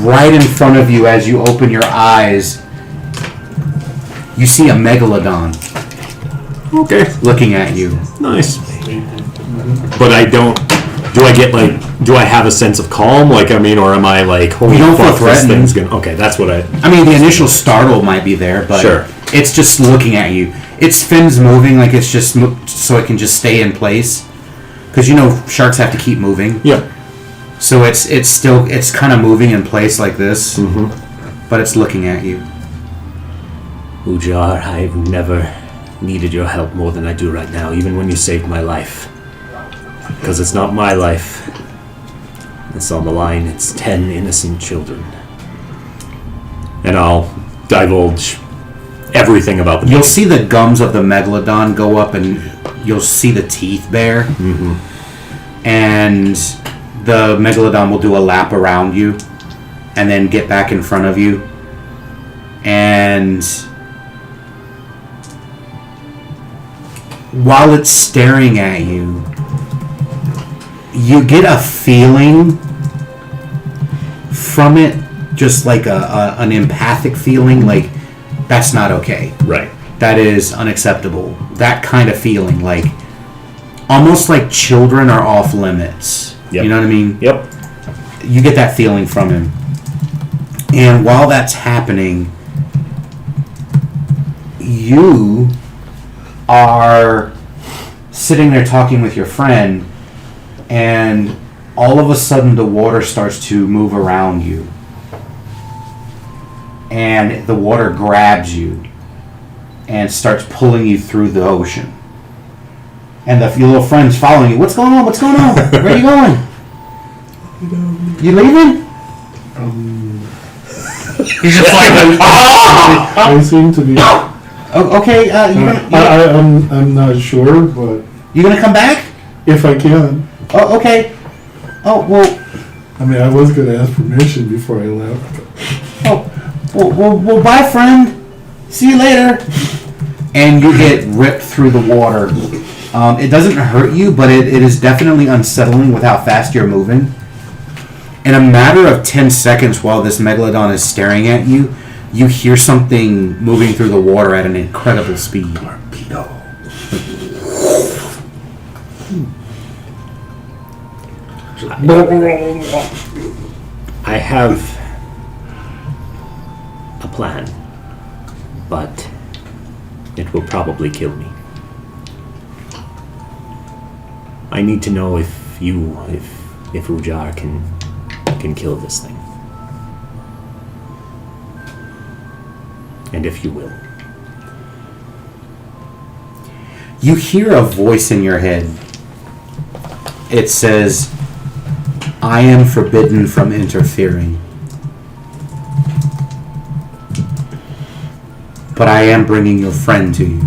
right in front of you, as you open your eyes, you see a megalodon Okay. looking at you. Nice. But I don't. Do I get like? Do I have a sense of calm? Like, I mean, or am I like, holy You don't feel fuck, this threatened. thing's gonna? Okay, that's what I. I mean, the initial startle might be there, but Sure. it's just looking at you. Its fins moving like it's just so it can just stay in place. Because sharks have to keep moving. Yep. So it's kind of moving in place like this, but it's looking at you. Ujar, I've never needed your help more than I do right now, even when you saved my life. Because it's not my life. It's on the line. It's 10 innocent children. And I'll divulge everything about the... You'll see the gums of the megalodon go up, and you'll see the teeth bare. And the megalodon will do a lap around you, and then get back in front of you. And while it's staring at you, you get a feeling from it, just like an empathic feeling, like that's not okay. Right. That is unacceptable. That kind of feeling, like almost like children are off limits. Yep. You know what I mean? Yep. You get that feeling from him. And while that's happening, you are sitting there talking with your friend, and all of a sudden the water starts to move around you. And the water grabs you and starts pulling you through the ocean. And your little friend's following you. What's going on? What's going on? Where are you going? You leaving? He's just like, I seem to be. Oh, okay. I'm not sure, but You gonna come back? if I can. Oh, okay. Oh, well. I mean, I was gonna ask permission before I left. Oh, well, bye, friend. See you later. And you get ripped through the water. It doesn't hurt you, but it is definitely unsettling with how fast you're moving. In a matter of 10 seconds while this megalodon is staring at you, you hear something moving through the water at an incredible speed. Torpedo. I have a plan, but it will probably kill me. I need to know if Ujar can kill this thing. And if you will. You hear a voice in your head. It says, I am forbidden from interfering. But I am bringing your friend to you.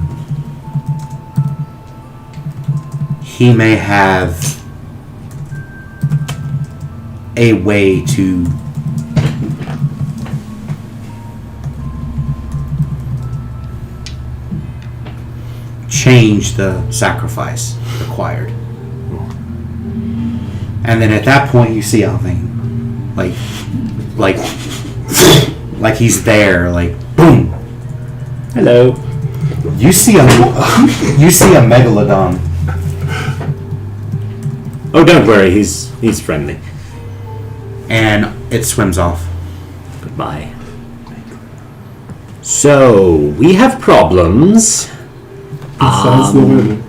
He may have a way to change the sacrifice required. And then at that point you see Alvayne. Like he's there, like boom. Hello. You see a megalodon. Oh, don't worry, he's friendly. And it swims off. Goodbye. So, we have problems. Besides the weather.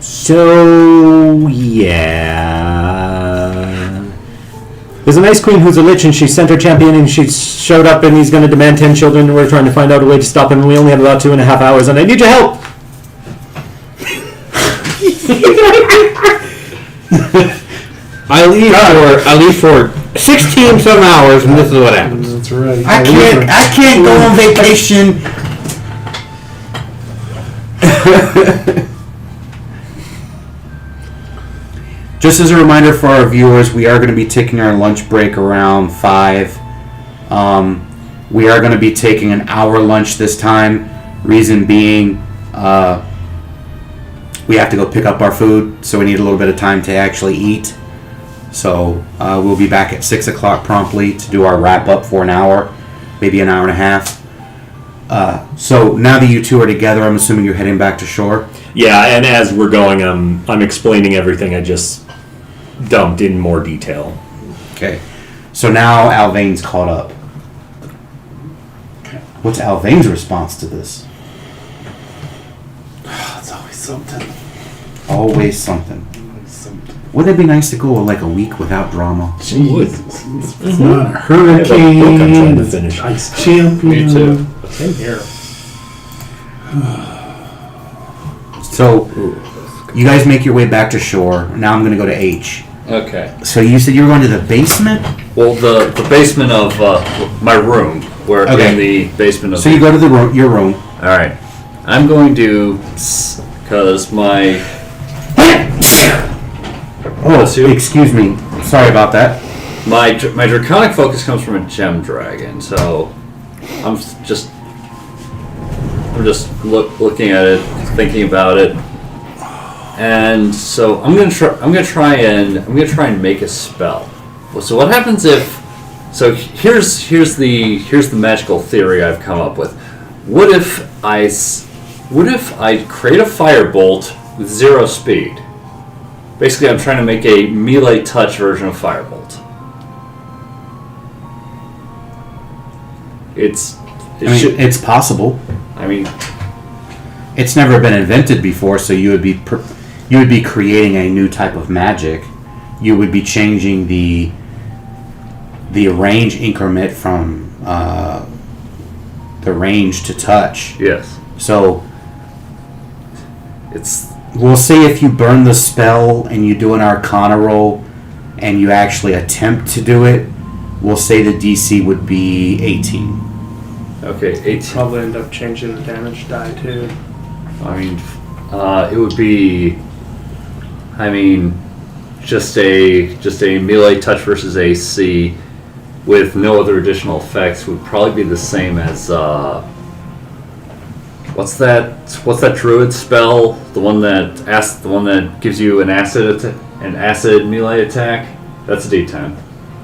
So, yeah. There's an ice queen who's a lich, and she sent her champion, and she showed up, and he's going to demand 10 children, and we're trying to find out a way to stop him, and we only have about 2.5 hours, and I need your help! I leave for 16 some hours, and this is what happens. That's right. I can't go on vacation. Just as a reminder for our viewers, we are going to be taking our lunch break around 5. We are going to be taking an hour lunch this time. Reason being, we have to go pick up our food, so we need a little bit of time to actually eat. So we'll be back at 6 o'clock promptly to do our wrap up for an hour, maybe an hour and a half. So now that you two are together, I'm assuming you're heading back to shore. Yeah, and as we're going, I'm explaining everything I just dumped in more detail. Okay. So now Alvayne's caught up. What's Alvayne's response to this? It's always something. Always something. Always something. Wouldn't it be nice to go like a week without drama? Jesus. It's not a I have a book I'm trying hurricane. to It's finish. ice champion. Me too. Same here. So you guys make your way back to shore. Now I'm going to go to H. Okay. So you said you were going to the basement? Well, the basement of my room, where Okay. in the basement of. So you go to the room, your room. All right. I'm going to, because my. Bless you. Excuse me. Sorry about that. My draconic focus comes from a gem dragon, so I'm just looking at it, thinking about it, and so I'm gonna try and make a spell. Well, so what happens if? So here's the magical theory I've come up with. What if I create a firebolt with 0 speed? Basically, I'm trying to make a melee touch version of firebolt. It's possible. I mean, It's never been invented before, so you would be creating a new type of magic. You would be changing the range increment from the range to touch. yes. So It's we'll say if you burn the spell and you do an Arcana roll and you actually attempt to do it, we'll say the DC would be 18. okay. 18. Probably end up changing the damage die too. I mean, it would be. I mean, just a melee touch versus AC with no other additional effects would probably be the same as what's that druid spell? The one that gives you an acid melee attack. That's a D10.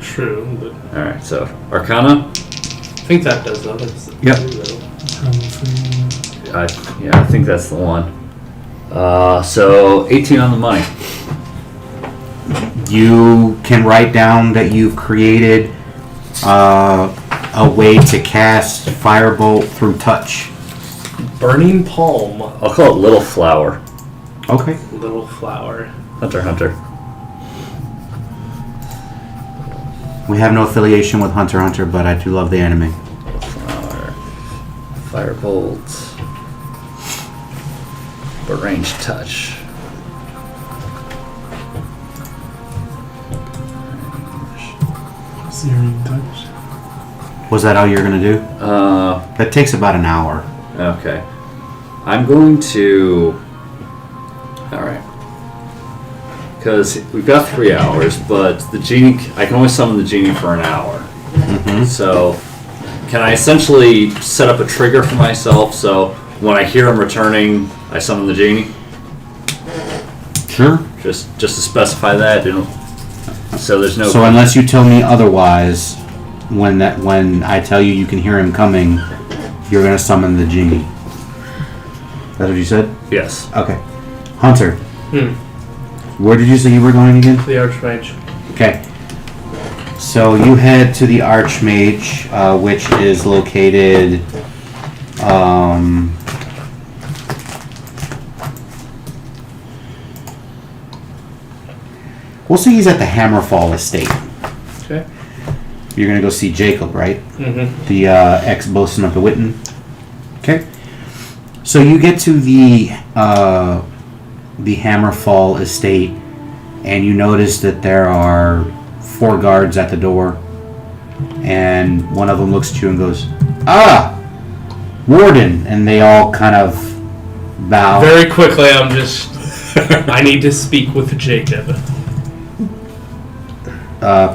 True, but All right, so Arcana. I think that does other stuff Yep. too, though. I think that's the one. So 18 on the money. You can write down that you've created a way to cast Firebolt through touch. Burning Palm. I'll call it Little Flower. Okay. Little flower. Hunter. We have no affiliation with Hunter x Hunter, but I do love the anime. Flower. Firebolt. But range touch. Searing touch. Was that all you're going to do? Uh, That takes about an hour. okay. I'm going to. Alright. Because we've got 3 hours, but the genie. I can only summon the genie for an hour. Mm-hmm. So, can I essentially set up a trigger for myself so when I hear him returning, I summon the genie? Sure. Just to specify that, so there's no. So unless you tell me otherwise, when I tell you you can hear him coming, you're going to summon the genie. That's what you said? Yes. Okay. Hunter, Hmm. where did you say you were going again? The Archmage. Okay. So you head to the Archmage, which is located. We'll say he's at the Hammerfall estate. Okay. You're gonna go see Jacob, right? Mm-hmm. The ex-bosun of the Witten. Okay. So you get to the Hammerfall estate, and you notice that there are 4 guards at the door, and one of them looks at you and goes, "Ah, Warden," and they all kind of bow. Very quickly, I'm just. I need to speak with Jacob.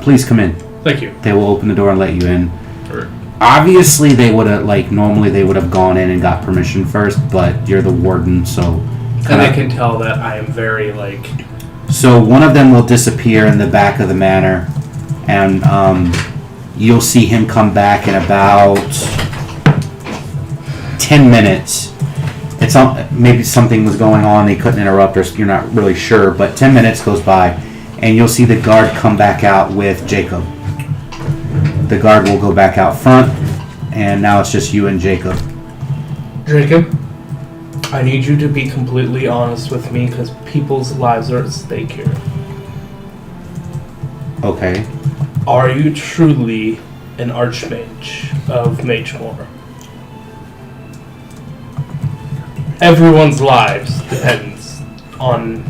Please come in. Thank you. They will open the door and let you in. Or- Obviously, they would have, normally they would have gone in and got permission first, but you're the warden, so... And I can tell that I am very, So one of them will disappear in the back of the manor, and you'll see him come back in about 10 minutes. It's maybe something was going on, they couldn't interrupt, or you're not really sure, but 10 minutes goes by, and you'll see the guard come back out with Jacob. The guard will go back out front, and now it's just you and Jacob. Jacob, I need you to be completely honest with me because people's lives are at stake here. Okay. Are you truly an archmage of ICEMORR? Everyone's lives depends on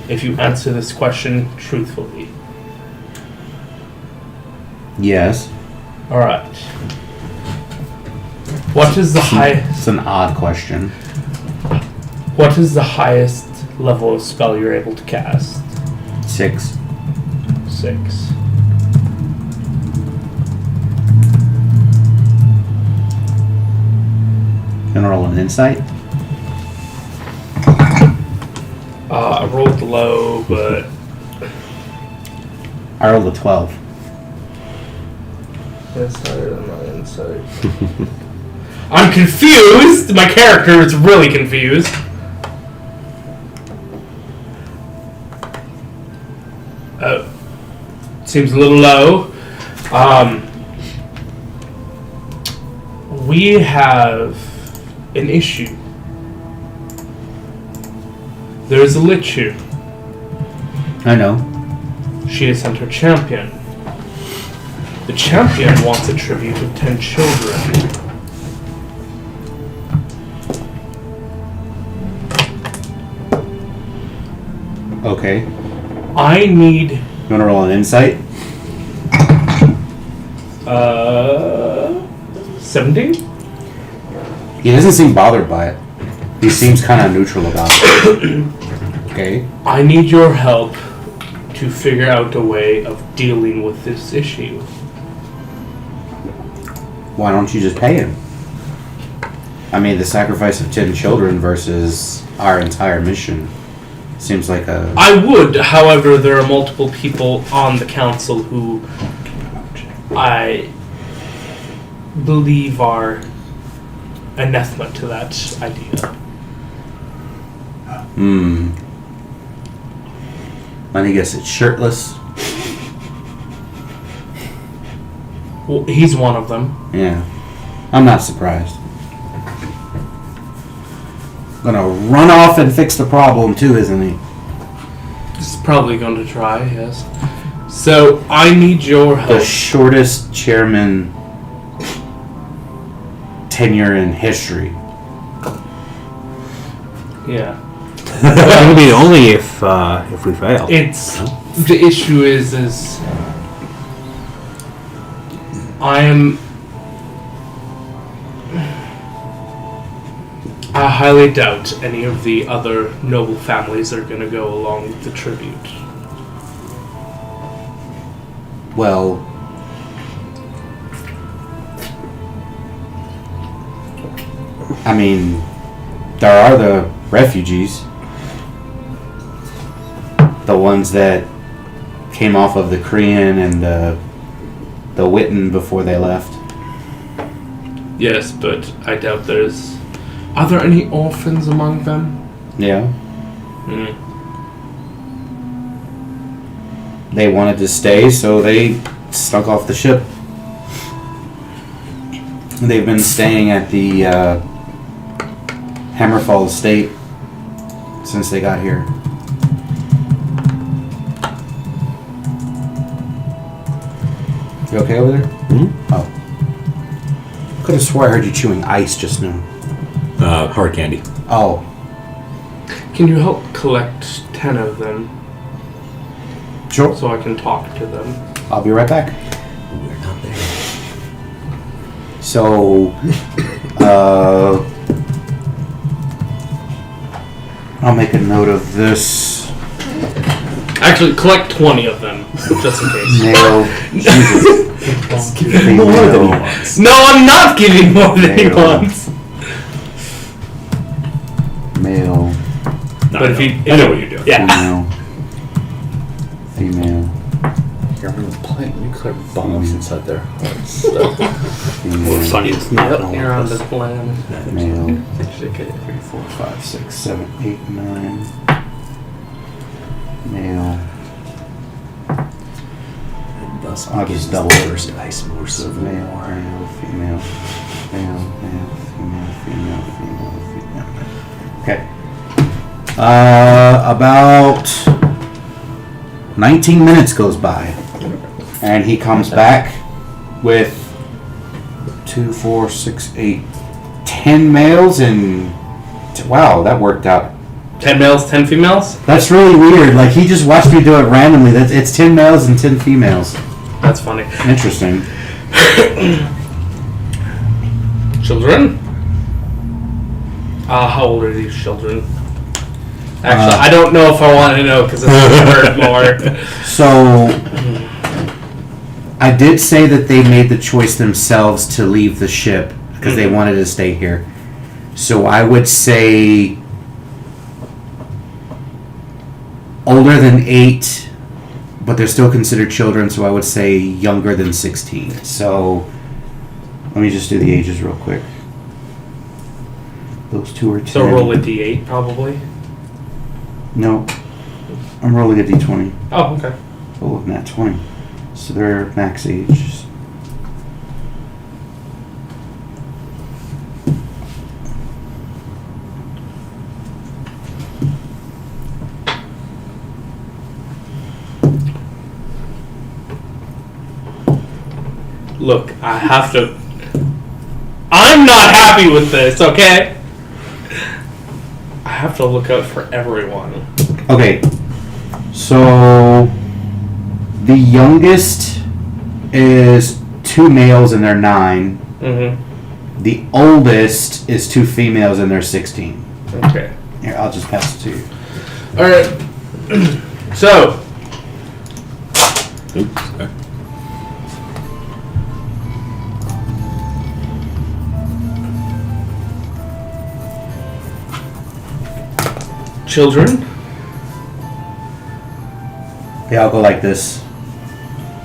if you answer this question truthfully. Yes. Alright. What is the It's an odd question. What is the highest level of spell you're able to cast? 6. 6. Gonna roll an insight? I rolled low, but I rolled a 12. that's higher than my insight. I'm confused! My character is really confused. Seems a little low. We have an issue. There is a lich here. I know. She has sent her champion. The champion wants a tribute of 10 children. Okay. I need You wanna roll an insight? 17? He doesn't seem bothered by it. He seems kind of neutral about it. Okay. I need your help to figure out a way of dealing with this issue. Why don't you just pay him? I mean, the sacrifice of 10 children versus our entire mission seems like a... I would, however, there are multiple people on the council who I believe are anathema to that idea. Let me guess, it's shirtless? Well, he's one of them. Yeah. I'm not surprised. Gonna run off and fix the problem too, isn't he? He's probably going to try, yes. So, I need your help. The shortest chairman tenure in history. Yeah. It would be only if we fail. It's the issue is I highly doubt any of the other noble families are going to go along with the tribute. Well, I mean, there are the refugees. The ones that came off of the Korean and the Witten before they left. Yes, but I doubt there's... Are there any orphans among them? Yeah. Hmm. They wanted to stay, so they snuck off the ship. They've been staying at the Hammerfall estate since they got here. You okay over there? Mm-hmm. Oh. Could have swore I heard you chewing ice just now. Hard candy. Oh. Can you help collect 10 of them Sure. so I can talk to them? I'll be right back. We're not there. So, I'll make a note of this. Actually, collect 20 of them, just in case. Male. Jesus. More than he Female. wants. No, I'm not giving more than he Male. wants. Male. No, But if you... I know what you're doing. Yeah. Female. Female. You're playing nuclear bombs inside their hearts. What's funny is not Yep, gonna you're work on this. the plan. Male. 3, 4, 5, 6, 7, 8, 9. Male. And thus I'll just begins double the it. first ICEMORR Civil Male, War. male, female. Male, male, female, female, female, female. Okay. About 19 minutes goes by. And he comes back with 2, 4, 6, 8, 10 males and wow, that worked out. 10 males, 10 females? That's really weird. Like he just watched me do it randomly. It's 10 males and 10 females. That's funny. Interesting. Children? How old are these children? Actually, I don't know if I want to know because it's hurt more. So I did say that they made the choice themselves to leave the ship because they wanted to stay here. So I would say older than 8, but they're still considered children, so I would say younger than 16. So let me just do the ages real quick. Those two are 10. So roll a d8 probably. No. I'm rolling a d20. Oh, okay. Oh, nat 20. So they're max age. Look, I have to. I'm not happy with this, okay? I have to look out for everyone. Okay. So the youngest is 2 males and they're 9. Mm-hmm. The oldest is 2 females and they're 16. Okay. Here, I'll just pass it to you. Alright. So, Oops, sorry. children, Yeah, I'll go like this.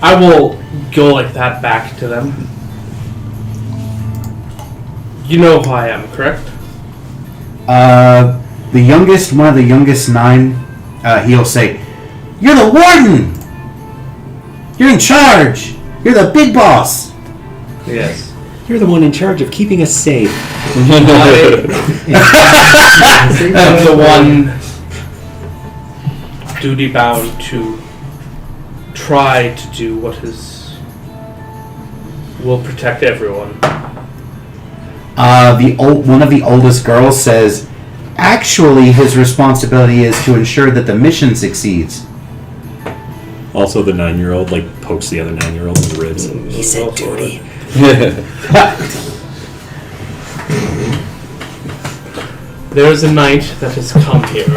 I will go like that back to them. You know who I am, correct? The youngest, one of the youngest 9, he'll say, "You're the warden! You're in charge! You're the big boss!" Yes. You're the one in charge of keeping us safe. I'm the one duty bound to try to do what will protect everyone. One of the oldest girls says, "Actually, his responsibility is to ensure that the mission succeeds." Also, the 9-year-old pokes the other 9-year-old in the ribs. He said duty. There is a knight that has come here,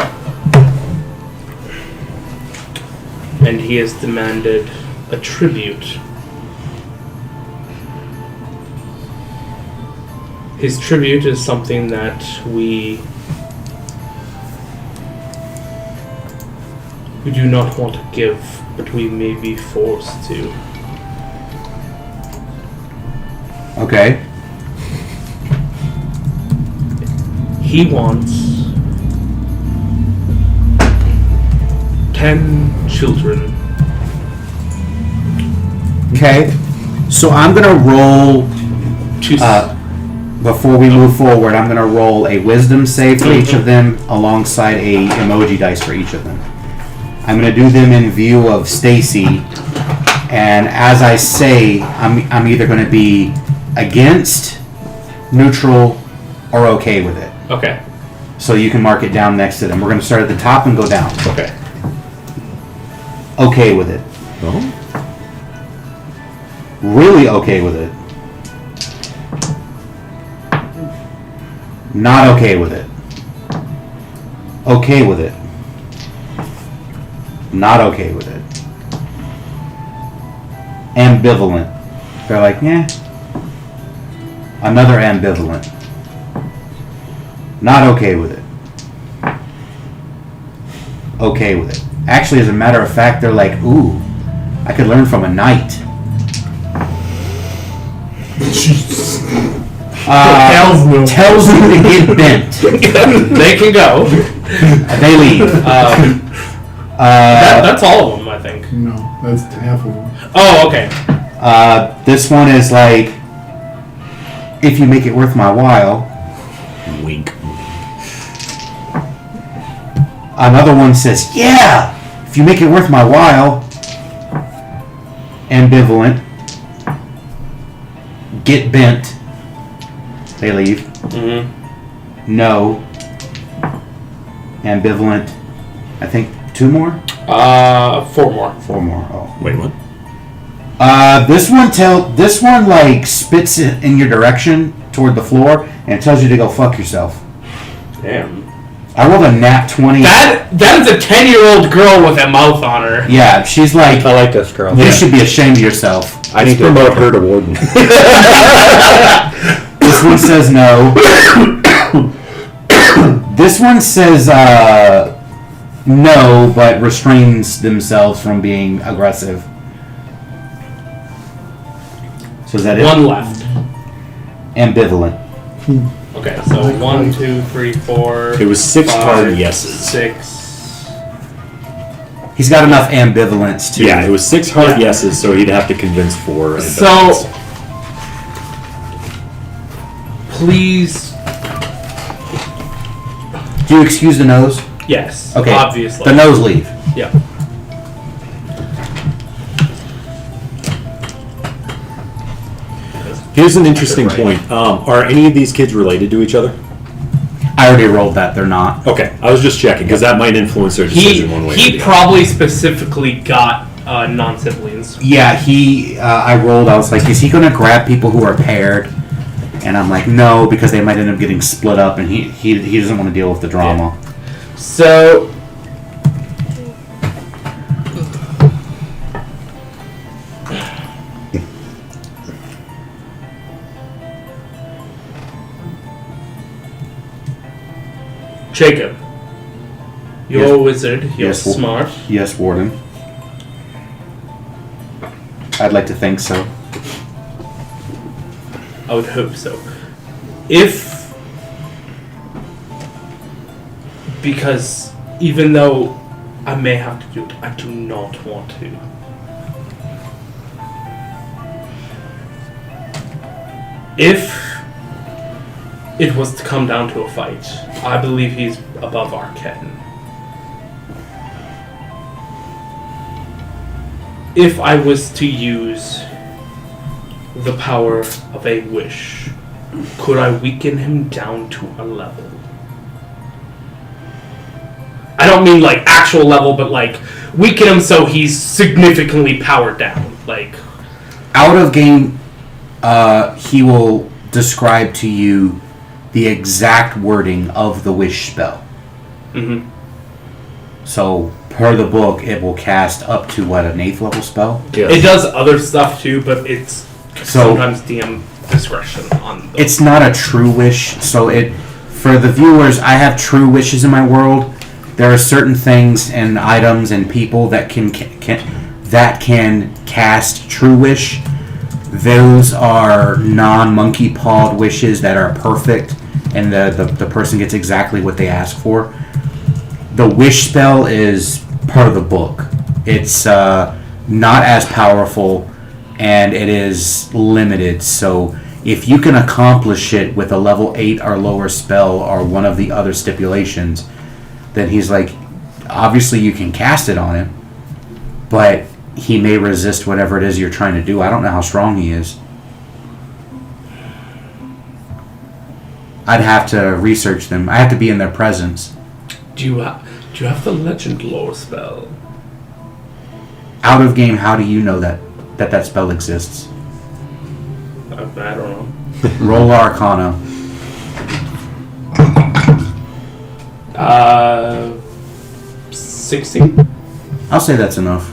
and he has demanded a tribute. His tribute is something that we do not want to give, but we may be forced to. Okay. He wants 10 children. Okay. So I'm gonna roll. To Before we move forward, I'm gonna roll a wisdom save for each of them, alongside a emoji dice for each of them. I'm gonna do them in view of Stacy, and as I say, I'm either gonna be against, neutral, or okay with it. okay. So you can mark it down next to them. We're gonna start at the top and go down. Okay. Okay with it. Oh? Really okay with it. Not okay with it. Okay with it. Not okay with it. Ambivalent. They're like, yeah. Another ambivalent. Not okay with it. Okay with it. Actually, as a matter of fact, they're like, ooh, I could learn from a knight. Hells no. Tells me to get bent. They can go. They leave. That's all of them, I think. No, that's half of them. Oh, okay. This one is like, if you make it worth my while. Wink. Another one says, yeah, if you make it worth my while. Ambivalent. Get bent. They leave. Mm-hmm. No. Ambivalent. I think 2 more? 4 more. 4 more. Oh. Wait, what? This one like spits it in your direction toward the floor and it tells you to go fuck yourself. Damn. I rolled a nat 20. That is a 10-year-old girl with a mouth on her. Yeah, she's like, I like this girl. you should be ashamed of yourself. I need to Promote her to warden. This one says no. This one says no, but restrains themselves from being aggressive. So is that it? One left. Ambivalent. Okay, so 1, 2, 3, 4. It was 6 5, hard yeses. 6. He's got enough ambivalence to. Yeah, it was 6 hard Yeah. yeses, so he'd have to convince 4. So, please, Do you excuse the nose? yes. Okay. Obviously. The nose leave. Yeah. Here's an interesting point. Are any of these kids related to each other? I already rolled that. They're not. Okay, I was just checking because that might influence their decision one way or the He other. probably specifically got non-siblings. Yeah, I rolled. I was like, is he going to grab people who are paired? And I'm like, no, because they might end up getting split up, and he doesn't want to deal with the drama. So, Jacob, you're Yes. a wizard. You're Yes, well- smart. Yes, Warden. I'd like to think so. I would hope so. Because even though I may have to do it, I do not want to. If it was to come down to a fight, I believe he's above our ken. If I was to use the power of a wish, could I weaken him down to a level? I don't mean like actual level, but like weaken him so he's significantly powered down. Like, Out of game, he will describe to you the exact wording of the wish spell. mhm. So, per the book, it will cast up to what, an 8th level spell? It does other stuff too, but it's So- sometimes DM discretion on the It's not a true wish. So for the viewers, I have true wishes in my world. There are certain things and items and people that can cast true wish. Those are non-monkey pawed wishes that are perfect, and the person gets exactly what they ask for. The wish spell is part of the book. It's not as powerful, and it is limited. So if you can accomplish it with a level 8 or lower spell or one of the other stipulations, then he's like, obviously you can cast it on him, but he may resist whatever it is you're trying to do. I don't know how strong he is. I'd have to research them. I have to be in their presence. Do you have the legend lore spell? Out of game, how do you know that spell exists? I don't know. Roll Arcana. 16. I'll say that's enough.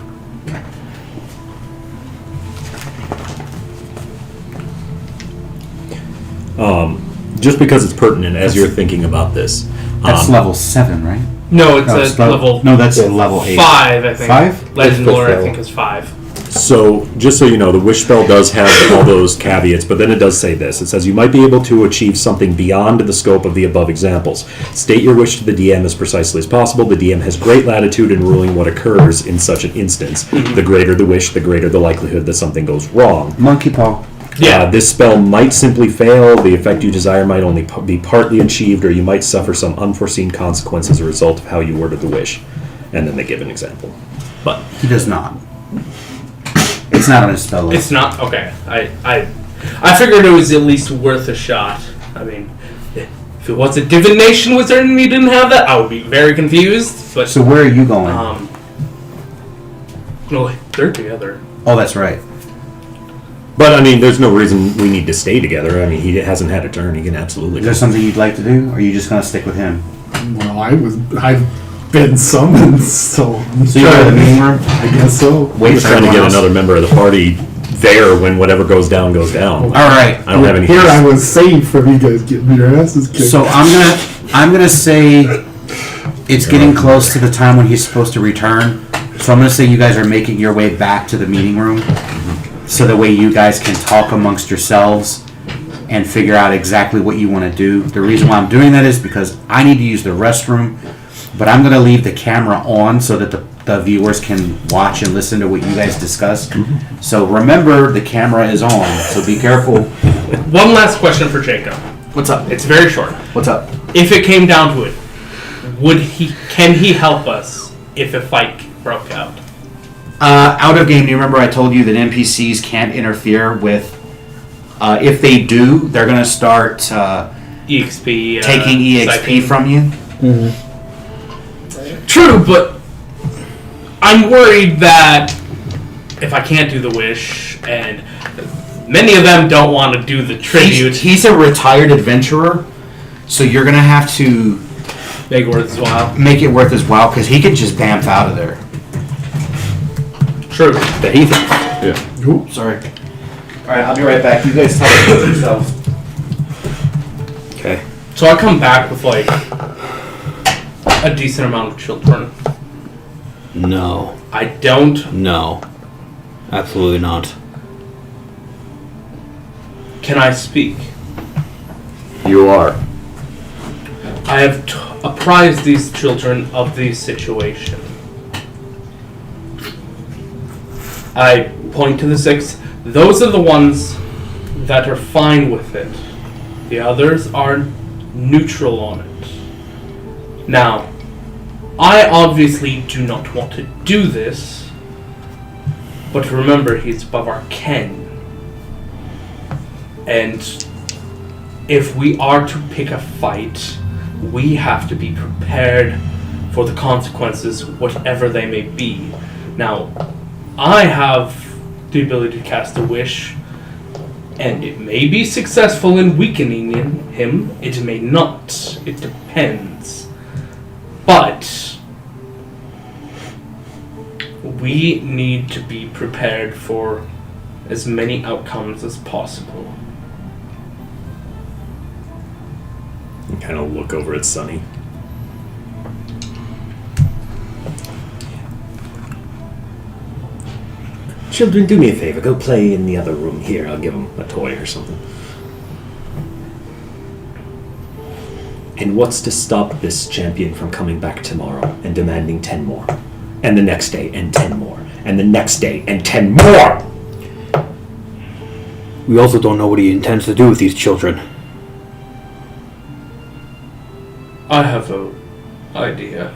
Just because it's pertinent as you're thinking about this. That's level 7, right? No, it's No, a level No, that's level 8. 5, I think. 5? Legend It's lore, I fifth think, is 5. So, just so you know, the wish spell does have all those caveats, but then it does say this. It says you might be able to achieve something beyond the scope of the above examples. State your wish to the DM as precisely as possible. The DM has great latitude in ruling what occurs in such an instance. The greater the wish, the greater the likelihood that something goes wrong. Monkey paw. Yeah. This spell might simply fail. The effect you desire might only be partly achieved, or you might suffer some unforeseen consequence as a result of how you worded the wish. And then they give an example. But He does not. It's not on his spell list. It's not okay. I figured it was at least worth a shot. I mean, if it was a divination wizard and he didn't have that, I would be very confused. But So where are you going? no, they're together. Oh, that's right. But I mean, there's no reason we need to stay together. I mean, he hasn't had a turn. He can absolutely. Is there something you'd like to do, or are you just going to stick with him? Well, I've been summoned, so. So you go to the meeting room? I guess so. Wait Just for trying to everyone get else? another member of the party there when whatever goes down goes down. All right. I don't have any. Here I was safe from you guys getting your asses kicked. So I'm gonna say it's getting close to the time when he's supposed to return. So I'm gonna say you guys are making your way back to the meeting room, so that way you guys can talk amongst yourselves and figure out exactly what you want to do. The reason why I'm doing that is because I need to use the restroom, but I'm gonna leave the camera on so that the viewers can watch and listen to what you guys discuss. So remember, the camera is on, so be careful. One last question for Jacob. What's up? It's very short. What's up? If it came down to it, can he help us if a fight broke out? Out of game, do you remember I told you that NPCs can't interfere with, if they do, they're going to start EXP. taking EXP from you? True, but I'm worried that if I can't do the wish, and many of them don't want to do the tribute, He's a retired adventurer, so you're going to have to make it worth his while. make it worth his while, because he could just bamf out of there. True. That he thinks. Yeah. Oops. Sorry. Alright, I'll be right back. You guys talk about yourselves. Okay. So I come back with like a decent amount of children. No. I don't. No. Absolutely not. Can I speak? You are. I have apprised these children of the situation. I point to the 6. Those are the ones that are fine with it. The others are neutral on it. Now, I obviously do not want to do this, but remember, he's above our ken. And if we are to pick a fight, we have to be prepared for the consequences, whatever they may be. Now, I have the ability to cast a wish, and it may be successful in weakening him, it may not. It depends. But we need to be prepared for as many outcomes as possible. And kind of look over at Sunny. Children, do me a favor. Go play in the other room here. I'll give them a toy or something. And what's to stop this champion from coming back tomorrow and demanding 10 more? And the next day, and 10 more. And the next day, and 10 more! We also don't know what he intends to do with these children. I have an idea.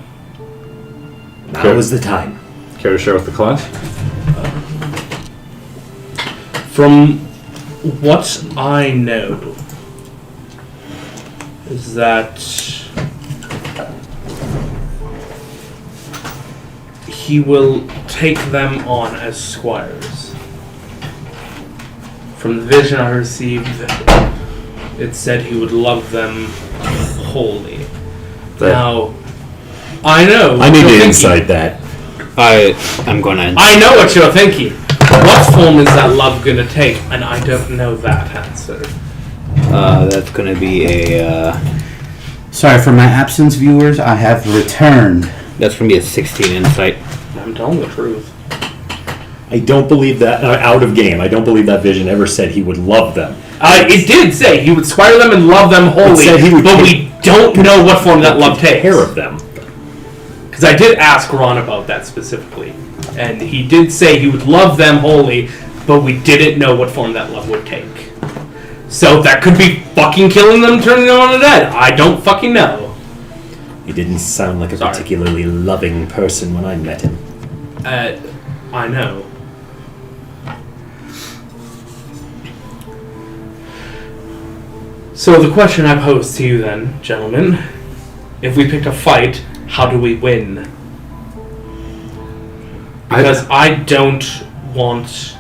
Now is the time. Care to share with the class? From what I know is that he will take them on as squires. From the vision I received, it said he would love them wholly. Now, I know. I need you're to thinking- insight that. I'm gonna. I know what you're thinking. What form is that love gonna take? And I don't know that answer. That's gonna be a. Sorry for my absence, viewers. I have returned. That's gonna be a 16 insight. I'm telling the truth. I don't believe that, out of game, I don't believe that vision ever said he would love them. It did say he would squire them and love them wholly, said he would but we don't know what form that love Take takes. care of them. Because I did ask Ron about that specifically, and he did say he would love them wholly, but we didn't know what form that love would take. So that could be fucking killing them, turning them on the dead. I don't fucking know. He didn't sound like a Sorry. particularly loving person when I met him. I know. So the question I pose to you then, gentlemen, if we picked a fight, how do we win? Because I don't want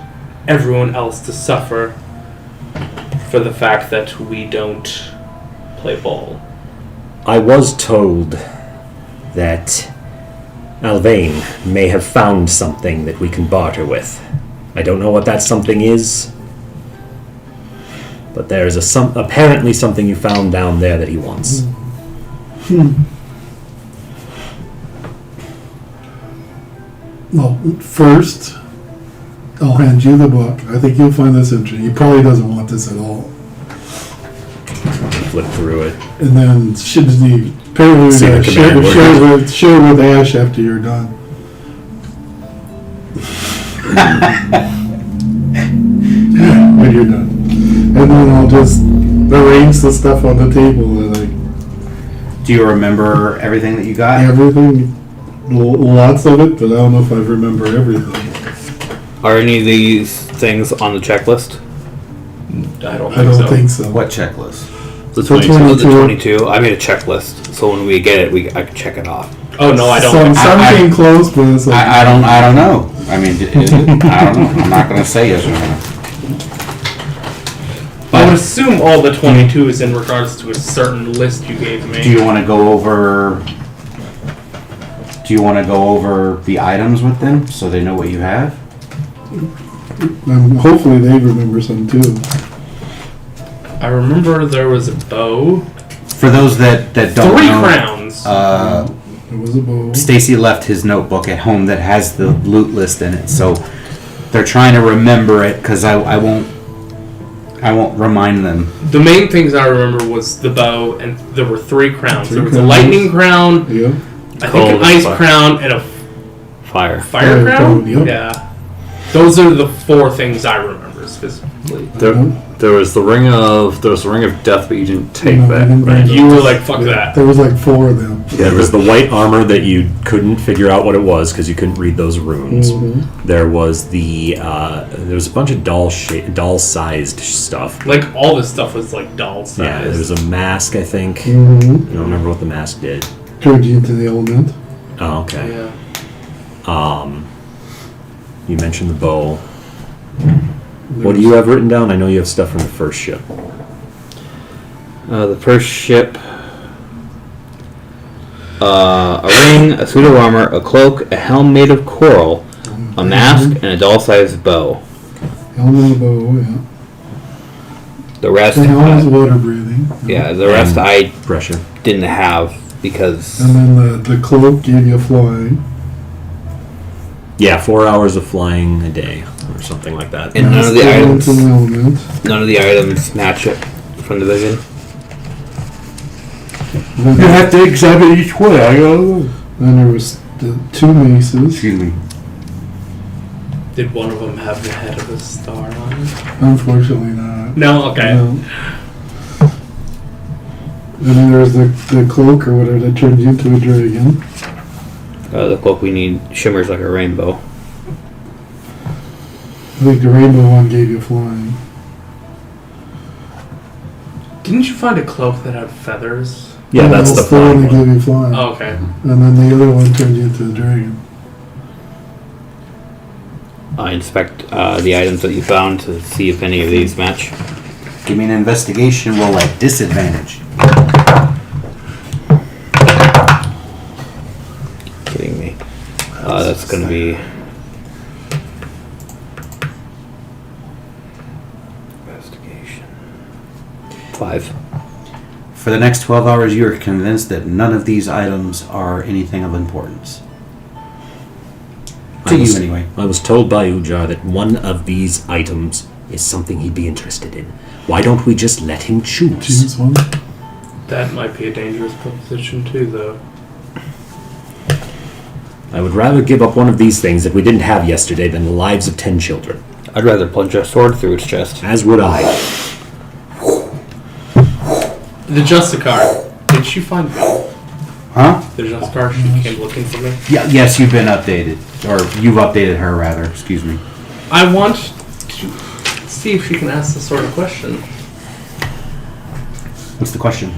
everyone else to suffer for the fact that we don't play ball. I was told that Alvayne may have found something that we can barter with. I don't know what that something is, but there is apparently something you found down there that he wants. Well, first, I'll hand you the book. I think you'll find this interesting. He probably doesn't want this at all. Flip through it. And then should he apparently See the command word. share with Ash after you're done. When you're done. And then I'll just arrange the stuff on the table and Do you remember everything that you got? everything, lots of it, but I don't know if I remember everything. Are any of these things on the checklist? I don't I think don't so. think so. What checklist? The For 22. Oh, the 22. 22. I made a checklist, so when we get it, I can check it off. Oh no, I don't. Some I- came close, but it's like, I don't know. I mean, is it? I don't know. I'm not going to say yes or no. I would assume all the 22 is in regards to a certain list you gave me. Do you want to go over? Do you want to go over the items with them so they know what you have? hopefully they remember some too. I remember there was a bow, For those that don't 3 know, crowns. It was a bow. Stacy left his notebook at home that has the loot list in it, so they're trying to remember it because I won't remind them. The main things I remember was the bow, and there were 3 crowns. Three There was a crowns. lightning crown, Yeah. I think Cold an ice fire. crown, and a Fire. fire Fire crown. crown, yep. Yeah, those are the 4 things I remember specifically. There was the ring of death, but you didn't take No, I that. didn't Right? bring You were like, "Fuck that." There was like 4 of them. There was the white armor that you couldn't figure out what it was because you couldn't read those runes. There was there was a bunch of doll-sized stuff. Like all this stuff was like doll size. Yeah, there was a mask, I think. Mm-hmm. I don't remember what the mask did. Turned you into the element. Oh, okay. Yeah. You mentioned the bow. What do you have written down? I know you have stuff from the first ship. The first ship. A ring, a suit of armor, a cloak, a helm made of coral, a mask, and a doll-sized bow. Element bow, yeah. The rest, The helm is water breathing. yeah, the rest I Pressure. didn't have because And then the cloak gave you flying. Yeah, 4 hours of flying a day or something like that. And none of the Element items, and element. none of the items match it from the vision. Then, have to examine each one. then there was the 2 maces. Excuse me. Did one of them have the head of a star on it? Unfortunately not. No. Okay. No. And then there's the cloak or whatever that turned you into a dragon. The cloak we need shimmers like a rainbow. I think the rainbow one gave you flying. Didn't you find a cloak that had feathers? Yeah, that's the the one flying that one. gave you flying. Oh, okay. And then the other one turned you into a dragon. I inspect the items that you found to see if any of these match. Give me an investigation roll at disadvantage. Kidding me. That's going to be. Investigation. 5. For the next 12 hours, you are convinced that none of these items are anything of importance. To you, anyway. I was told by Ujar that one of these items is something he'd be interested in. Why don't we just let him choose? Choose one. That might be a dangerous proposition too, though. I would rather give up one of these things that we didn't have yesterday than the lives of 10 children. I'd rather plunge a sword through its chest. As would I. The Justicar. Did she find me? Huh? The Justicar, she came looking for me. Yeah. Yes, you've been updated, or you've updated her rather. Excuse me. I want to see if she can ask this sort of question. What's the question?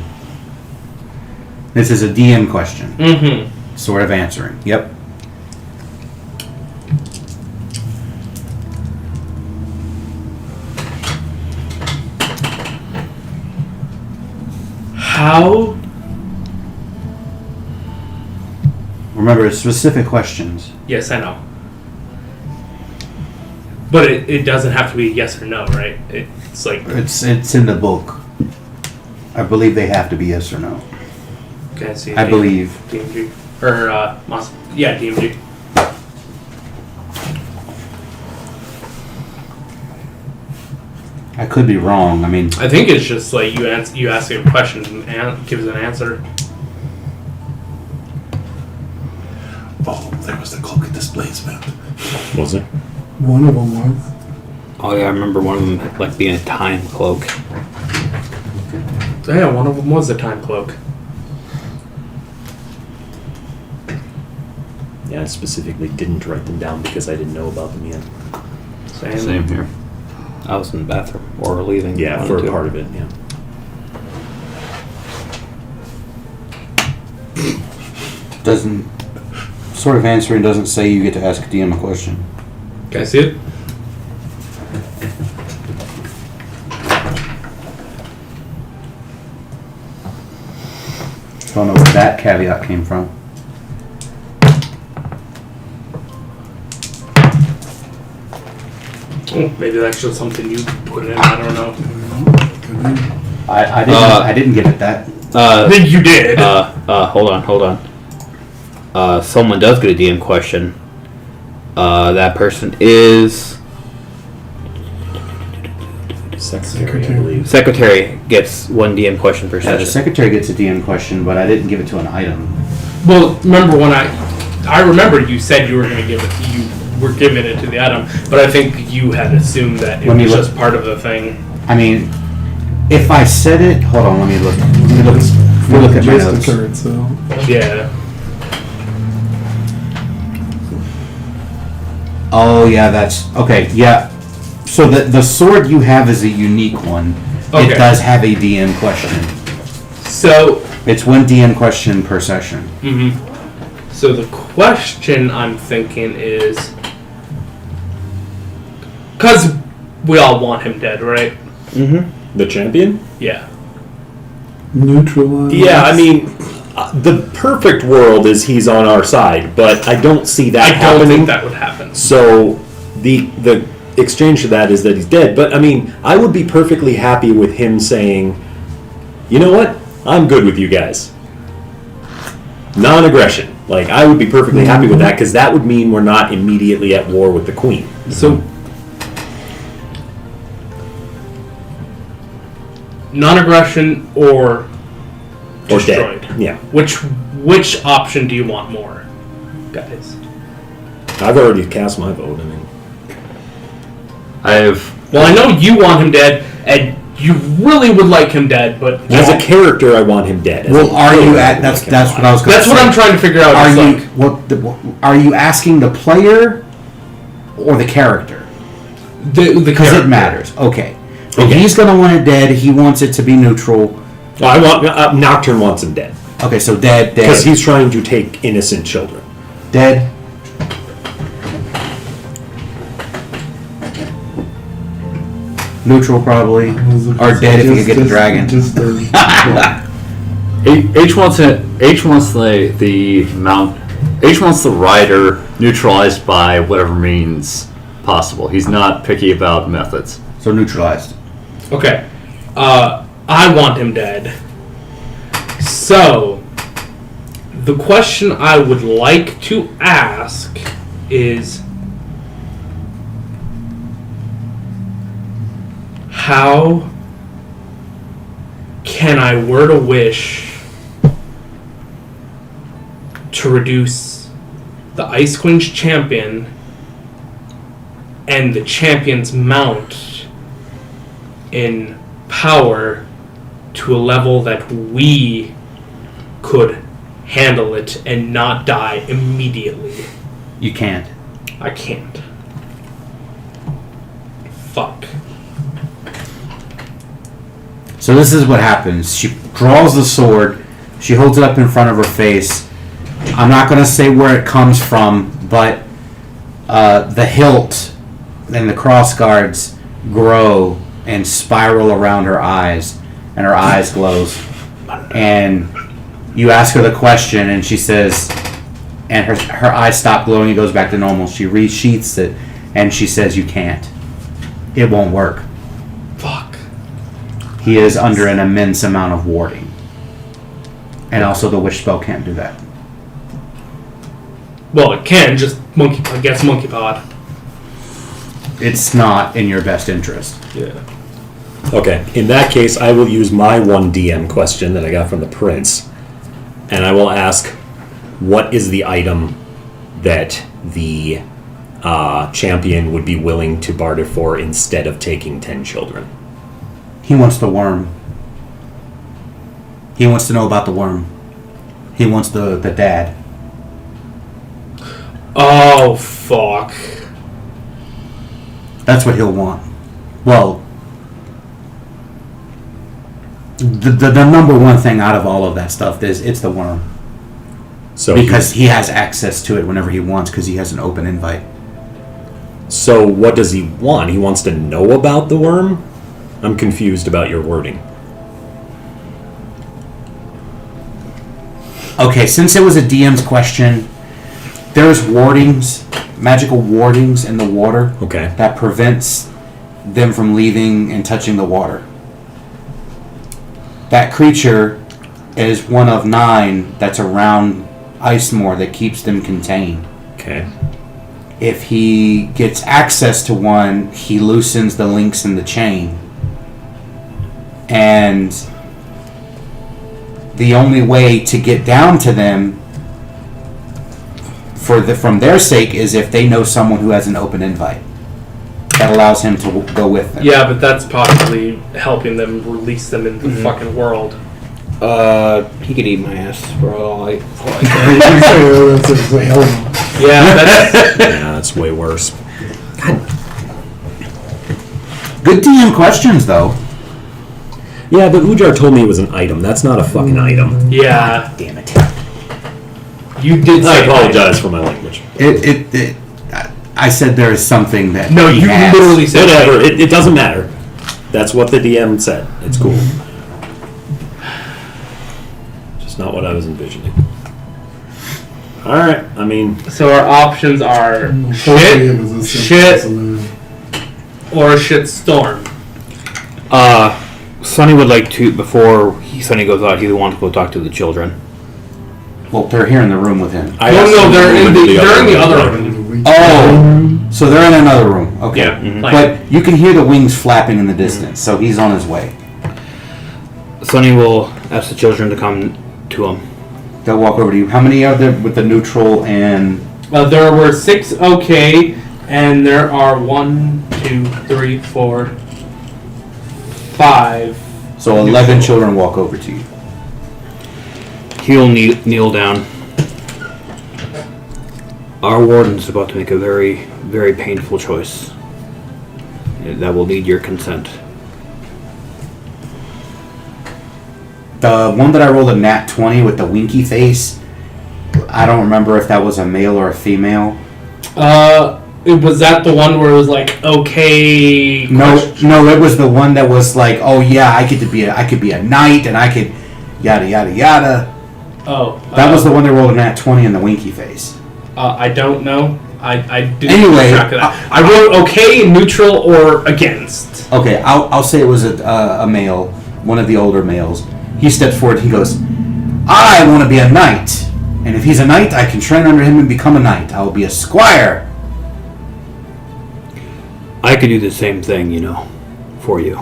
This is a DM question. Mm-hmm. Sort of answering. Yep. How? Remember, it's specific questions. Yes, I know. But it doesn't have to be yes or no, right? It's like... It's in the book. I believe they have to be yes or no. Can I see? I believe. DMG. Or, yeah, DMG. I could be wrong. I mean, I think it's just like you ask a question and gives an answer. Oh, there was the cloak of displacement. Was it? One of them was. Oh yeah, I remember one of them like being a time cloak. Yeah, one of them was a time cloak. Yeah, I specifically didn't write them down because I didn't know about them yet. Same here. I was in the bathroom or leaving. Yeah, one for or two. a part of it, yeah. doesn't sort of answering doesn't say you get to ask DM a question. Can I see it? Don't know where that caveat came from. Oh, maybe that's just something you put in. I don't know. Could be. I didn't get at that. Then you did. Hold on. Someone does get a DM question. That person is Secretary, I believe. Secretary gets one DM question per Yeah, the session. secretary gets a DM question, but I didn't give it to an item. Well, remember when I remember you said you were going to give it. You were giving it to the item, but I think you had assumed that it Let me was look. just part of the thing. I mean, if I said it, hold on, let me look. Let me look at my Just notes. occurred, so. Yeah. Oh yeah, that's okay. Yeah. So the sword you have is a unique one. Okay. It does have a DM question. So. It's one DM question per session. Mm-hmm. So the question I'm thinking is, because we all want him dead, right? Mm-hmm. The champion? Yeah. Neutralize. Yeah, I mean, the perfect world is he's on our side, but I don't see that I don't happening. think that would happen. So the exchange to that is that he's dead. But I mean, I would be perfectly happy with him saying, you know what? I'm good with you guys. Non-aggression. Like, I would be perfectly happy with that because that would mean we're not immediately at war with the queen. So, non-aggression or destroyed. Dead. Yeah. Which option do you want more, guys? I've already cast my vote. I mean, Well, I know you want him dead, and you really would like him dead, but as a character, I want him dead. As Well, a are you player, at? I That's like him that's alive. what I was. Gonna that's say. what I'm trying to figure out. Are It's you like, are you asking the player or the character? the Because it matters. Okay. If he's gonna want it dead, he wants it to be neutral. Well, I want Nocturne wants him dead Okay, so dead, because dead, he's trying to take innocent children. dead. Neutral probably, or dead if you could get the dragon. H wants it. H wants the mount. H wants the rider neutralized by whatever means possible. He's not picky about methods. So neutralized. Okay. I want him dead. So, the question I would like to ask is how can I word a wish to reduce the Ice Queen's champion and the champion's mount in power to a level that we could handle it and not die immediately. You can't. I can't. Fuck. So this is what happens. She draws the sword. She holds it up in front of her face. I'm not going to say where it comes from, but the hilt and the cross guards grow and spiral around her eyes, and her eyes glows. And you ask her the question, and she says, and her eyes stop glowing. It goes back to normal. She resheaths it, and she says, "You can't. It won't work. Fuck. He is under an immense amount of warding. And also the wish spell can't do that." Well, it can, just monkey pod. It's not in your best interest. Yeah. Okay, in that case, I will use my one DM question that I got from the prince, and I will ask, what is the item that the champion would be willing to barter for instead of taking 10 children? He wants the worm. He wants to know about the worm. He wants the dad. Oh, fuck. That's what he'll want. Well, the number one thing out of all of that stuff is it's the worm. So Because he has access to it whenever he wants, because he has an open invite. So what does he want? He wants to know about the worm? I'm confused about your wording. Okay, since it was a DM's question, there's wardings, magical wardings in the water Okay. that prevents them from leaving and touching the water. That creature is one of 9 that's around ICEMORR that keeps them contained. Okay. If he gets access to one, he loosens the links in the chain. And the only way to get down to them from their sake is if they know someone who has an open invite that allows him to go with them. Yeah, but that's possibly helping them release them into the fucking world. He could eat my ass for all I care. That's a hell no. Yeah, that's... Yeah, that's way worse. Good DM questions, though. Yeah, but Ujar told me it was an item. That's not a fucking item. Yeah. Damn it. You did I say apologize for my language. I said there is something that No, he you has. literally said Whatever, it doesn't matter. That's what the DM said. It's cool. Just not what I was envisioning. Alright, I mean, So our options are Hopefully it was a simple shit, solution. or shit storm. Sonny would like to, before Sonny goes out, he would want to go talk to the children. Well, they're here in the room with him. I No, asked no, them to they're move in into the other room. room. Oh, so they're in another room. Okay. Yeah. Mhm. But you can hear the wings flapping in the distance, so he's on his way. Sonny will ask the children to come to him. They'll walk over to you. How many are there with the neutral and... There were 6 okay, and there are 1, 2, 3, 4, 5. So 11 children walk over to you. He'll kneel down. Our warden's about to make a very, very painful choice. That will need your consent. The one that I rolled a nat 20 with the winky face, I don't remember if that was a male or a female. Was that the one where it was like, okay... No, it was the one that was like, oh yeah, I could be a knight and I could yada yada yada. Oh. That was the one that rolled a nat 20 in the winky face. I don't know. I didn't Anyway, keep track of that. I wrote okay, neutral, or against. Okay, I'll say it was a male, one of the older males. He steps forward. He goes, "I want to be a knight," And if he's a knight, I can train under him and become a knight. I will be a squire. I could do the same thing, for you.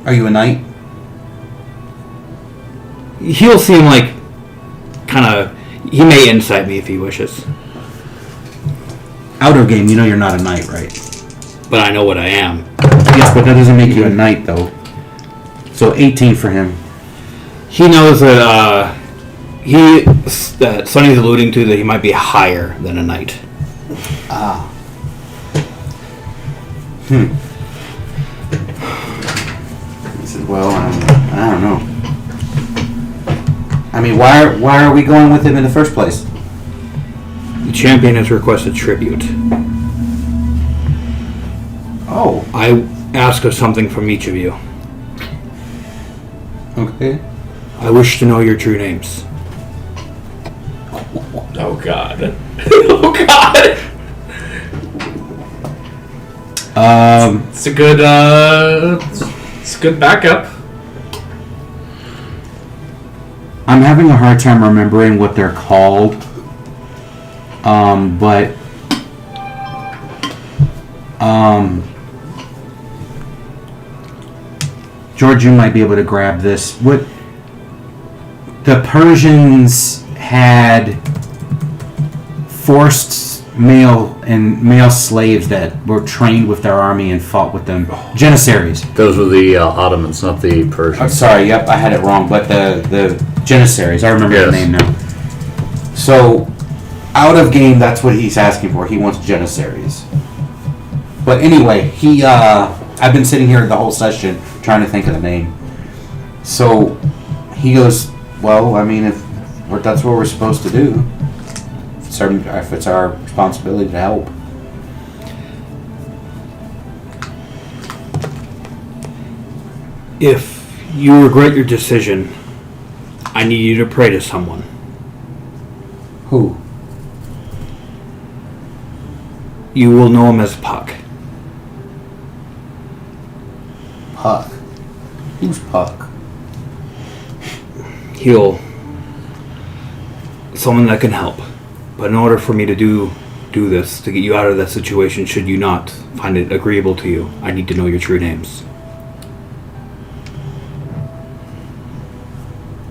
Are you a knight? He'll seem like he may incite me if he wishes. Out of game, you're not a knight, right? But I know what I am. Yes, but that doesn't make you a knight, though. So 18 for him. He knows that that Sonny's alluding to that he might be higher than a knight. He said, well, I don't know. I mean, why are we going with him in the first place? The champion has requested tribute. Oh, I ask of something from each of you. okay. I wish to know your true names. Oh God. Oh God. It's a good. It's a good backup. I'm having a hard time remembering what they're called. But George, you might be able to grab this. What the Persians had forced male slaves that were trained with their army and fought with them. Janissaries. Those were the Ottomans, not the I'm Persians. sorry, yep, I had it wrong, but the Janissaries, I remember the Yes. name now. So, out of game, that's what he's asking for. He wants Janissaries. But anyway, I've been sitting here the whole session trying to think of the name. So, he goes, well, I mean, if that's what we're supposed to do, if it's our responsibility to help. If you regret your decision, I need you to pray to someone. Who? You will know him as Puck. Puck. Who's Puck? Someone that can help. But in order for me to do this, to get you out of that situation, should you not find it agreeable to you, I need to know your true names.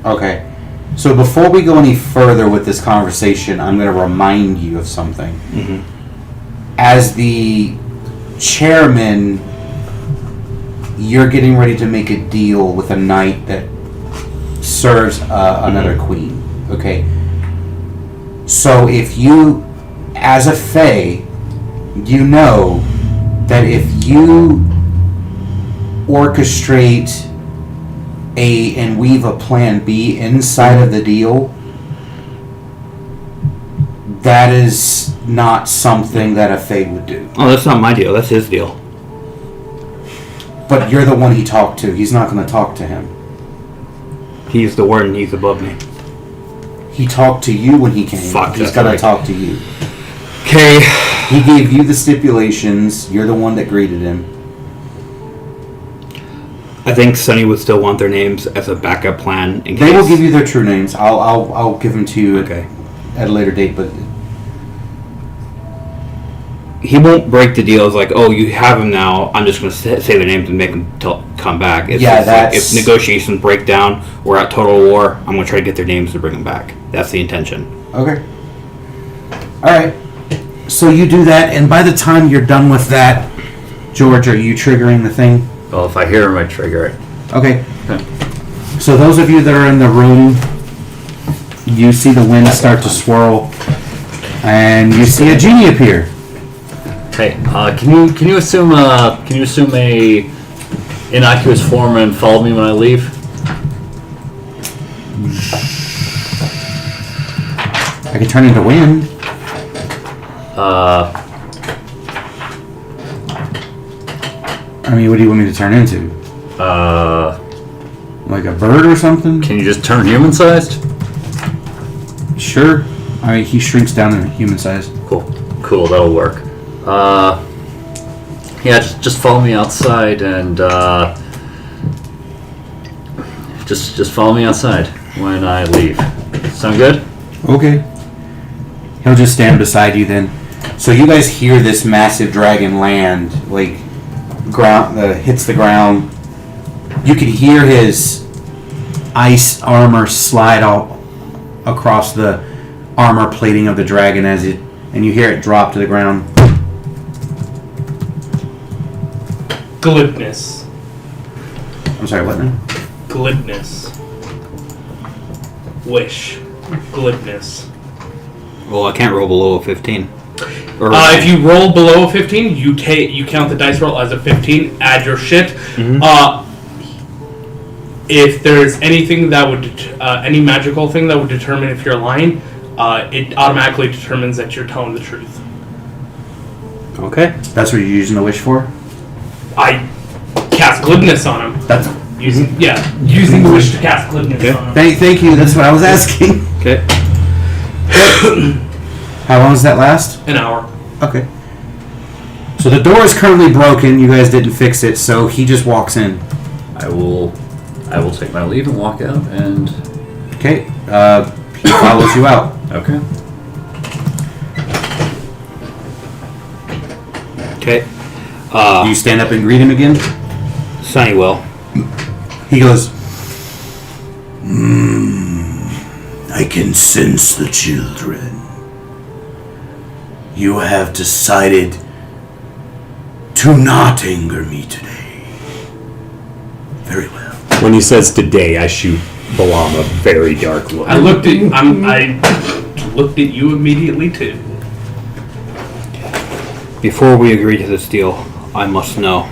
Okay. So before we go any further with this conversation, I'm going to remind you of something. Mm-hmm. As the chairman, you're getting ready to make a deal with a knight that serves another queen. Okay. So if you, as a fae, you know that if you orchestrate and weave a plan B inside of the deal, that is not something that a fae would do. Oh, that's not my deal. That's his deal. But you're the one he talked to. He's not going to talk to him. He's the warden. He's above me. He talked to you when he came. Fuck, He's that's got to right. talk to you. Okay. He gave you the stipulations. You're the one that greeted him. I think Sonny would still want their names as a backup plan. In They case. will give you their true names. I'll give them to you Okay. at a later date. But He won't break the deal. It's like, oh, you have him now. I'm just going to say their names and make them come back. It's Yeah, just like, that's- if negotiations break down, we're at total war. I'm going to try to get their names to bring them back. That's the intention. okay. All right. So you do that, and by the time you're done with that, George, are you triggering the thing? Well, if I hear him, I trigger it. Okay. So those of you that are in the room, you see the wind start to swirl, and you see a genie appear. Hey, can you assume a innocuous form and follow me when I leave? I can turn into wind. I mean, what do you want me to turn into? Like a bird or something? Can you just turn human-sized? Sure. I mean, he shrinks down in human size. Cool, that'll work. Yeah, just follow me outside and just follow me outside when I leave. Sound good? Okay. He'll just stand beside you then. So you guys hear this massive dragon land, like ground hits the ground. You can hear his ice armor slide out across the armor plating of the dragon and you hear it drop to the ground. Glibness. I'm sorry, what now? Glibness. Wish. Glibness. Well, I can't roll below a 15. Or If you roll below a 15, you count the dice roll as a 15. Add your shit. If there's anything that would, any magical thing that would determine if you're lying, it automatically determines that you're telling the truth. Okay. That's what you're using the wish for? I cast glibness on him. That's Using the wish to cast glibness on him. thank you, that's what I was asking. Okay. How long does that last? An hour. Okay. So the door is currently broken, you guys didn't fix it, so he just walks in. I will take my leave and walk out. And Okay. He follows you out. okay. Okay. Do you stand up and greet him again? Sunny will. He goes, I can sense the children. You have decided to not anger me today. Very well. When he says today, I shoot Balam a very dark look. I looked at you immediately too. Before we agree to this deal, I must know.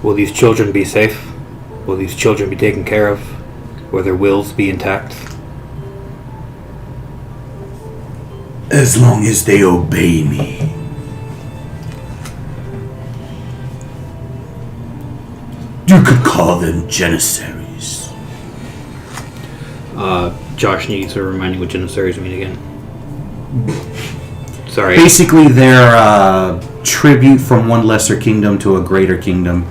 Will these children be safe? Will these children be taken care of? Will their wills be intact? As long as they obey me. You could call them Janissaries. Josh needs to remind me what Janissaries mean again. Sorry. Basically, they're a tribute from one lesser kingdom to a greater kingdom.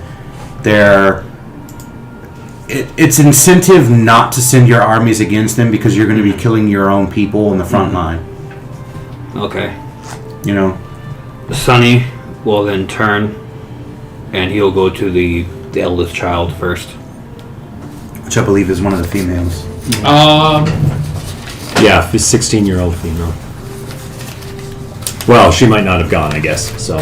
It's incentive not to send your armies against them because you're going to be killing your own people in the front line. Okay. You know? Sunny will then turn and he'll go to the eldest child first. Which I believe is one of the females. Yeah, the 16-year-old female. Well, she might not have gone, I guess. So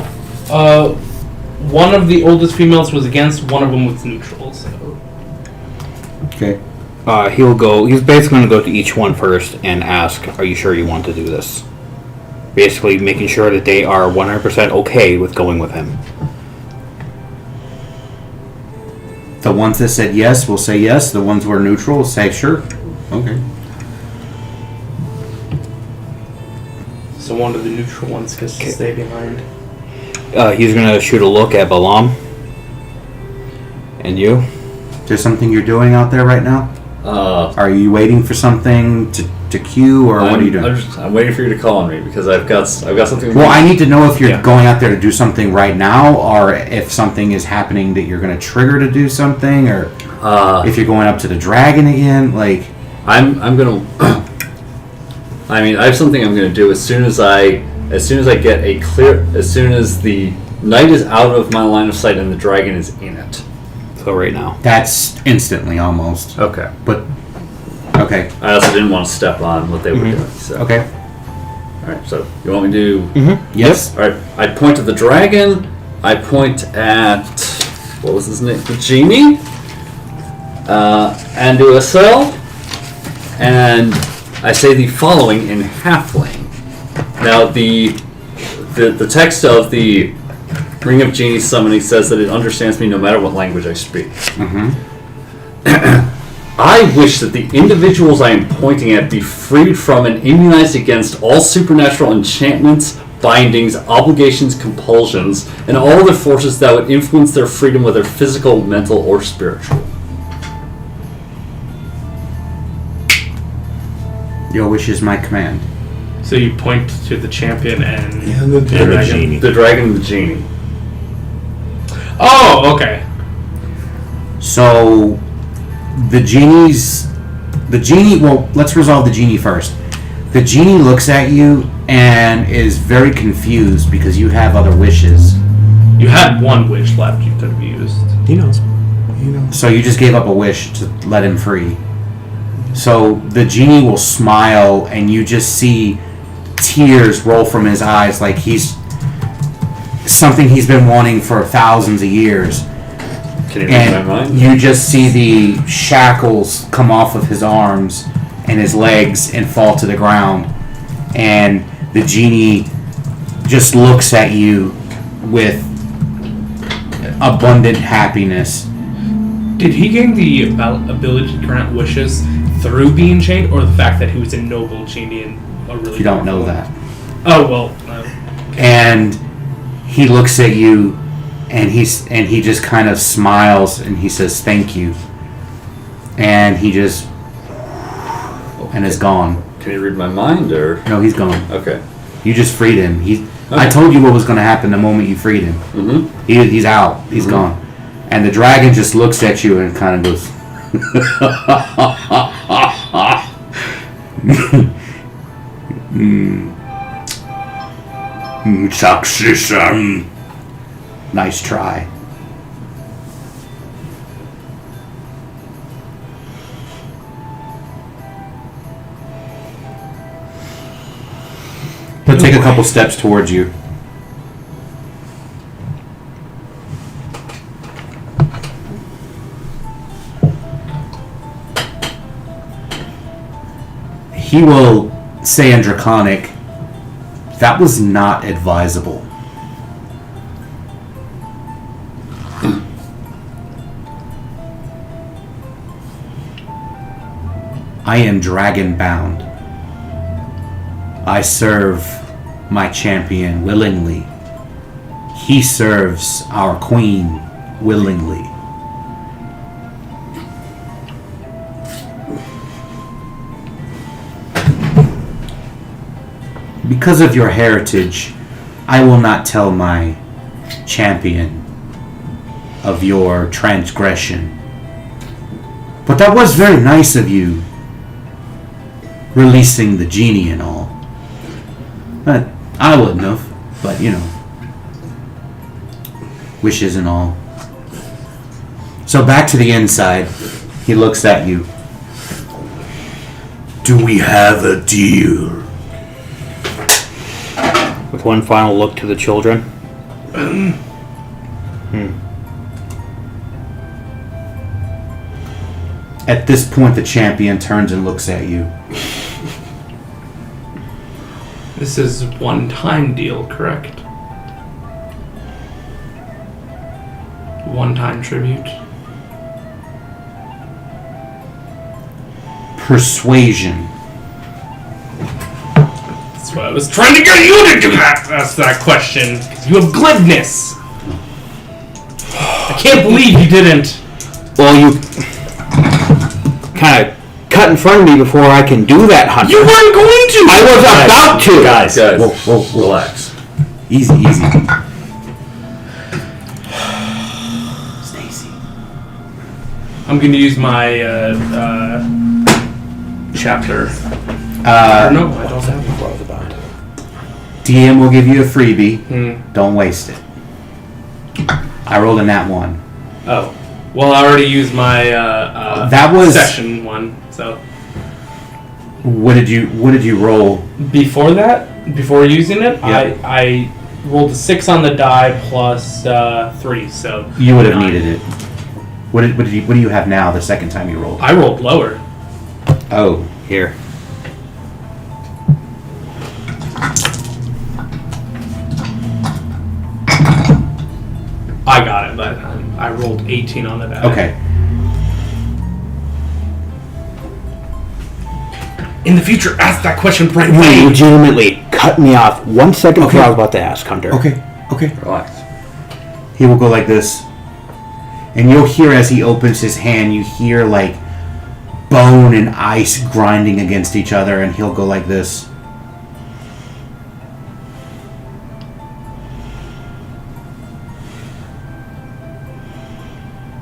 One of the oldest females was against, one of them was neutral, so. Okay. He's basically going to go to each one first and ask, are you sure you want to do this? Basically making sure that they are 100% okay with going with him. The ones that said yes will say yes. The ones who are neutral will say sure. Okay. So one of the neutral ones has to stay behind. He's going to shoot a look at Balam. And you? Is there something you're doing out there right now? Are you waiting for something to queue, or what are you doing? I'm waiting for you to call on me because I've got something. Well, I need to know if you're going out there to do something right now, or if something is happening that you're going to trigger to do something, or if you're going up to the dragon again. Like, I'm gonna. I mean, I have something I'm gonna do as soon as I get a clear. As soon as the knight is out of my line of sight and the dragon is in it. So right now. that's instantly almost. Okay. But okay, I also didn't want to step on what they were doing. So. okay, All right. So you want me to? yes. All right. I point at the dragon. I point at what was his name? The genie. And do a cell. And I say the following in halfling. Now the text of the Ring of Genie summoning says that it understands me no matter what language I speak. I wish that the individuals I am pointing at be freed from and immunized against all supernatural enchantments, bindings, obligations, compulsions, and all other forces that would influence their freedom, whether physical, mental, or spiritual. Your wish is my command. So you point to the champion and the dragon. genie. The dragon and the genie. Oh, okay. So the the genie. Well, let's resolve the genie first. The genie looks at you and is very confused because you have other wishes. You had one wish left you could have used. He knows. So you just gave up a wish to let him free. So the genie will smile, and you just see tears roll from his eyes, like he's something he's been wanting for thousands of years. Can you read my And mind? you just see the shackles come off of his arms and his legs and fall to the ground. And the genie just looks at you with abundant happiness. Did he gain the ability to grant wishes through being chained, or the fact that he was a noble genie and a really? You don't know that. Oh well. And he looks at you, and he just kind of smiles, and he says thank you, and he just is gone. Can you read my mind, or? No, he's gone. Okay. You just freed him. I Okay. told you what was going to happen the moment you freed him. Mm-hmm. He's out. He's gone. And the dragon just looks at you and kind of goes. Succession. Nice try. He'll take a couple steps towards you. He will say in Draconic, that was not advisable. I am dragon bound. I serve my champion willingly. He serves our queen willingly. Because of your heritage, I will not tell my champion of your transgression. But that was very nice of you, releasing the genie and all. But I wouldn't have, but you know, wishes and all. So back to the inside, he looks at you. Do we have a deal? With one final look to the children. At this point, the champion turns and looks at you. This is one-time deal, correct? One-time tribute. Persuasion. That's what I was trying to get you to ask that question. 'Cause you have glibness. I can't believe you didn't. Well, you kind of cut in front of me before I can do that, Hunter. You weren't going to. I was about to. Guys, Guys, Whoa. relax. Easy. Stacy. I'm going to use my chapter. No, I don't have it. DM will give you a freebie. Don't waste it. I rolled a nat 1. Oh. Well, I already used my That was- session one, so What did you roll? before that, before using it, Yeah. I rolled a 6 on the die plus 3, so You would have 9. needed it. What do you have now? The second time you rolled. I rolled lower. Oh, Here. I got it that time. I rolled 18 on the die. okay. In the future, ask that question right You away. legitimately cut me off 1 second before Okay. I was about to ask, Hunter. Okay. Relax. He will go like this, and you'll hear as he opens his hand. You hear like bone and ice grinding against each other, and he'll go like this.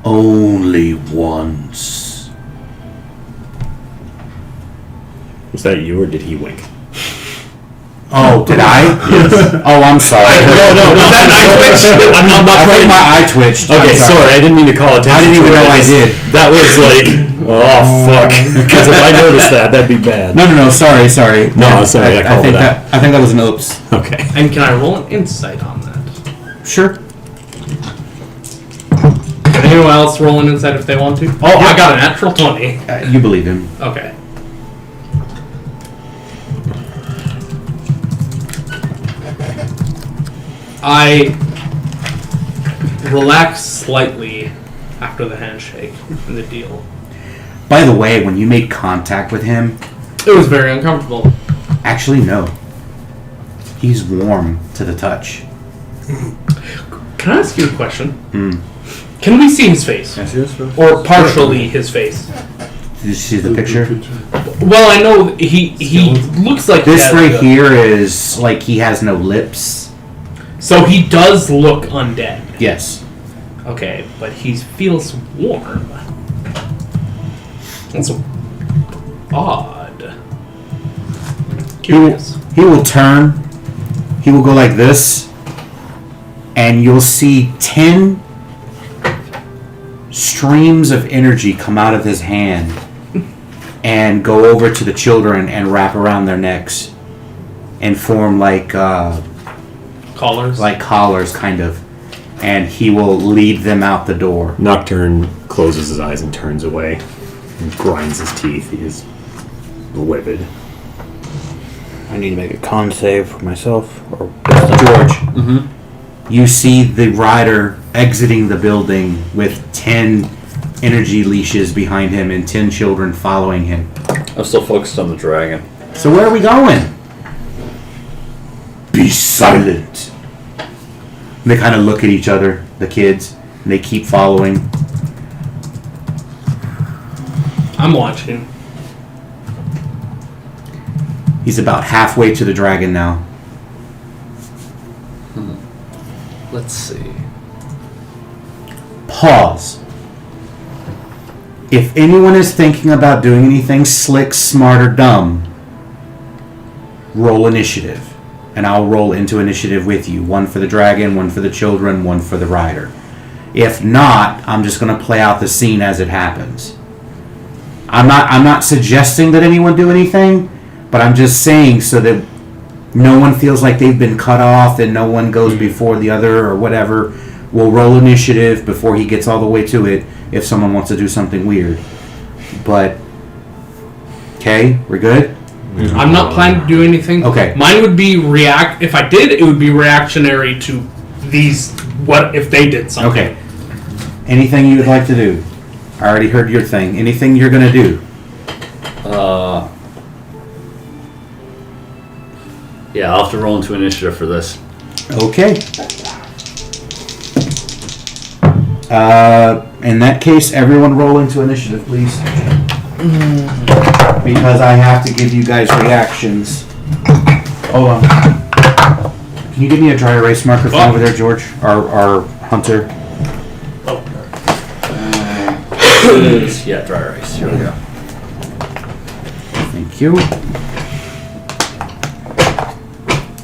Only once. Was that you or did he wink? Oh, did I? Yes. Oh, I'm sorry. No. I'm not I think trying. my eye twitched. I'm Okay, sorry. I didn't mean to call attention. I didn't even to it. know I did. That was like, oh fuck. Because if I noticed that, that'd be bad. No. Sorry. No, sorry, I called it out. I think that was an oops. Okay. And can I roll an insight on that? Sure. Can anyone else roll an insight if they want to? Oh, I got a natural 20. You believe him. Okay. I relax slightly after the handshake and the deal. By the way, when you made contact with him, It was very uncomfortable. actually no. He's warm to the touch. Can I ask you a question? Hmm. Can we see his face? Or partially his face? Did you see the picture? Well, I know he looks like This he has right a- here is like he has no lips. So he does look undead. Yes. Okay, but he feels warm. That's odd. Curious. He will turn. He will go like this. And you'll see 10 streams of energy come out of his hand and go over to the children and wrap around their necks and form like collars, kind of. And he will lead them out the door. Nocturne closes his eyes and turns away and grinds his teeth. He is livid. I need to make a con save for myself. Or George, you see the rider exiting the building with 10 energy leashes behind him and 10 children following him. I'm still focused on the dragon. So where are we going? Be silent. And they kind of look at each other, the kids, and they keep following. I'm watching. He's about halfway to the dragon now. Let's see. Pause. If anyone is thinking about doing anything slick, smart, or dumb, roll initiative. And I'll roll into initiative with you. One for the dragon, one for the children, one for the rider. If not, I'm just going to play out the scene as it happens. I'm not suggesting that anyone do anything, but I'm just saying so that no one feels like they've been cut off and no one goes before the other or whatever. We'll roll initiative before he gets all the way to it if someone wants to do something weird. But, okay, we're good? I'm not planning to do anything. Okay. Mine would be if I did, it would be reactionary to these. What if they did something? Okay. Anything you would like to do? I already heard your thing. Anything you're going to do? Yeah, I'll have to roll into initiative for this. Okay. In that case, everyone roll into initiative, please. Because I have to give you guys reactions. Hold on. Can you give me a dry erase marker from over there, George? Our hunter. Yeah, dry erase. Here we go. Thank you.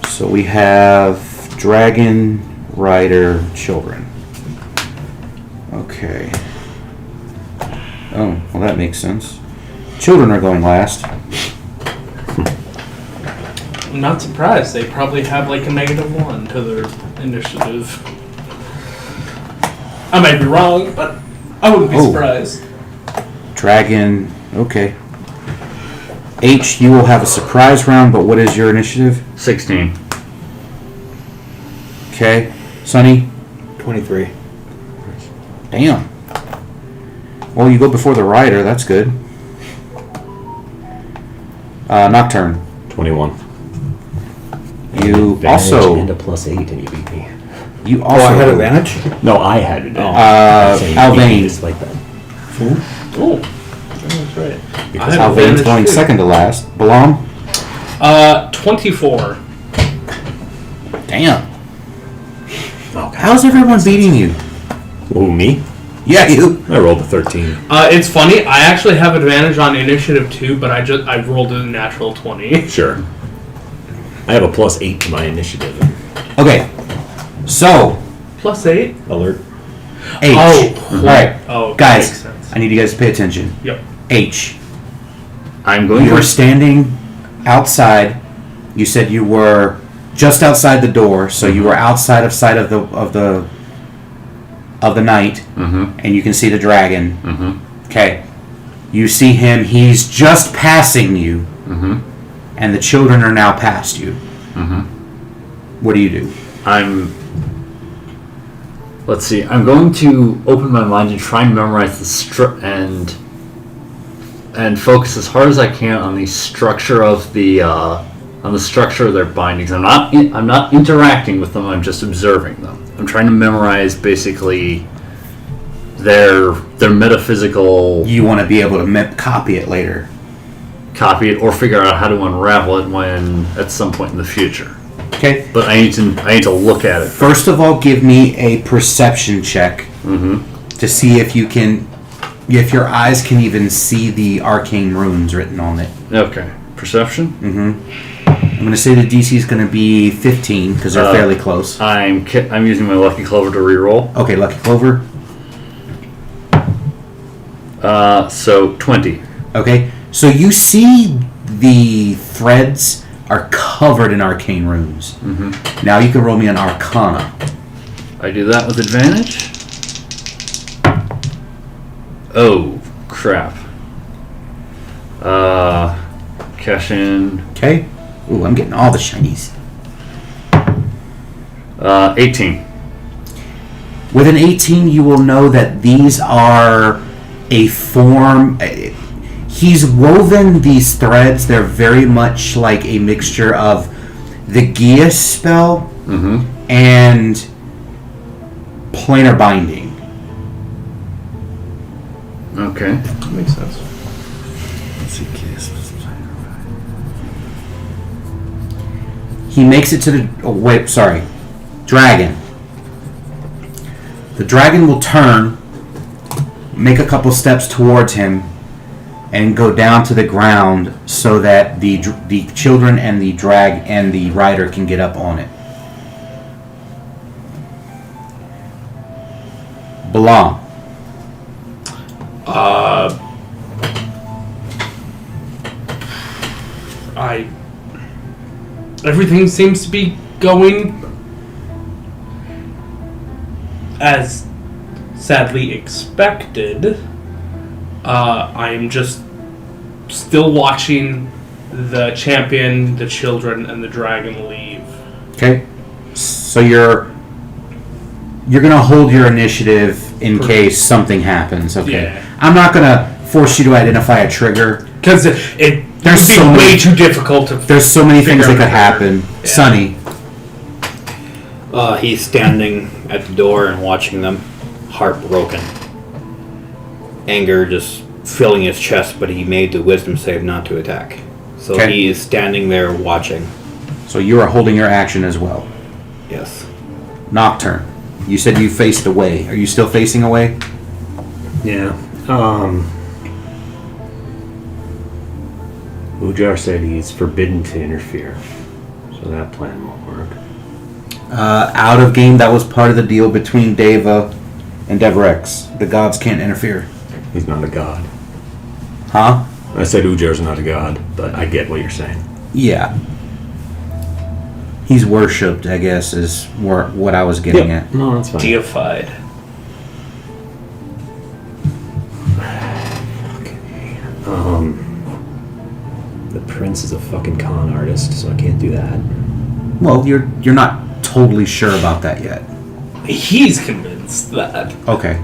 So we have dragon, rider, children. Okay. Oh, well that makes sense. Children are going last. I'm not surprised. They probably have like a -1 to their initiative. I might be wrong, but I wouldn't be surprised. Dragon, okay. H, you will have a surprise round, but what is your initiative? 16. Okay. Sonny? 23. Damn. Well, you go before the rider, that's good. Nocturne. 21. You And also... a +8 and you beat me. You Oh, also... I had advantage? No, I had advantage. Alvayne. Just like that. Oh, that's right. Because I have Alvayne's advantage going too. second to last. Balam? 24. Damn. Okay. How's everyone beating you? Ooh, me? Yeah, you. I rolled a 13. It's funny. I actually have advantage on initiative too, but I rolled a natural 20. Sure. I have a +8 to my initiative. Okay. So, +8. Alert. H. Oh. All right. Oh, that Guys, makes sense. I need you guys to pay attention. Yep. H. I'm going You were to. standing outside. You said you were just outside the door, so you were outside of sight of the knight, and you can see the dragon. Okay. You see him. He's just passing you, and the children are now past you. What do you do? Let's see. I'm going to open my mind and try and memorize the and focus as hard as I can on the structure of their bindings. I'm not interacting with them. I'm just observing them. I'm trying to memorize basically their metaphysical. You want to be able to copy it later. Copy it or figure out how to unravel it when at some point in the future. Okay. But I need to look at it. First of all, give me a perception check to see if your eyes can even see the arcane runes written on it. Okay. Perception? I'm going to say the DC is going to be 15 because they're fairly close. I'm using my Lucky Clover to reroll. Okay, Lucky Clover. So 20. Okay, so you see the threads are covered in arcane runes. Now you can roll me an Arcana. I do that with advantage. Oh, crap. Cash in. Okay. Ooh, I'm getting all the shinies. 18. With an 18, you will know that these are a form. He's woven these threads. They're very much like a mixture of the Geas spell and planar binding. Okay. That makes sense. He makes it to the dragon. The dragon will turn, make a couple steps towards him, and go down to the ground so that the children and the rider can get up on it. Blanc. Everything seems to be going as sadly expected. I am just still watching the champion, the children, and the dragon leave. Okay. So you're gonna hold your initiative in case something happens. Okay. Yeah. I'm not gonna force you to identify a trigger. Because it would There's be so way many- too difficult to. There's so many things that Figure could out happen. Yeah. Sonny. He's standing at the door and watching them, heartbroken. Anger just filling his chest, but he made the wisdom save not to attack. So Okay. he is standing there watching. So you are holding your action as well. Yes. Nocturne. You said you faced away. Are you still facing away? Yeah. Ujar said he's forbidden to interfere, so that plan won't work. Out of game, that was part of the deal between Deva and Deverex. The gods can't interfere. He's not a god. Huh? I said Ujar's not a god, but I get what you're saying. Yeah. He's worshipped, I guess, is what I was getting at. No, that's fine. Deified. The prince is a fucking con artist, so I can't do that. Well, you're not totally sure about that yet. He's convinced that. Okay.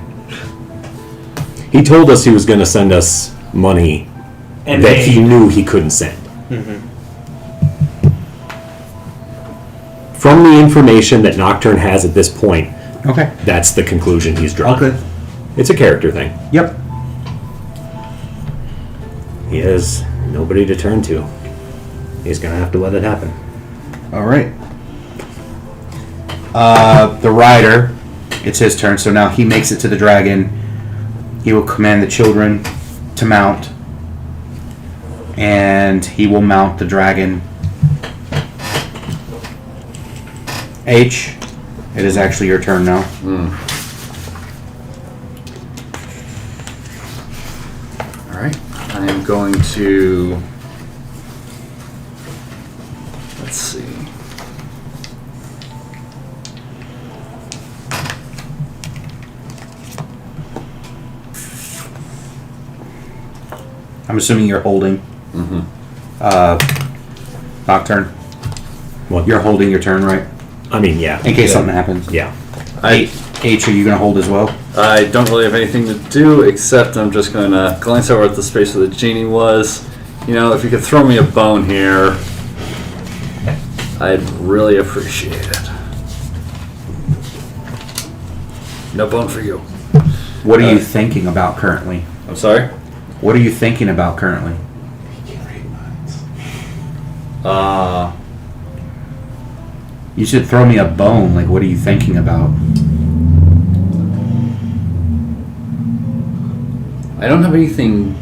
He told us he was going to send us money And that he aid. knew he couldn't send. From the information that Nocturne has at this point, Okay. that's the conclusion he's drawn. Okay. It's a character thing. Yep. He has nobody to turn to. He's going to have to let it happen. All right. The rider, it's his turn. So now he makes it to the dragon. He will command the children to mount, and he will mount the dragon. H, it is actually your turn now. All right. I am going to. Let's see. I'm assuming you're holding. Nocturne. What? You're holding your turn, right? I mean, yeah. In case something happens. Yeah. H, are you going to hold as well? I don't really have anything to do except I'm just going to glance over at the space where the genie was. You know, if you could throw me a bone here, I'd really appreciate it. No bone for you. What are you thinking about currently? I'm sorry? What are you thinking about currently? You should throw me a bone. Like, what are you thinking about? I don't have anything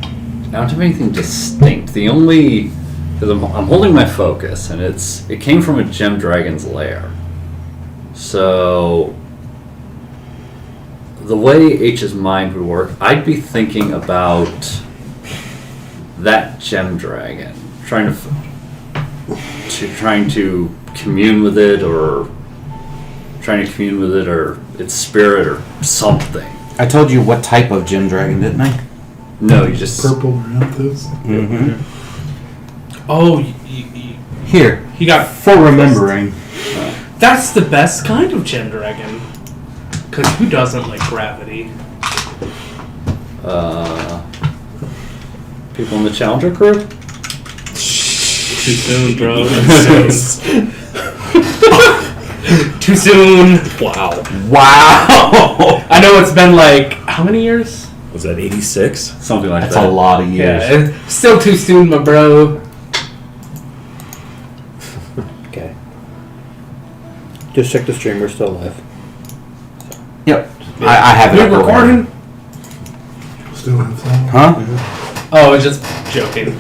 distinct. The only, because I'm holding my focus, and it came from a gem dragon's lair. So the way H's mind would work, I'd be thinking about that gem dragon, trying to commune with it, or its spirit, or something. I told you what type of gem dragon, didn't I? No, you just Purple Aranthus. Mm-hmm. Oh, Here, he got. for remembering. That's the best kind of gem dragon. Because who doesn't like gravity? people in the Challenger crew. Too soon, bro. Too soon. Wow. Wow! I know it's been like how many years? Was that 86? Something like That's that. a lot of years. Yeah, still too soon, my bro. Okay. Just check the stream. We're still live. Yep. I have it. We're up already. recording. Still have some. Huh? Oh, I was just joking.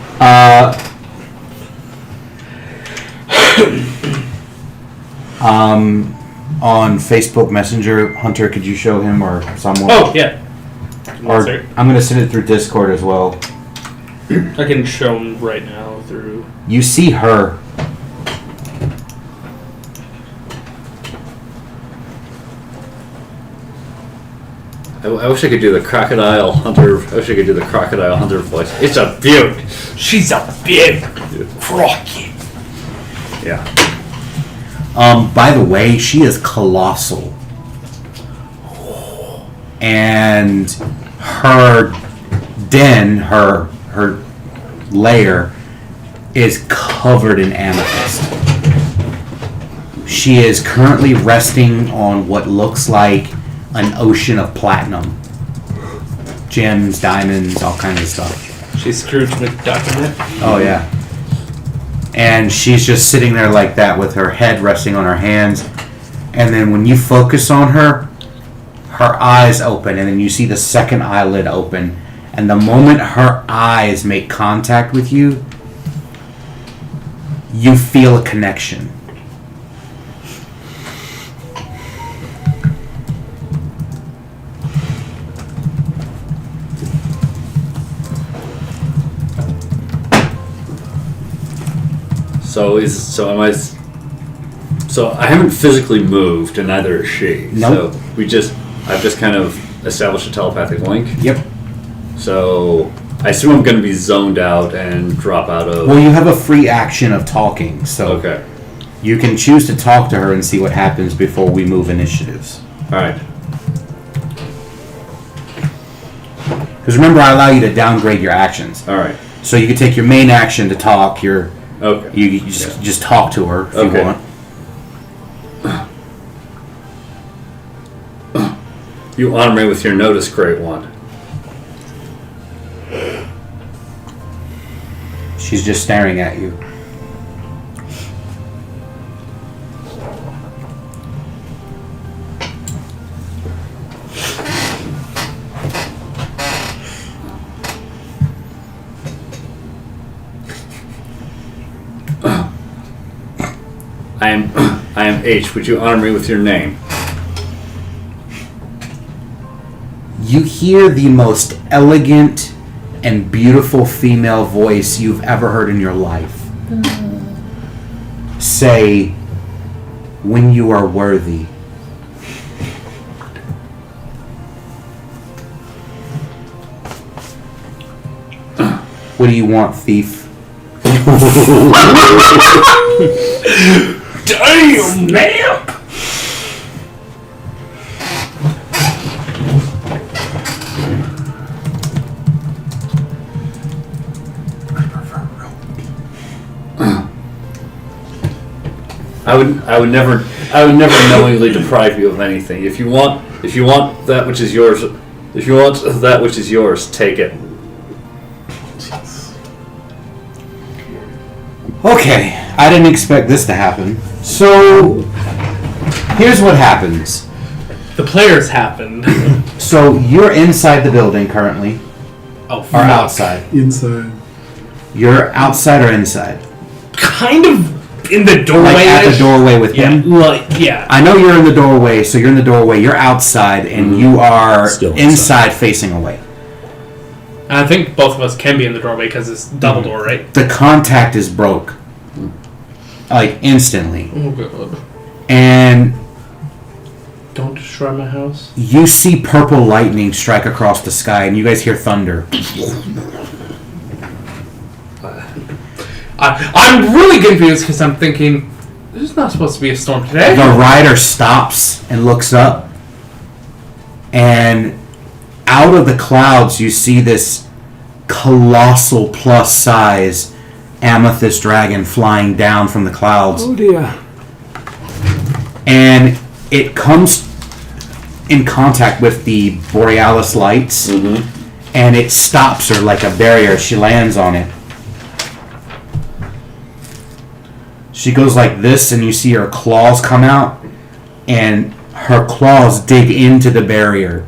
On Facebook Messenger, Hunter, could you show him or someone? Oh yeah. Or Sorry. I'm going to send it through Discord as well. I can show him right now through. You see her. I wish I could do the crocodile hunter. I wish I could do the crocodile hunter voice. It's a beaut. She's a big crocky. Yeah. By the way, she is colossal. And her den, her lair, is covered in amethyst. She is currently resting on what looks like an ocean of platinum. Gems, diamonds, all kinds of stuff. She's Scrooge McDuck in it. Oh, yeah. And she's just sitting there like that with her head resting on her hands. And then when you focus on her, her eyes open, and then you see the second eyelid open. And the moment her eyes make contact with you, you feel a connection. So I haven't physically moved, and neither has she. Nope. So I've just kind of established a telepathic link. Yep. So I assume I'm going to be zoned out and drop out of. Well, you have a free action of talking, so Okay. you can choose to talk to her and see what happens before we move initiatives. All right. Because remember, I allow you to downgrade your actions. All right. So you can take your main action to talk. Okay. You just talk to her if Okay. you want. You honor me with your notice, Great One. She's just staring at you. I am H. Would you honor me with your name? You hear the most elegant and beautiful female voice you've ever heard in your life say, "When you are worthy." What do you want, thief? Damn, man! I would never knowingly deprive you of anything. If you want that which is yours, take it. Okay, I didn't expect this to happen. So, here's what happens. The players happened. So, you're inside the building currently, Oh, or fuck. outside. Inside. You're outside or inside? Kind of in the doorway. Like at the doorway with Yeah, him? like, yeah. I know you're in the doorway, so you're in the doorway, you're outside, and you are Still inside facing away. I think both of us can be in the doorway because it's double door, right? The contact is broke. Like, instantly. Oh, God. And Don't destroy my house. you see purple lightning strike across the sky, and you guys hear thunder. I'm really confused because I'm thinking, this is not supposed to be a storm today. The rider stops and looks up, and out of the clouds you see this colossal plus size amethyst dragon flying down from the clouds. Oh dear. And it comes in contact with the borealis lights, and it stops her like a barrier. She lands on it. She goes like this, and you see her claws come out, and her claws dig into the barrier,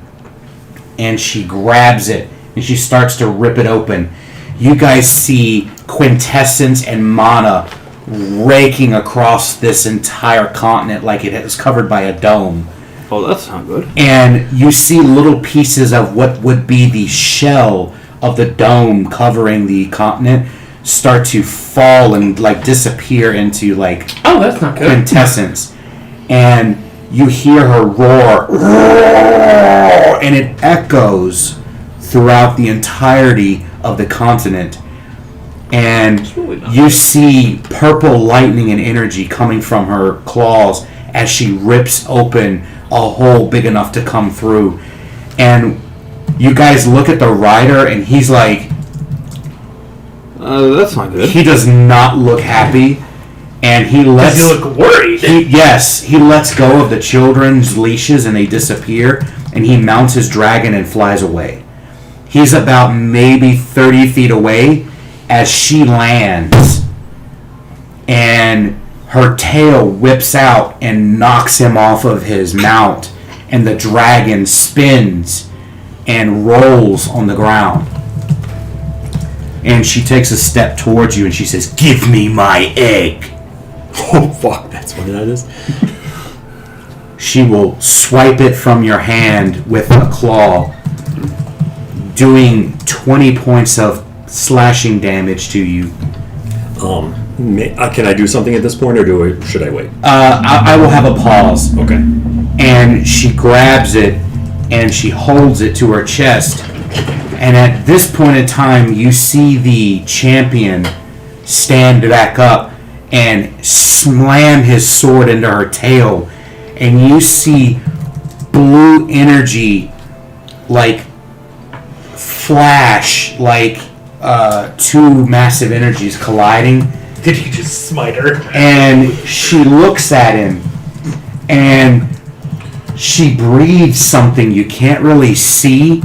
and she grabs it, and she starts to rip it open. You guys see quintessence and mana raking across this entire continent like it is covered by a dome. Oh, that's not good. And you see little pieces of what would be the shell of the dome covering the continent start to fall and like disappear into like Oh, that's not good. quintessence. And you hear her roar, and it echoes throughout the entirety of the continent. And really not you see purple lightning and energy coming from her claws as she rips open a hole big enough to come through. And you guys look at the rider, and he's like, That's not good. he does not look happy, and he lets Does he look worried? he lets go of the children's leashes, and they disappear, and he mounts his dragon and flies away. He's about maybe 30 feet away as she lands, and her tail whips out and knocks him off of his mount, and the dragon spins and rolls on the ground. And she takes a step towards you, and she says, "Give me my egg." Oh, fuck, that's what that is. She will swipe it from your hand with a claw, doing 20 points of slashing damage to you. Can I do something at this point, or should I wait? I will have a pause. Okay. And she grabs it, and she holds it to her chest. And at this point in time, you see the champion stand back up and slam his sword into her tail. And you see blue energy, like, flash, like two massive energies colliding. Did he just smite her? And she looks at him, and she breathes something you can't really see,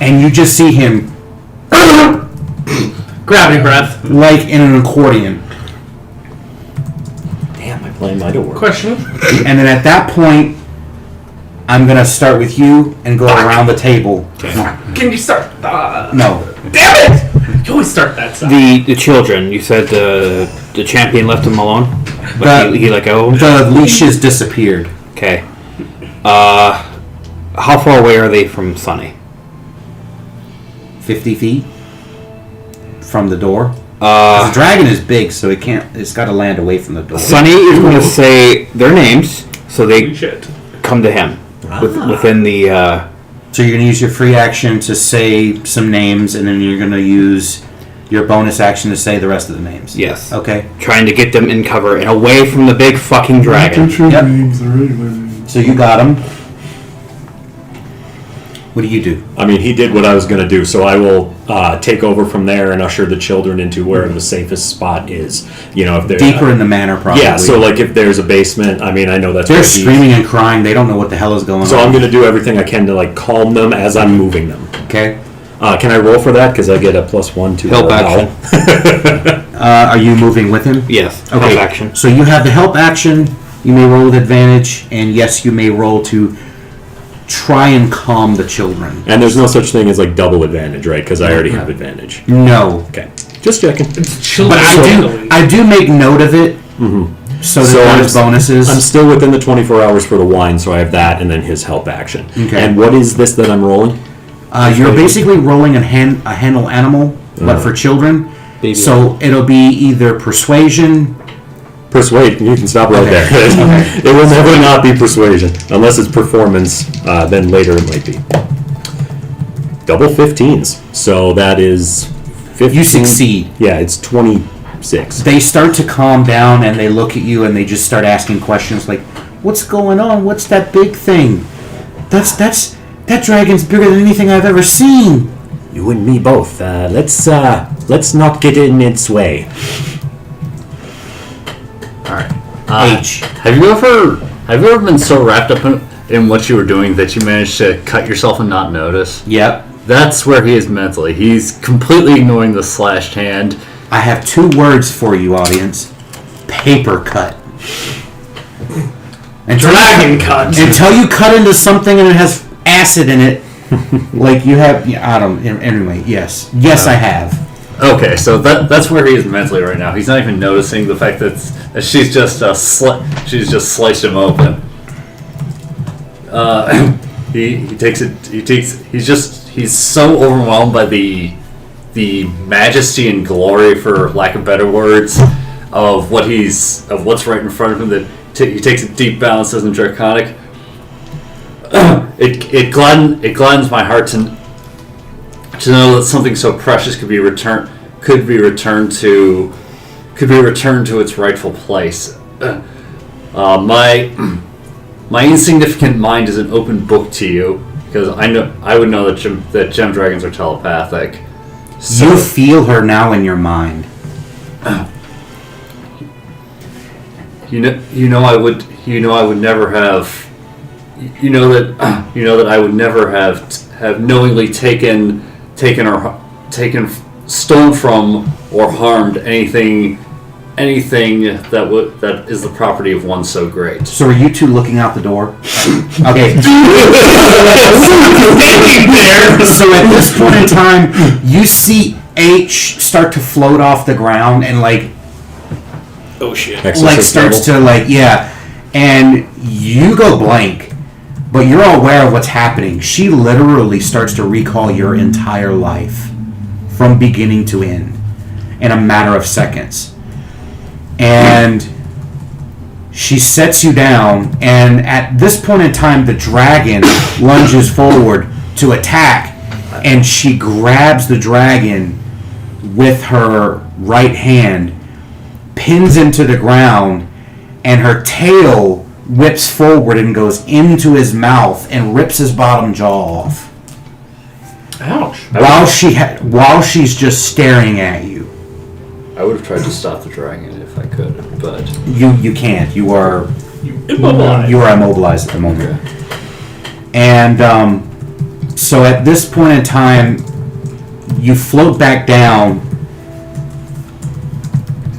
and you just see him Gravity breath. like in an accordion. Damn, my plan might have worked. Question. And then at that point, I'm gonna start with you and go around the table. Can you start? No. Damn it! You always start that side. The children. You said the champion left them alone, but he let go of them. The leashes disappeared. Okay. How far away are they from Sunny? 50 feet from the door. The dragon is big, so it can't. It's got to land away from the door. Sunny is going to say their names, so they Shit. come to him within the. So you're going to use your free action to say some names, and then you're going to use your bonus action to say the rest of the names. Yes. Okay. Trying to get them in cover and away from the big fucking dragon. True Yep. names, the regular names. So you got him. What do you do? I mean, he did what I was going to do, so I will take over from there and usher the children into where the safest spot is. You know, if they're Deeper in the manor, probably. Yeah, so like if there's a basement, I mean, I know that's They're where he- screaming and crying. They don't know what the hell is going So on. I'm going to do everything I can to like calm them as I'm moving them. Okay. Can I roll for that? Because I get a +1 to Help action. Are you moving with him? Yes. Okay. Help action. So you have the help action. You may roll with advantage, and yes, you may roll to try and calm the children. And there's no such thing as like double advantage, right? Because I already have advantage. No, Okay, just checking. Children. but I do make note of it. So that So there's I'm bonuses. still within the 24 hours for the wine, so I have that, and then his help action. Okay. And what is this that I'm rolling? You're basically rolling a handle animal, but for children. Baby. So it'll be either persuasion. Persuade. You can stop right Okay. there. Okay. It will never not be persuasion, unless it's performance. Then later it might be. Double 15s. So that is 15. You succeed. Yeah, it's 26. They start to calm down and they look at you and they just start asking questions like, "What's going on? What's that big thing? That dragon's bigger than anything I've ever seen." You and me both. Let's not get in its way. H. Have you ever been so wrapped up in what you were doing that you managed to cut yourself and not notice? Yep. That's where he is mentally. He's completely ignoring the slashed hand. I have 2 words for you, audience. Paper cut. Dragon cut. Until you cut into something and it has acid in it, like you have. I don't. Anyway, yes, I have. Okay, so that's where he is mentally right now. He's not even noticing the fact that she's just sliced him open. He's so overwhelmed by the majesty and glory, for lack of better words, of what's right in front of him, that he takes a deep bow and says in Draconic, it gladdens my heart to know that something so precious could be returned to its rightful place. My insignificant mind is an open book to you, because I would know that gem dragons are telepathic. So, You feel her now in your mind. I would never have. I would never have knowingly taken stolen from or harmed anything that is the property of one so great. So are you 2 looking out the door? Okay. So at this point in time, you see H start to float off the ground and Oh shit. starts to and you go blank, but you're aware of what's happening. She literally starts to recall your entire life from beginning to end in a matter of seconds. And she sets you down, and at this point in time, the dragon lunges forward to attack, and she grabs the dragon with her right hand, pins him to the ground, and her tail whips forward and goes into his mouth and rips his bottom jaw off. Ouch. While she's just staring at you. I would have tried to stop the dragon if I could, but You can't. You are Immobilized. You are immobilized at the moment. And so at this point in time, you float back down.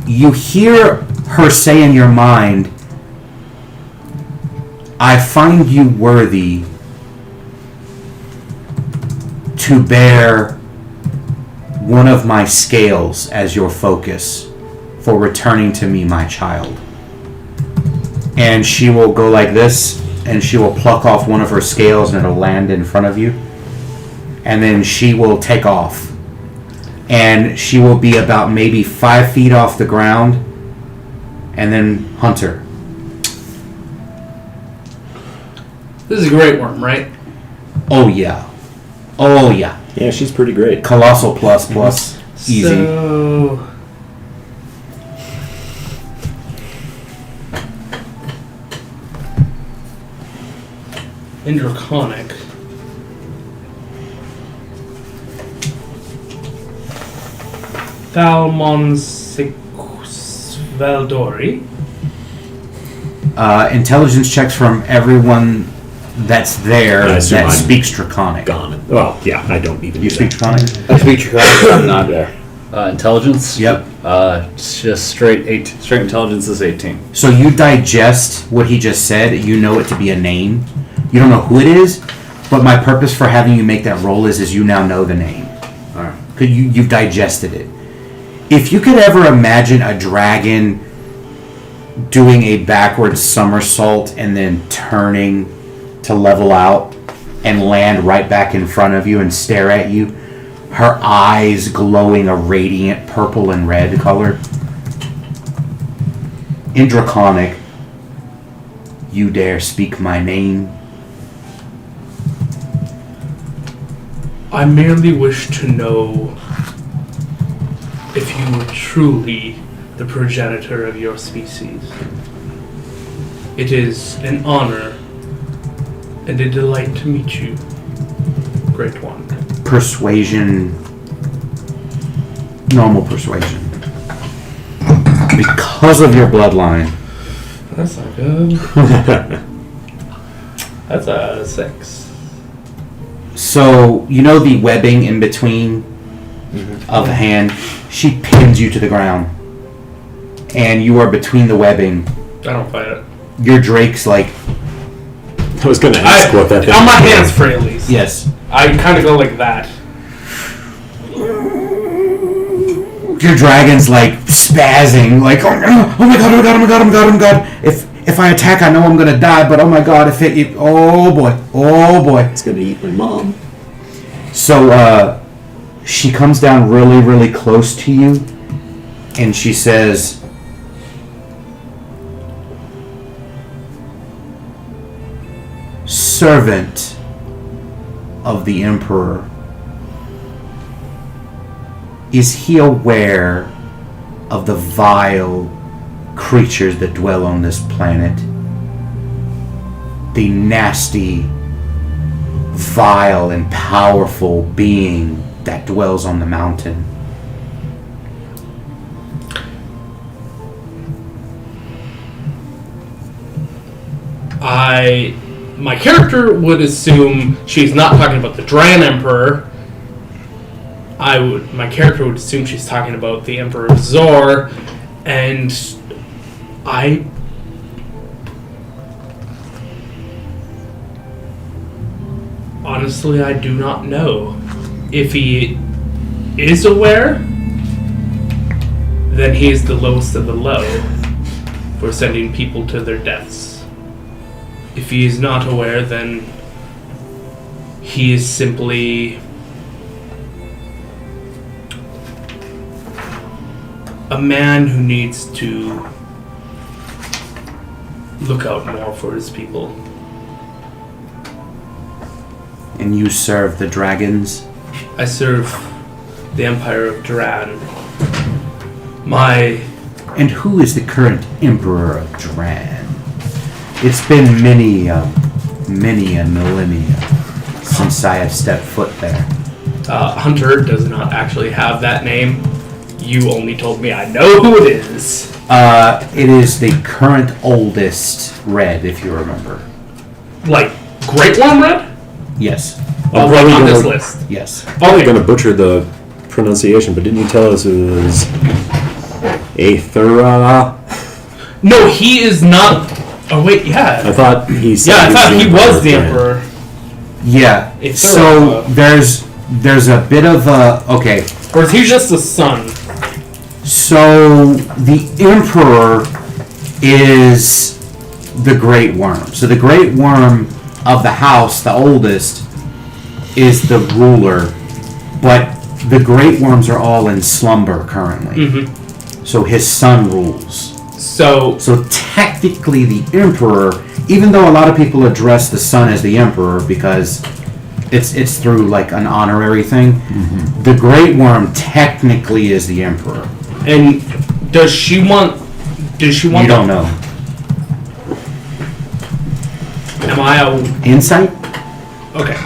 You hear her say in your mind, "I find you worthy to bear one of my scales as your focus for returning to me my child. And she will go like this, and she will pluck off one of her scales, and it'll land in front of you. And then she will take off. And she will be about maybe 5 feet off the ground, and then Hunter. This is a great worm, right? Oh yeah. Oh yeah. Yeah, she's pretty great. Colossal plus plus. Easy. So... in Draconic. Valdori. Intelligence checks from everyone that's there I assume that I'm speaks Draconic. Gone. Well, yeah, I don't even. You do speak that. Draconic? I speak Draconic, I'm not there. Intelligence? Yep. It's just straight intelligence is 18. So you digest what he just said. You know it to be a name. You don't know who it is, but my purpose for having you make that roll is you now know the name. Alright. Because you've digested it. If you could ever imagine a dragon doing a backward somersault and then turning to level out and land right back in front of you and stare at you, her eyes glowing a radiant purple and red color. In Draconic, you dare speak my name? I merely wish to know if you were truly the progenitor of your species. It is an honor and a delight to meet you, Great One. Persuasion. Normal persuasion. Because of your bloodline. That's not good. That's a 6. So, you know the webbing in between of the hand? She pins you to the ground. And you are between the webbing. I don't fight it. Your Drake's like, I was going to ask what that on my hands free at least. yes. I kind of go like that. Your dragon's like spazzing, like, oh my god, oh my god, oh my god, oh my god, oh my god. If I attack, I know I'm gonna die, but oh my god, if it oh boy, oh boy. It's going to eat my mom. So, she comes down really, really close to you, and she says, servant of the Emperor, is he aware of the vile creatures that dwell on this planet? The nasty, vile, and powerful being that dwells on the mountain? My character would assume she's not talking about the Dran Emperor. My character would assume she's talking about the Emperor of Zor, and honestly, I do not know. If he is aware, then he is the lowest of the low for sending people to their deaths. If he is not aware, then he is simply a man who needs to look out more for his people. And you serve the dragons? I serve the Empire of Dran. And who is the current Emperor of Dran? It's been many a millennia since I have stepped foot there. Hunter does not actually have that name. You only told me I know who it is. It is the current oldest Red, if you remember. Like, Great One Red? Yes. I'm Like probably on this gonna- list. Yes. Probably going to butcher the pronunciation, but didn't you tell us it was Aethera? No, he is not. Oh, wait, yeah. I thought he said Yeah, I thought he was the Dran. Emperor. Yeah. It's So sort of there's a bit of a okay. Or is he just a son? So the Emperor is the Great Worm. So the Great Worm of the house, the oldest, is the ruler, but the Great Worms are all in slumber currently. So his son rules. So Technically the Emperor, even though a lot of people address the son as the Emperor because it's through like an honorary thing, the Great Worm technically is the Emperor. and does she want? You don't know. Am I a Insight? okay?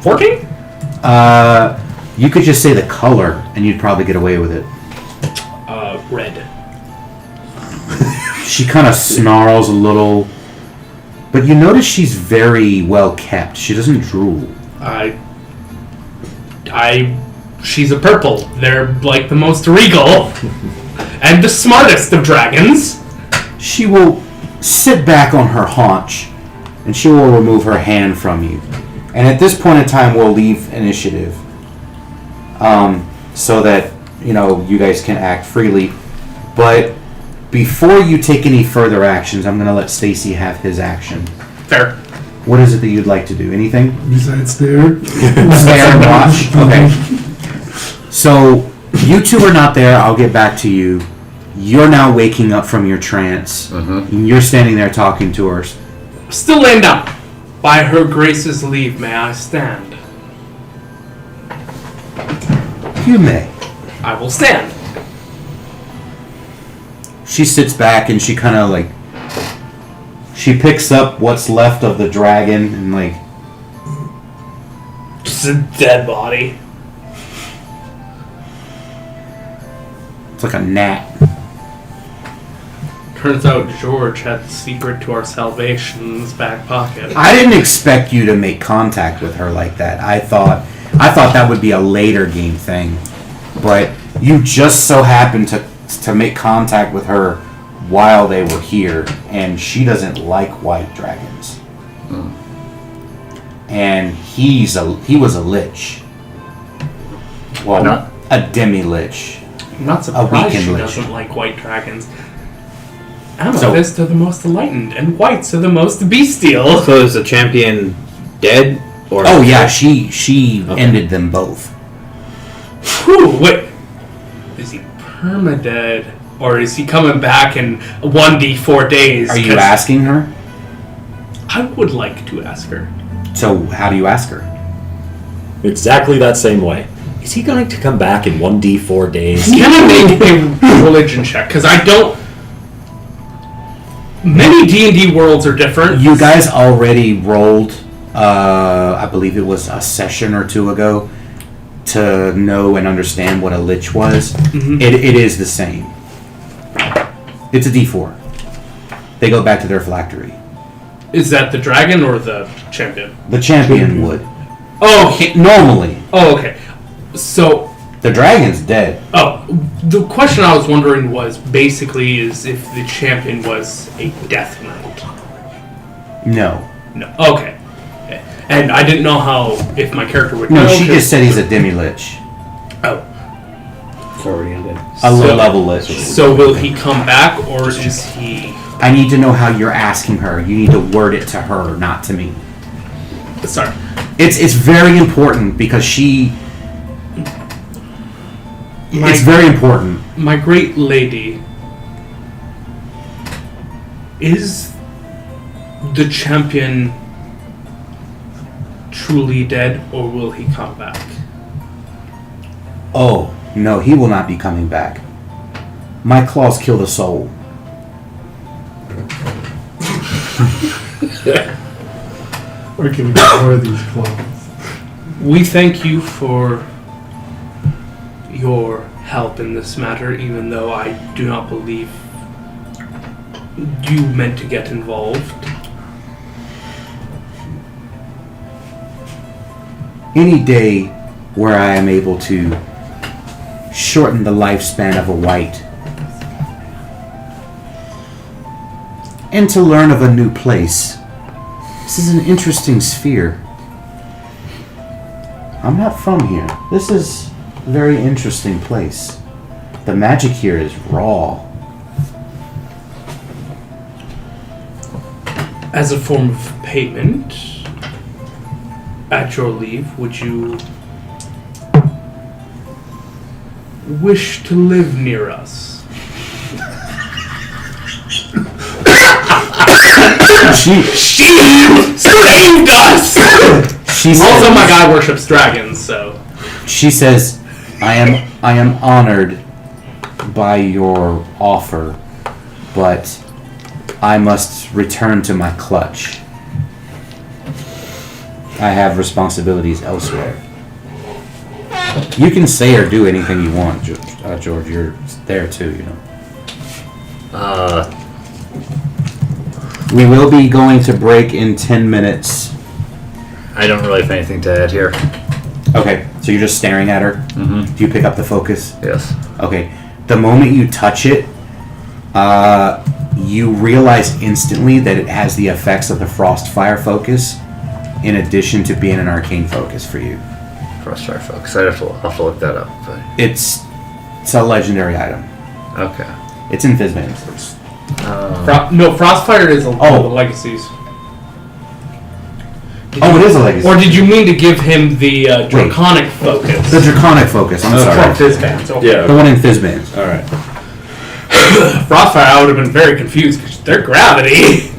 14? You could just say the color and you'd probably get away with it. Red. She kind of snarls a little, but you notice she's very well kept. She doesn't drool. She's a purple. They're like the most regal and the smartest of dragons. She will sit back on her haunch and she will remove her hand from you. And at this point in time, we'll leave initiative so that, you guys can act freely. But before you take any further actions, I'm going to let Stacy have his action. Fair. What is it that you'd like to do? Anything? Besides stare? Stare and watch? Okay. So, you two are not there. I'll get back to you. You're now waking up from your trance. And you're standing there talking to her. Still laying down. By her grace's leave, may I stand? You may. I will stand. She sits back and she kind of like... She picks up what's left of the dragon and like... Just a dead body. It's like a gnat. Turns out George had the secret to our salvation in his back pocket. I didn't expect you to make contact with her like that. I thought that would be a later game thing. But you just so happened to make contact with her while they were here, and she doesn't like white dragons. And he was a lich. Well, Not- a demi-lich. I'm not surprised weakened she lich. doesn't like white dragons. Amethysts are the most enlightened, and whites are the most bestial. So is the champion dead? Or Oh yeah, she ended them both. Whew, wait. Is he perma-dead? Or is he coming back in 1d4 days? Are you 'Cause asking her? I would like to ask her. So how do you ask her? Exactly that same way. Is he going to come back in 1d4 days? Can I make a religion check? Because I don't... Many D&D worlds are different. You guys already rolled, I believe it was a session or two ago, to know and understand what a lich was. It is the same. It's a D4. They go back to their phylactery. Is that the dragon or the champion? The champion would. Oh, Normally. oh, okay. So, The dragon's dead. the question I was wondering was basically is if the champion was a death knight. No. No. Okay. And I didn't know how, if my character would No, know. she 'cause- just said he's a demi-lich. Oh. It's already ended. A low-level lich. So will he come back, or is he... I need to know how you're asking her. You need to word it to her, not to me. Sorry. It's very important because she... My- It's very important. My great lady, is the champion truly dead, or will he come back? Oh, no, he will not be coming back. My claws kill the soul. Or can we get more of these claws? We thank you for your help in this matter, even though I do not believe you meant to get involved. Any day where I am able to shorten the lifespan of a white and to learn of a new place. This is an interesting sphere. I'm not from here. This is a very interesting place. The magic here is raw. As a form of payment, at your leave, would you wish to live near us? She Saved us! she says, Also, my guy worships dragons, so. she says, I am honored by your offer, but I must return to my clutch. I have responsibilities elsewhere. You can say or do anything you want, George. You're there too, you know. We will be going to break in 10 minutes. I don't really have anything to add here. Okay, so you're just staring at her? Mm-hmm. Do you pick up the focus? Yes. Okay. The moment you touch it, you realize instantly that it has the effects of the Frostfire focus, in addition to being an arcane focus for you. Frostfire focus. I'll have to look that up. But... It's a legendary item. Okay. It's in Fizzbands. No, Frostfire is one of the legacies. Oh, it is a legacy. Or did you mean to give him the Draconic focus? The Draconic focus, I'm sorry. From Fizzbands. Okay. Yeah. The one in Fizzbands. Alright. Frostfire, I would have been very confused because they're gravity.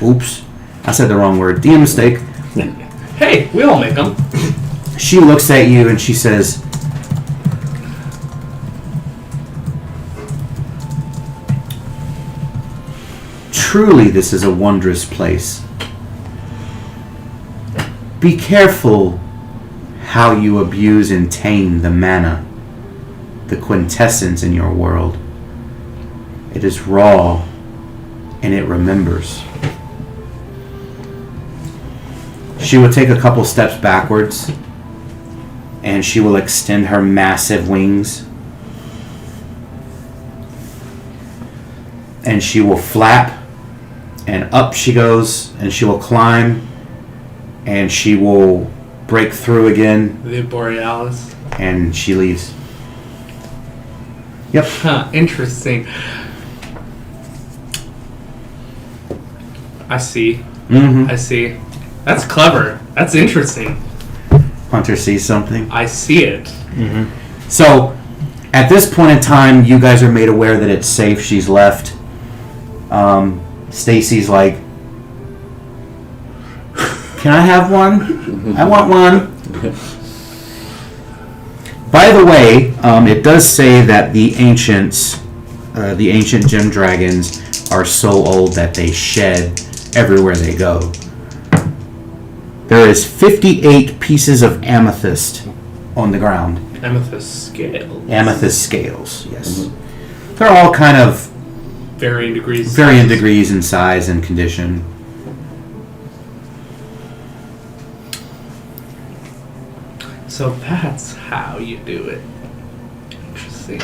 Oops. I said the wrong word. DM mistake. Hey, we all make them. She looks at you and she says, truly this is a wondrous place. Be careful how you abuse and tame the mana, the quintessence in your world. It is raw and it remembers. She will take a couple steps backwards and she will extend her massive wings and she will flap and up she goes and she will climb and she will break through again The Borealis. and she leaves. Yep. Huh, interesting. I see. Mm-hmm. I see. That's clever. That's interesting. Hunter sees something. I see it. So, at this point in time, you guys are made aware that it's safe. She's left. Stacy's like, can I have one? I want one. By the way, it does say that the ancient gem dragons are so old that they shed everywhere they go. There is 58 pieces of amethyst on the ground. Amethyst scale. Amethyst scales, yes. They're all kind of Varying degrees. varying degrees in size and condition. So that's how you do it. Interesting.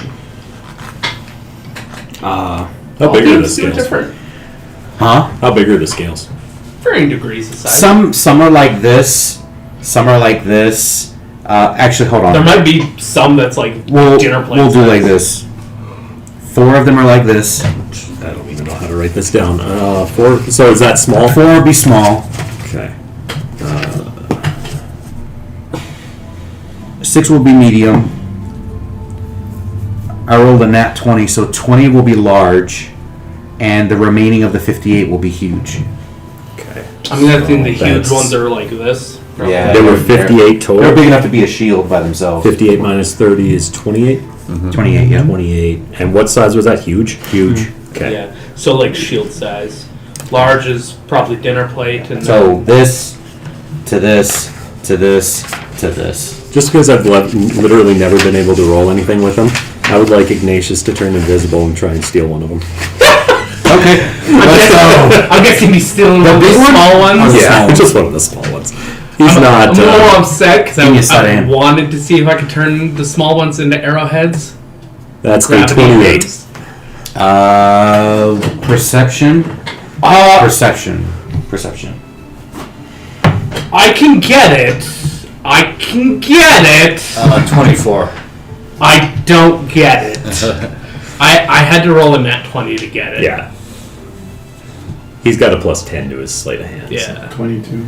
How All big are the games do it scales? different. Huh? How big are the scales? Varying degrees of size. Some are like this. Some are like this. Actually, hold on. There might be some that's like dinner plate We'll do size. like this. 4 of them are like this. I don't even know how to write this down. 4. So is that small? 4 would be small. Okay. 6 will be medium. I rolled a nat 20, so 20 will be large, and the remaining of the 58 will be huge. Okay. I'm gonna think the So huge that's- ones are like this. Yeah. There were They're- 58 total. They're big enough to be a shield by themselves. 58 minus 30 is 28. 28, yeah. 28. And what size was that? Huge? Huge. Okay. Yeah. So like shield size. Large is probably dinner plate, and So this, to this, to this, to this. Just because I've literally never been able to roll anything with them, I would like Ignatius to turn invisible and try and steal one of them. Okay, let's go. I'm guessing he's stealing one of the big one? small ones. Yeah, just one of the small ones. He's I'm not. a little upset because Give me a I second. wanted to see if I could turn the small ones into arrowheads. That's a Gravity 28. waves. Perception. Perception. I can get it. I can get it. 24. I don't get it. I had to roll a nat 20 to get it. Yeah. He's got a plus 10 to his sleight of hand. Yeah. 22.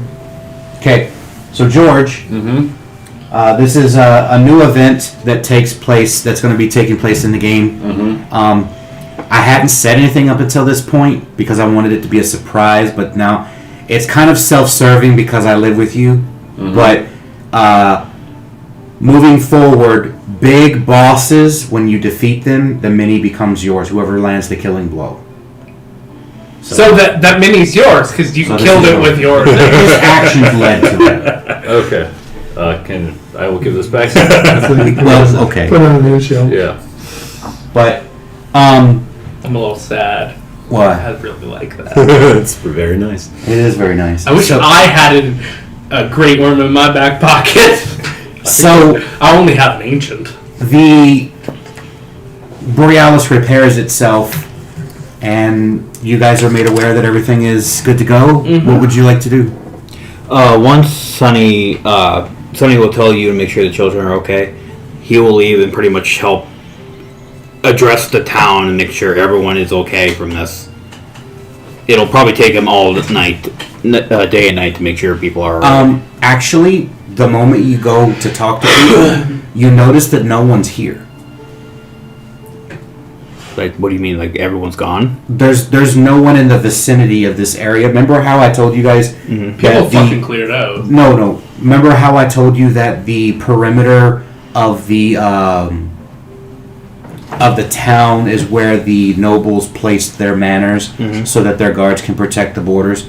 Okay, so George, this is a new event that takes place. That's going to be taking place in the game. I hadn't said anything up until this point because I wanted it to be a surprise, but now it's kind of self-serving because I live with you. But moving forward, big bosses, when you defeat them, the mini becomes yours. Whoever lands the killing blow. So that mini's yours because you So this killed is it yours. with yours. His actions led to it. Okay. I will give this back. Well, okay, Put on a new show. Yeah. but I'm a little sad. what? I really like that. It's very nice. It is very nice. I wish So- I had a great worm in my back pocket. So I only have an ancient. the Borealis repairs itself, and you guys are made aware that everything is good to go. What would you like to do? Once Sonny will tell you to make sure the children are okay. He will leave and pretty much help address the town and make sure everyone is okay from this. It'll probably take him all night, day and night, to make sure people are alright. Actually, the moment you go to talk to people, you notice that no one's here. Like, what do you mean? Like everyone's gone? There's no one in the vicinity of this area. Remember how I told you guys People that fucking cleared out. No. Remember how I told you that the perimeter of the town is where the nobles placed their manors so that their guards can protect the borders?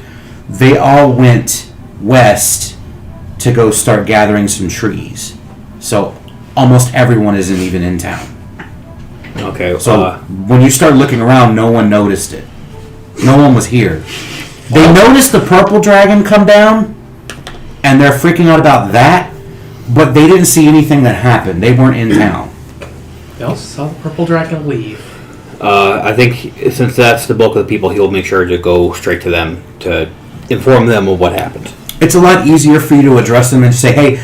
They all went west to go start gathering some trees. So almost everyone isn't even in town. Okay, So when you start looking around, no one noticed it. No one was here. They noticed the purple dragon come down, and they're freaking out about that, but they didn't see anything that happened. They weren't in town. They also saw the purple dragon leave. I think since that's the bulk of the people, he'll make sure to go straight to them to inform them of what happened. It's a lot easier for you to address them and say, hey,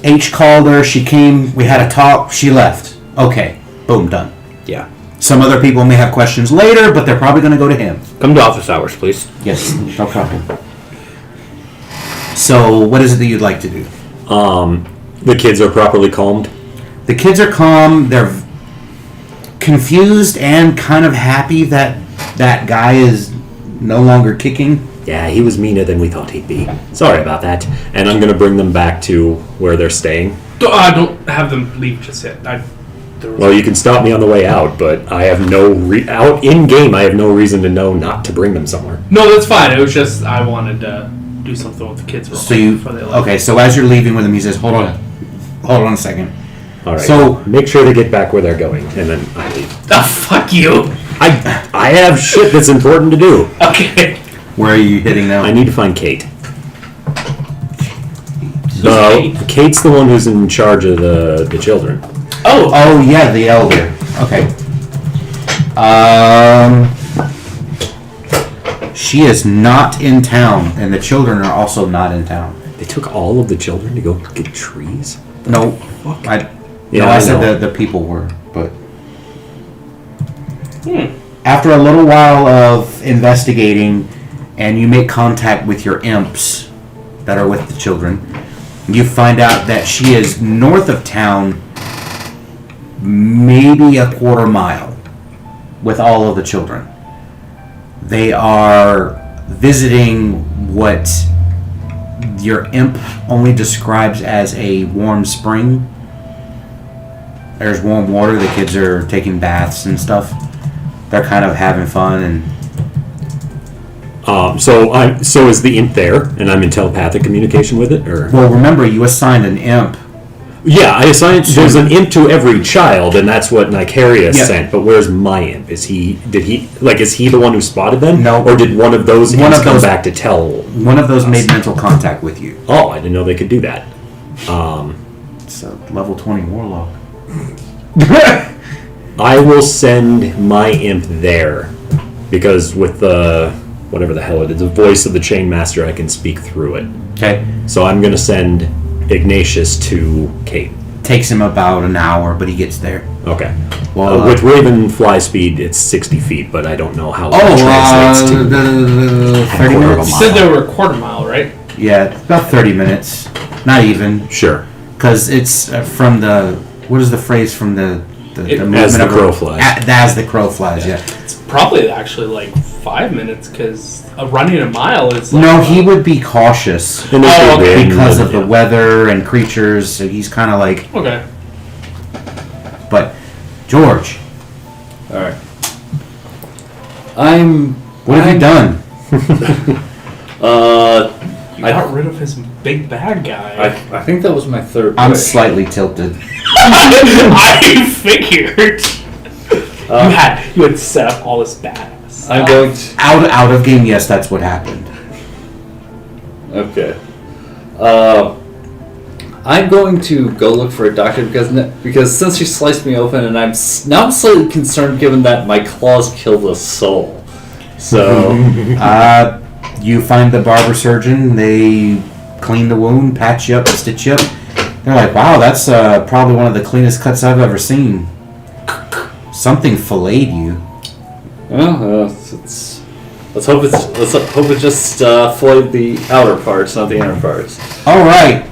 H called her, she came, we had a talk, she left. Okay, boom, done. Yeah. Some other people may have questions later, but they're probably going to go to him. Come to office hours, please. Yes, no problem. So, what is it that you'd like to do? The kids are properly calmed. The kids are calm. They're confused and kind of happy that that guy is no longer kicking. Yeah, he was meaner than we thought he'd be. Sorry about that. And I'm going to bring them back to where they're staying. Don't have them leave just yet. Well, you can stop me on the way out, but I have out in game. I have no reason to know not to bring them somewhere. No, that's fine. It was just I wanted to do something with the kids real So quick you before they left. okay? So as you're leaving with him, he says, "Hold on a second." All right. So- make sure they get back where they're going, and then I leave. Oh, fuck you. I have shit that's important to do. Okay. Where are you hitting now? I need to find Kate. Kate? Kate's the one who's in charge of the children. Oh yeah, the elder. Okay. She is not in town, and the children are also not in town. They took all of the children to go get trees. No, I I said know. the people were, but after a little while of investigating, and you make contact with your imps that are with the children, you find out that she is north of town, maybe a quarter mile, with all of the children. They are visiting what your imp only describes as a warm spring. There's warm water. The kids are taking baths and stuff. They're kind of having fun and. So is the imp there, and I'm in telepathic communication with it, or? Well, remember, you assigned an imp. Yeah, I assigned. There's an imp to every child, and that's what Nicaria Yeah. sent. But where's my imp? Is he the one who spotted them? No. Or did one of those One imps of come those- back to tell? One of those made mental contact with you. Oh, I didn't know they could do that. It's a level 20 warlock. I will send my imp there because with the whatever the hell it is, the voice of the chain master, I can speak through it. Okay. So I'm gonna send Ignatius to Kate? Takes him about an hour, but he gets there. Okay. Well, With Raven fly speed, it's 60 feet, but I don't know how Oh, that translates to. 30 quarter of a minutes? You said they were a quarter mile, right? Yeah, about 30 minutes. Not even. Sure. Because it's from the... What is the phrase from the movement As the of- crow flies. As the crow flies, yeah. It's probably actually like 5 minutes because running a mile is like. No, he would be cautious And there's Oh, the okay. wind because and- of the weather and creatures. So he's kind of like... Okay. But, George, All right. what have you done? You got rid of his big bad guy. I think that was my third. I'm wish. slightly tilted. I figured. You had set up all this badass. I'm going to. Out of game, yes, that's what happened. Okay. I'm going to go look for a doctor because since she sliced me open, and now I'm slightly concerned given that my claws killed a soul. So You find the barber surgeon. They clean the wound, patch you up, stitch you up. They're like, wow, that's probably one of the cleanest cuts I've ever seen. Something filleted you. well, let's hope it just filleted the outer parts, not the inner parts. All right.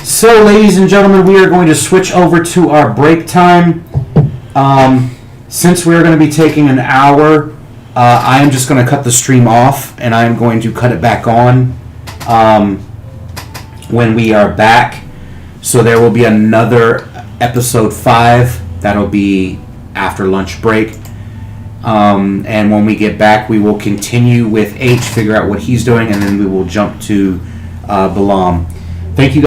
So, ladies and gentlemen, we are going to switch over to our break time. Since we are going to be taking an hour, I am just going to cut the stream off, and I am going to cut it back on when we are back. So there will be another episode 5. That'll be after lunch break. And when we get back, we will continue with H, figure out what he's doing, and then we will jump to Balaam. Thank you guys.